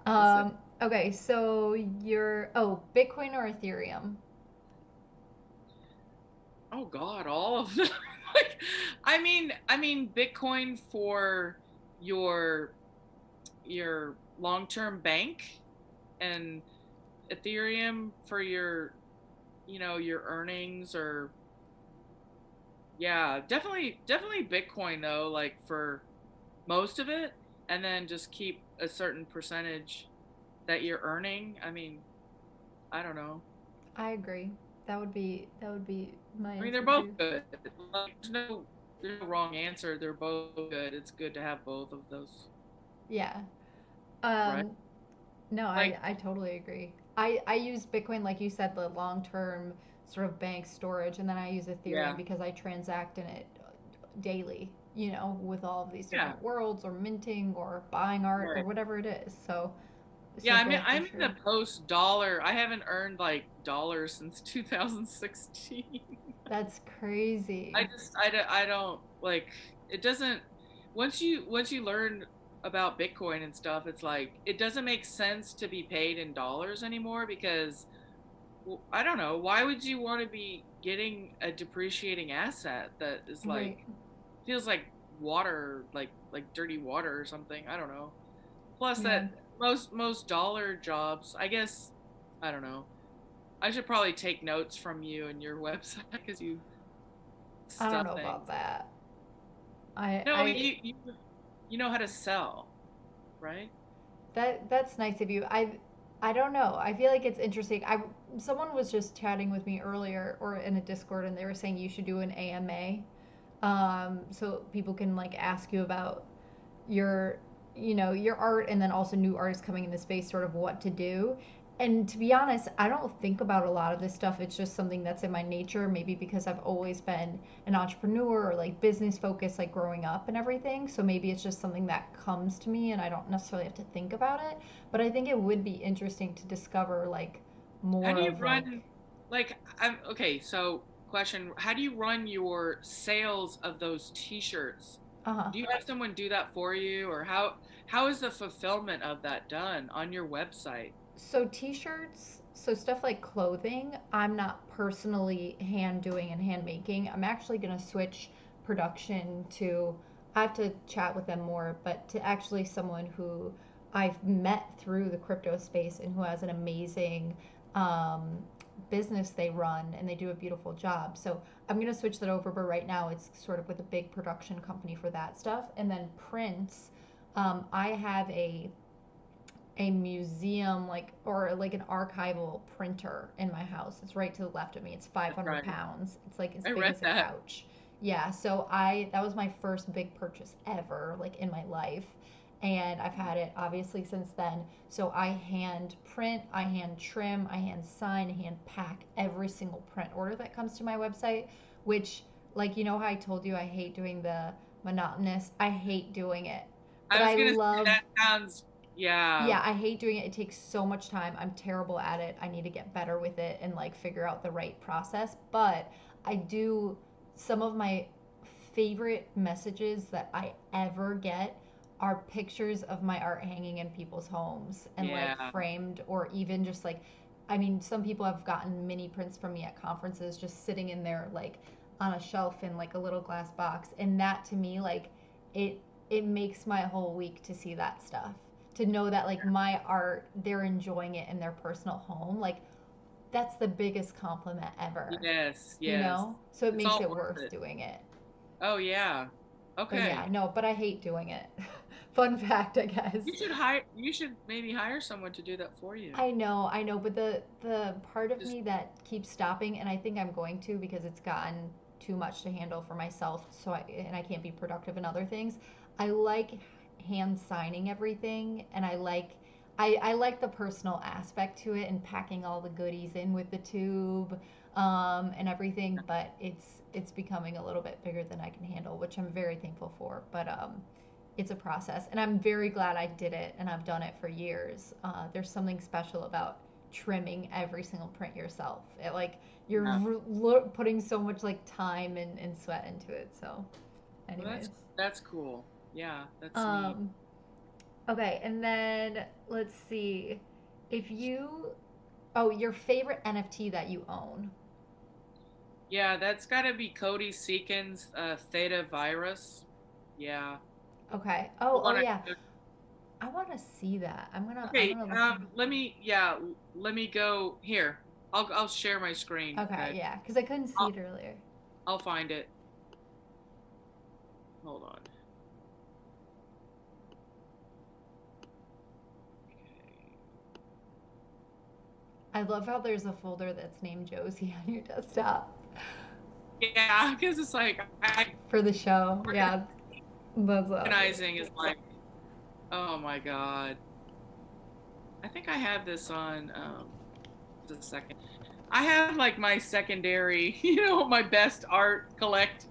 B: Listen.
A: Okay, so you're Bitcoin or Ethereum?
B: Oh God, all of them. Like, I mean, Bitcoin for your your long-term bank, and Ethereum for your earnings, or yeah, definitely Bitcoin though, like for most of it, and then just keep a certain percentage that you're earning. I mean, I don't know.
A: I agree. That would be my
B: I mean, they're
A: answer
B: both
A: too.
B: good. Like, there's no wrong answer. They're both good. It's good to have both of those,
A: Yeah.
B: right?
A: Um, no, I
B: Like,
A: I totally agree. I use Bitcoin like you said, the long term sort of bank storage, and then I use Ethereum
B: yeah,
A: because I transact in it daily. With all of these
B: yeah,
A: different worlds or minting or buying art or
B: right.
A: whatever it is. So
B: Yeah,
A: so
B: I mean,
A: both for
B: I'm in
A: sure.
B: the post dollar. I haven't earned like dollars since 2016.
A: That's crazy.
B: I don't like it. Doesn't once you learn about Bitcoin and stuff, it's like it doesn't make sense to be paid in dollars anymore because, well, I don't know, why would you want to be getting a depreciating asset that is like
A: Right.
B: feels like water, like dirty water or something. I don't know. Plus
A: Yeah.
B: that most dollar jobs, I guess, I don't know. I should probably take notes from you and your website because you
A: I don't
B: stuff
A: know about
B: things.
A: that. I
B: No,
A: I
B: you know how to sell, right?
A: that's nice of you. I don't know. I feel like it's interesting. I Someone was just chatting with me earlier or in a Discord, and they were saying you should do an AMA, so people can like ask you about your your art, and then also new artists coming in the space, sort of what to do. And to be honest, I don't think about a lot of this stuff. It's just something that's in my nature, maybe because I've always been an entrepreneur or like business focused, like growing up and everything. So maybe it's just something that comes to me and I don't necessarily have to think about it. But I think it would be interesting to discover like
B: How
A: more
B: do you
A: of like,
B: run, like, I'm okay, so question, how do you run your sales of those t-shirts?
A: uh-huh.
B: Do you have someone do that for you, or how is the fulfillment of that done on your website?
A: So t-shirts, so stuff like clothing, I'm not personally hand doing and hand making. I'm actually going to switch production to, I have to chat with them more, but to actually someone who I've met through the crypto space and who has an amazing um, business they run, and they do a beautiful job. So I'm going to switch that over, but right now it's sort of with a big production company for that stuff. And then prints, I have a museum, like, or like an archival printer in my house. It's right to the left of me. It's 500
B: Right.
A: pounds. It's like as
B: I
A: big
B: read
A: as a
B: that.
A: couch. Yeah, so I that was my first big purchase ever, like in my life. And I've had it obviously since then. So I hand print, I hand trim, I hand sign, I hand pack every single print order that comes to my website, which, like, how I told you I hate doing the monotonous. I hate doing it. But
B: I was
A: I
B: gonna say
A: love,
B: that sounds, yeah,
A: yeah, I hate doing it. It takes so much time. I'm terrible at it. I need to get better with it and like figure out the right process. But I do, some of my favorite messages that I ever get are pictures of my art hanging in people's homes and like
B: yeah,
A: framed, or even just like, I mean, some people have gotten mini prints from me at conferences just sitting in there like on a shelf in like a little glass box. And that to me, like, it it makes my whole week to see that stuff, to know that like my art, they're enjoying it in their personal home. Like, that's the biggest compliment ever,
B: yes,
A: you
B: yes.
A: know? So it
B: It's
A: makes
B: all
A: it
B: worth
A: worth
B: it.
A: doing it.
B: Oh yeah.
A: But yeah,
B: Okay.
A: no, but I hate doing it. Fun fact, I guess.
B: You should maybe hire someone to do that for you.
A: I know, but the part of
B: Just
A: me that keeps stopping, and I think I'm going to because it's gotten too much to handle for myself, and I can't be productive in other things. I like hand signing everything, and I like the personal aspect to it and packing all the goodies in with the tube, and everything. But it's becoming a little bit bigger than I can handle, which I'm very thankful for. But it's a process, and I'm very glad I did it, and I've done it for years. There's something special about trimming every single print yourself. It like you're
B: yeah.
A: putting so much like time and sweat into it. So,
B: Well,
A: anyways,
B: that's cool. Yeah, that's neat.
A: um, okay, and then let's see if you, oh, your favorite NFT that you own.
B: Yeah, that's got to be Cody Seekins, Theta Virus. Yeah.
A: Okay.
B: The
A: Oh
B: one
A: yeah. I want to see that. I'm
B: okay,
A: gonna look him.
B: let me go here. I'll share my screen.
A: Okay,
B: Okay.
A: yeah, because I couldn't see
B: I'll
A: it earlier.
B: I'll find it. Hold on.
A: I love how there's a folder that's named Josie on your desktop
B: Okay. Yeah, because it's like
A: for the show. Yeah, that's awesome.
B: organizing is like, oh my God. I think I have this on just a second. I have like my secondary, my best art collect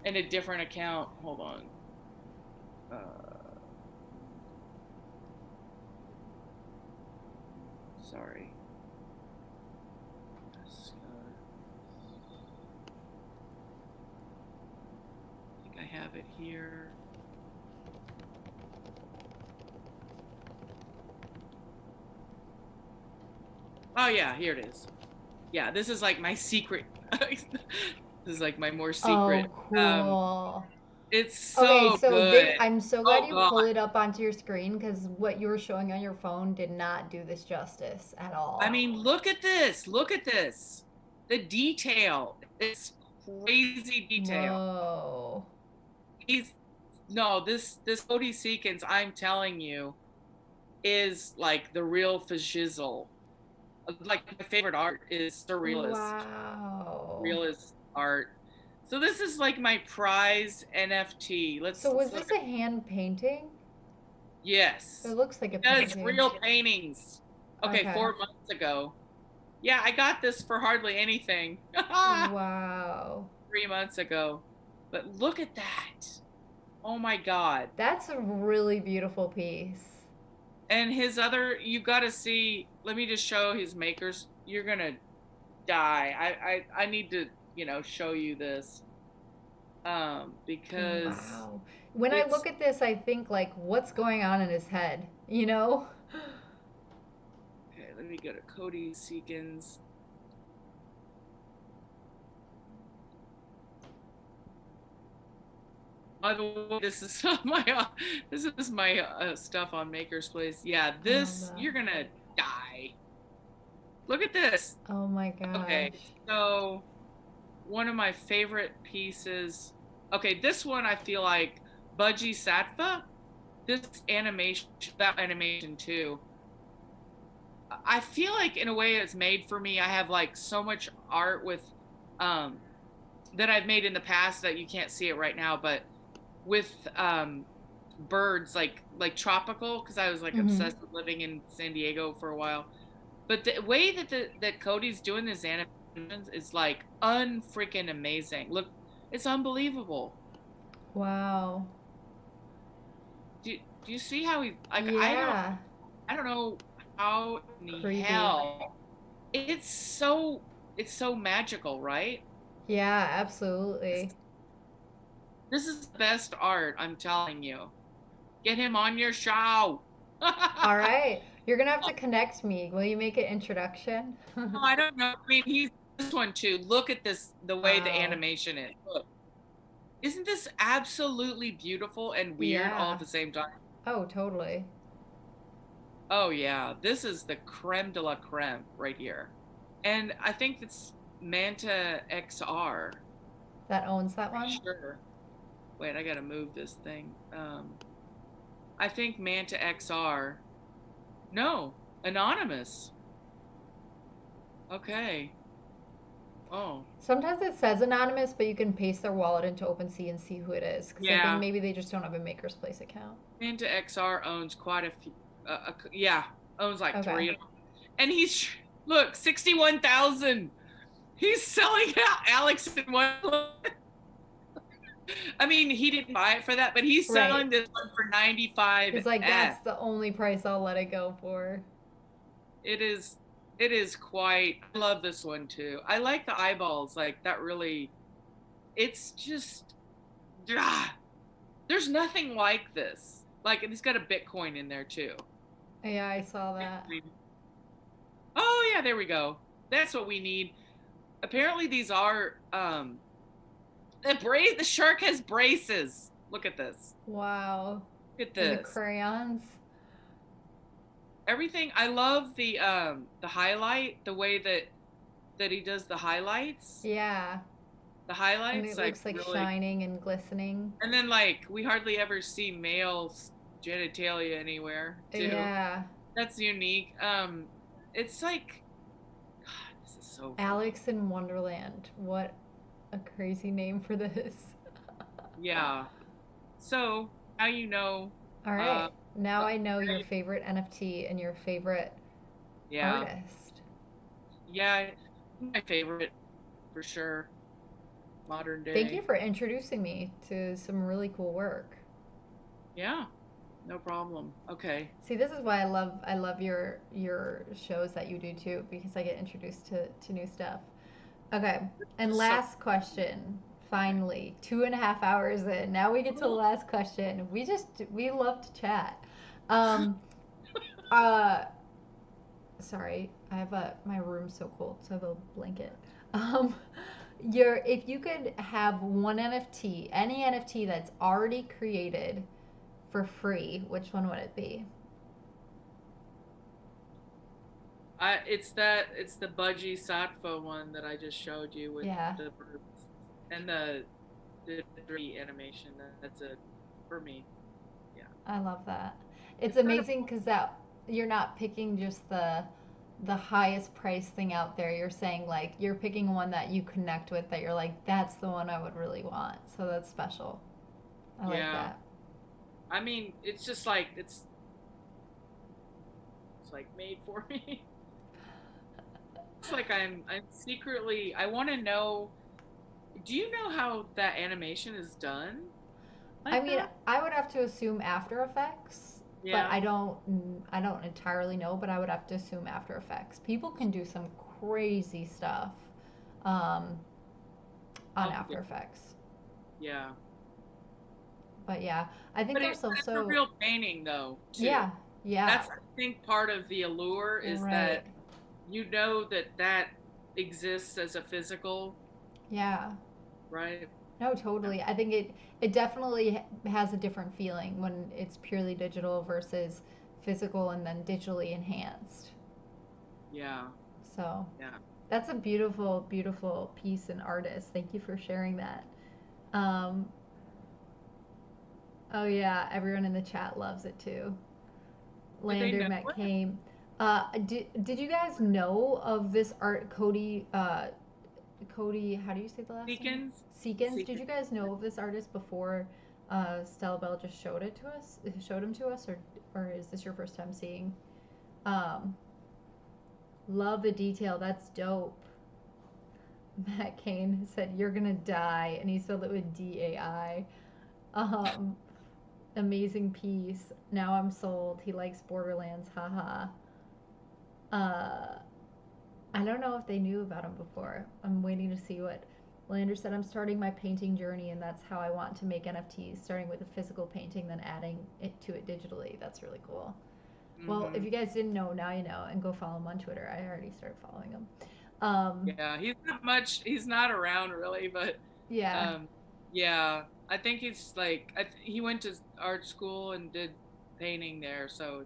B: in a different account. Hold on. Sorry. I think I have it here. Oh yeah, here it is. Yeah, this is like my secret. This is like my more
A: Oh,
B: secret. Um,
A: cool.
B: it's
A: Okay,
B: so
A: so this,
B: good.
A: I'm so glad
B: Oh
A: you
B: God.
A: pulled it up onto your screen because what you were showing on your phone did not do this justice at
B: I
A: all.
B: mean, look at this. Look at this. The detail. It's crazy detail.
A: Whoa.
B: He's no, this Cody Seekins, I'm telling you, is like the real fajizzle. Like my favorite art is surrealist,
A: Wow.
B: realist art. So this is like my prize NFT.
A: So
B: Let's
A: was
B: look
A: this
B: at,
A: a hand painting? It
B: yes.
A: looks like
B: He
A: a
B: does
A: painting.
B: real paintings. Okay,
A: Okay.
B: 4 months ago. Yeah, I got this for hardly anything.
A: Wow.
B: 3 months ago. But look at that. Oh my God.
A: That's a really beautiful piece.
B: And his other, you got to see, let me just show his makers. You're going to die. I need to, show you this. Because
A: Wow. When I
B: it's,
A: look at this, I think like, what's going on in his head? You know?
B: okay, let me go to Cody Seekins. By the way, this is my stuff on Maker's Place. Yeah,
A: I love
B: this,
A: that.
B: you're going to die. Look at this.
A: Oh my
B: Okay,
A: gosh.
B: so one of my favorite pieces. Okay, this one I feel like Budgie Sattva. This animation, that animation too. I feel like in a way it's made for me. I have like so much art with um that I've made in the past that you can't see it right now, but with birds like tropical because I was like
A: Mm-hmm.
B: obsessed with living in San Diego for a while. But the way that that Cody's doing this animations is like unfreaking amazing. Look, it's unbelievable.
A: Wow.
B: Do you see how he like
A: Yeah.
B: I don't know how in the
A: Creepy.
B: hell it's so magical, right?
A: Yeah, absolutely.
B: This is the best art, I'm telling you. Get him on your show.
A: All right. You're gonna have to connect me. Will you make an introduction?
B: Oh, I don't know. I mean, he's this one too. Look at this, the way the
A: Wow.
B: animation is. Look, isn't this absolutely beautiful and weird all
A: Yeah.
B: at the same time?
A: Oh, totally.
B: Oh yeah, this is the creme de la creme right here, and I think it's Manta XR.
A: That owns that
B: Pretty
A: one?
B: sure. Wait, I gotta move this thing. I think Manta XR. No, anonymous. Okay. Oh,
A: Sometimes it says anonymous, but you can paste their wallet into OpenSea and see who it is. Because I think
B: yeah.
A: maybe they just don't have a Maker's Place account.
B: Manta XR owns quite a few. Yeah, owns like
A: Okay.
B: three of them. And he's look 61,000. He's selling out Alex in one. I mean, he didn't buy it for that, but he's
A: Right.
B: selling this one for 95
A: He's like,
B: F.
A: that's the only price I'll let it go for.
B: It is it is quite I love this one too. I like the eyeballs, like that really it's just ah, there's nothing like this. Like and he's got a Bitcoin in there too.
A: Yeah, I saw that.
B: Oh yeah, there we go. That's what we need. Apparently these are the shark has braces. Look at this.
A: Wow.
B: Look at
A: And the
B: this.
A: crayons.
B: Everything I love the highlight, the way that he does
A: Yeah.
B: the
A: And
B: highlights
A: it
B: like
A: looks like
B: really
A: shining and glistening.
B: and then like we hardly ever see male genitalia anywhere too.
A: Yeah.
B: That's unique. It's like God, this is so fun.
A: Alex in Wonderland. What a crazy name for this.
B: Yeah. So now you know
A: All
B: uh
A: right. Now I know your favorite NFT and your favorite
B: yeah.
A: artist.
B: Yeah, my favorite for sure. Modern
A: Thank you
B: day.
A: for introducing me to some really cool work.
B: Yeah, no problem. Okay.
A: See, this is why I love your shows that you do too because I get introduced to new stuff. Okay, and
B: So
A: last question.
B: okay.
A: Finally, 2.5 hours in. Now we get to the
B: Cool.
A: last question. We love to chat. Um, uh, sorry, I have my room's so cold, so I have a blanket. Um, your if you could have one NFT, any NFT that's already created for free, which one would it be?
B: It's the Budgie Satvo one that I just showed you with
A: Yeah,
B: the birds and the tree animation. That's it for me. Yeah.
A: I love that. It's
B: It's kind of
A: amazing because that you're not picking just the highest price thing out there. You're saying like you're picking one that you connect with that you're like that's the one I would really want. So that's special. I like
B: yeah.
A: that.
B: I mean, it's just like it's like made for me. It's like I'm secretly I want to know. Do you know how that animation is done
A: I
B: like
A: mean,
B: that?
A: I would have to assume After Effects, but
B: Yeah.
A: I don't entirely know, but I would have to assume After Effects. People can do some crazy stuff um, on
B: Oh yeah.
A: After Effects.
B: Yeah.
A: But yeah, I think there's
B: But it's a
A: also
B: real painting though too.
A: yeah, yeah,
B: That's I think part of the allure is
A: right.
B: that you know that that exists as a physical,
A: Yeah.
B: right?
A: No,
B: Yeah.
A: totally. I think it definitely has a different feeling when it's purely digital versus physical and then digitally enhanced.
B: Yeah.
A: So
B: Yeah.
A: that's a beautiful, beautiful piece and artist. Thank you for sharing that. Um, oh yeah, everyone in the chat loves it too.
B: Did they
A: Lander
B: know
A: Met
B: it?
A: came. Did you guys know of this art, Cody? Cody, how do you say the last name?
B: Seekins?
A: Seekins. Did
B: Seekins.
A: you guys know of this artist before Stellabelle just showed it to us? Showed him to us, or is this your first time seeing? Um, love the detail. That's dope. Matt Kane said, "You're gonna die," and he spelled it with DAI. Um, amazing piece. Now I'm sold. He likes Borderlands. Haha. Uh, I don't know if they knew about him before. I'm waiting to see what. Lander said, I'm starting my painting journey, and that's how I want to make NFTs, starting with a physical painting, then adding it to it digitally. That's really cool. Well, if
B: Hmm.
A: you guys didn't know, now you know, and go follow him on Twitter. I already started following him. Um,
B: Yeah, he's not much. He's not around really, but
A: yeah,
B: um, yeah, I think it's like he went to art school and did painting there, so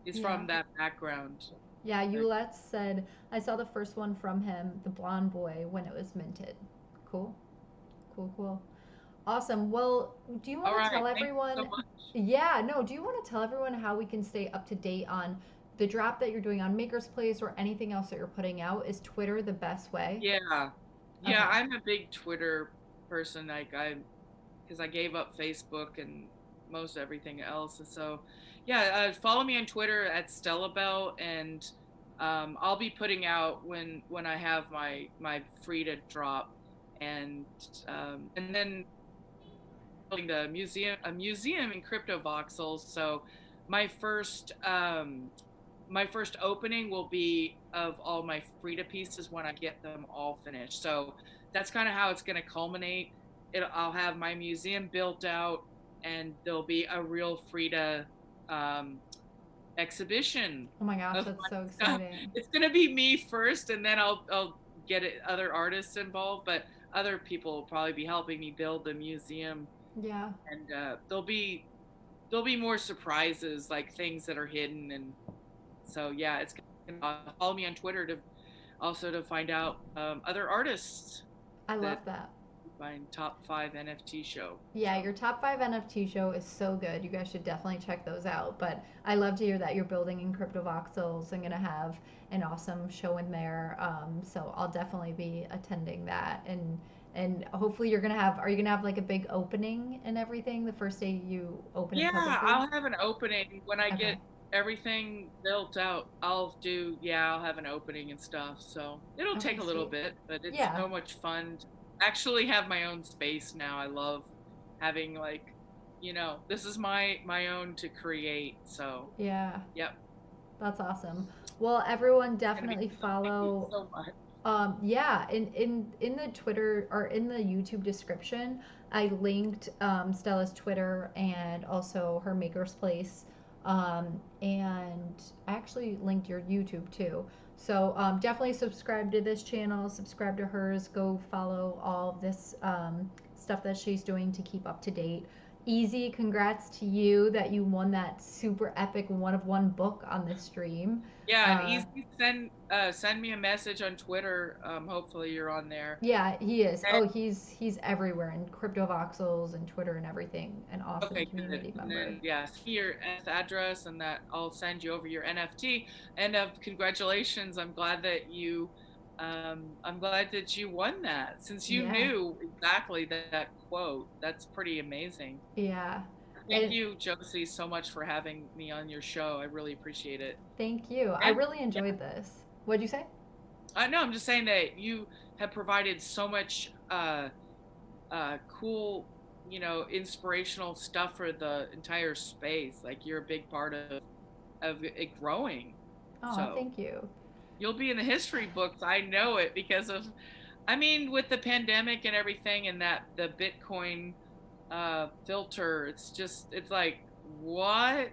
B: he's
A: yeah.
B: from that background.
A: Yeah,
B: Like,
A: Ulet said, I saw the first one from him, The Blonde Boy, when it was minted. Cool, cool, cool. Awesome. Well, do you
B: all
A: want to
B: right,
A: tell
B: thank you
A: everyone?
B: so much.
A: Yeah, no, do you want to tell everyone how we can stay up to date on the drop that you're doing on Maker's Place or anything else that you're putting out? Is Twitter the best way?
B: Yeah, yeah,
A: Okay.
B: I'm a big Twitter person. Like because I gave up Facebook and most everything else. And so, yeah, follow me on Twitter at Stellabelle, and I'll be putting out when I have my Frida drop, and then building the museum a museum in crypto voxels. So my first um, my first opening will be of all my Frida pieces when I get them all finished. So that's kind of how it's going to culminate. I'll have my museum built out, and there'll be a real Frida um, exhibition
A: Oh my gosh,
B: of
A: that's
B: my
A: so
B: stuff.
A: exciting.
B: It's going to be me first, and then I'll get other artists involved, but other people will probably be helping me build the museum,
A: Yeah,
B: and there'll be more surprises, like things that are hidden. And so yeah, it's gonna follow me on Twitter to also to find out other artists
A: I love
B: that
A: that.
B: find top 5 NFT show.
A: Yeah,
B: So
A: your top five NFT show is so good. You guys should definitely check those out. But I love to hear that you're building in Crypto Voxels and gonna have an awesome show in there. So I'll definitely be attending that, and hopefully you're gonna have. Are you gonna have like a big opening and everything the first day you open it
B: yeah,
A: publicly?
B: I'll have an opening when I
A: Okay.
B: get everything built out. I'll have an opening and stuff. So it'll
A: Okay.
B: take a little
A: Sweet.
B: bit, but it's
A: Yeah.
B: so much fun to actually have my own space now. I love having like, this is my own to create. So
A: Yeah.
B: yep,
A: That's awesome. Well, everyone
B: it's gonna be
A: definitely
B: fun. Thank you
A: follow.
B: so much.
A: Yeah, in the Twitter or in the YouTube description, I linked Stella's Twitter and also her Maker's Place, and I actually linked your YouTube too. So definitely subscribe to this channel, subscribe to hers, go follow all of this stuff that she's doing to keep up to date. Easy, congrats to you that you won that super epic one of one book on this stream.
B: Yeah, and
A: Uh,
B: easy send me a message on Twitter. Hopefully you're on there.
A: Yeah, he is.
B: And
A: Oh, he's everywhere in crypto voxels and Twitter and everything. An awesome
B: okay, good.
A: community
B: And
A: member.
B: then yeah, send me your address, and that I'll send you over your NFT. And congratulations! I'm glad that you won that, since you
A: Yeah,
B: knew exactly that quote. That's pretty amazing.
A: yeah.
B: Thank
A: And
B: you, Josie, so much for having me on your show. I really appreciate it.
A: thank you. I
B: And
A: really
B: yeah,
A: enjoyed this. What'd you say?
B: I know I'm just saying that you have provided so much cool, inspirational stuff for the entire space. Like you're a big part of it growing.
A: Oh,
B: So
A: thank you.
B: you'll be in the history books. I know it because of, I mean, with the pandemic and everything, and that the Bitcoin filter. It's like, what?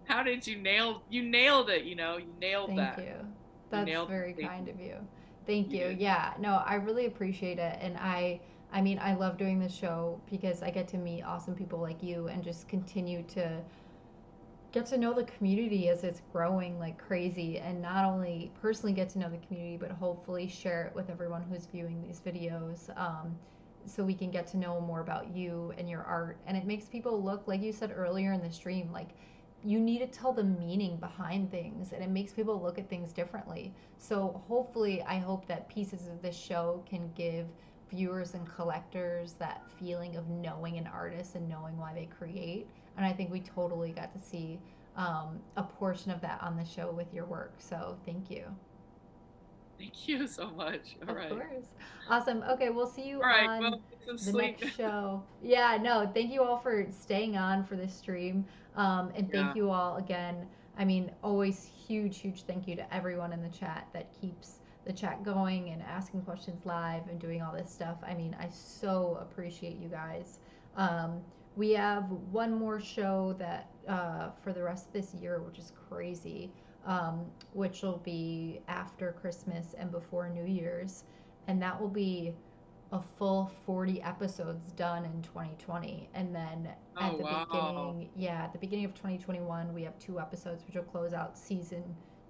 B: How did you nailed it? You nailed
A: Thank
B: that.
A: you.
B: You
A: That's
B: nailed
A: very
B: the
A: kind
B: statement.
A: of you. Thank
B: You
A: you.
B: did.
A: Yeah, no, I really appreciate it. And I mean, I love doing this show because I get to meet awesome people like you and just continue to get to know the community as it's growing like crazy, and not only personally get to know the community but hopefully share it with everyone who's viewing these videos, so we can get to know more about you and your art. And it makes people look, like you said earlier in the stream, like you need to tell the meaning behind things, and it makes people look at things differently. So hopefully, I hope that pieces of this show can give viewers and collectors that feeling of knowing an artist and knowing why they create. And I think we totally got to see a portion of that on the show with your work. So thank you.
B: Thank you so much. All
A: Of
B: right.
A: course. Awesome. Okay, we'll see you
B: All right.
A: on
B: Well, get some
A: the
B: sleep.
A: next show. Yeah, no, thank you all for staying on for this stream. And thank
B: Yeah.
A: you all again. I mean, always huge, huge thank you to everyone in the chat that keeps the chat going and asking questions live and doing all this stuff. I mean, I so appreciate you guys. Um, we have one more show that for the rest of this year, which is crazy, which will be after Christmas and before New Year's, and that will be a full 40 episodes done in 2020. And then
B: Oh, wow.
A: at the beginning of 2021, we have 2 episodes, which will close out season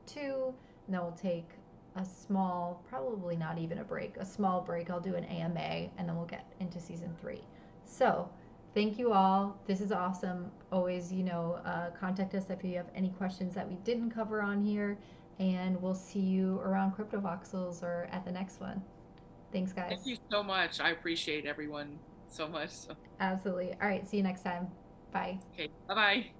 A: 2. And then we'll take a small, probably not even a break, a small break. I'll do an AMA, and then we'll get into season 3. So, thank you all. This is awesome. Always, contact us if you have any questions that we didn't cover on here. And we'll see you around Crypto Voxels or at the next one. Thanks,
B: Thank
A: guys.
B: you so much. I appreciate everyone so much. So,
A: Absolutely. All right. See you next time. Bye.
B: okay. Bye bye.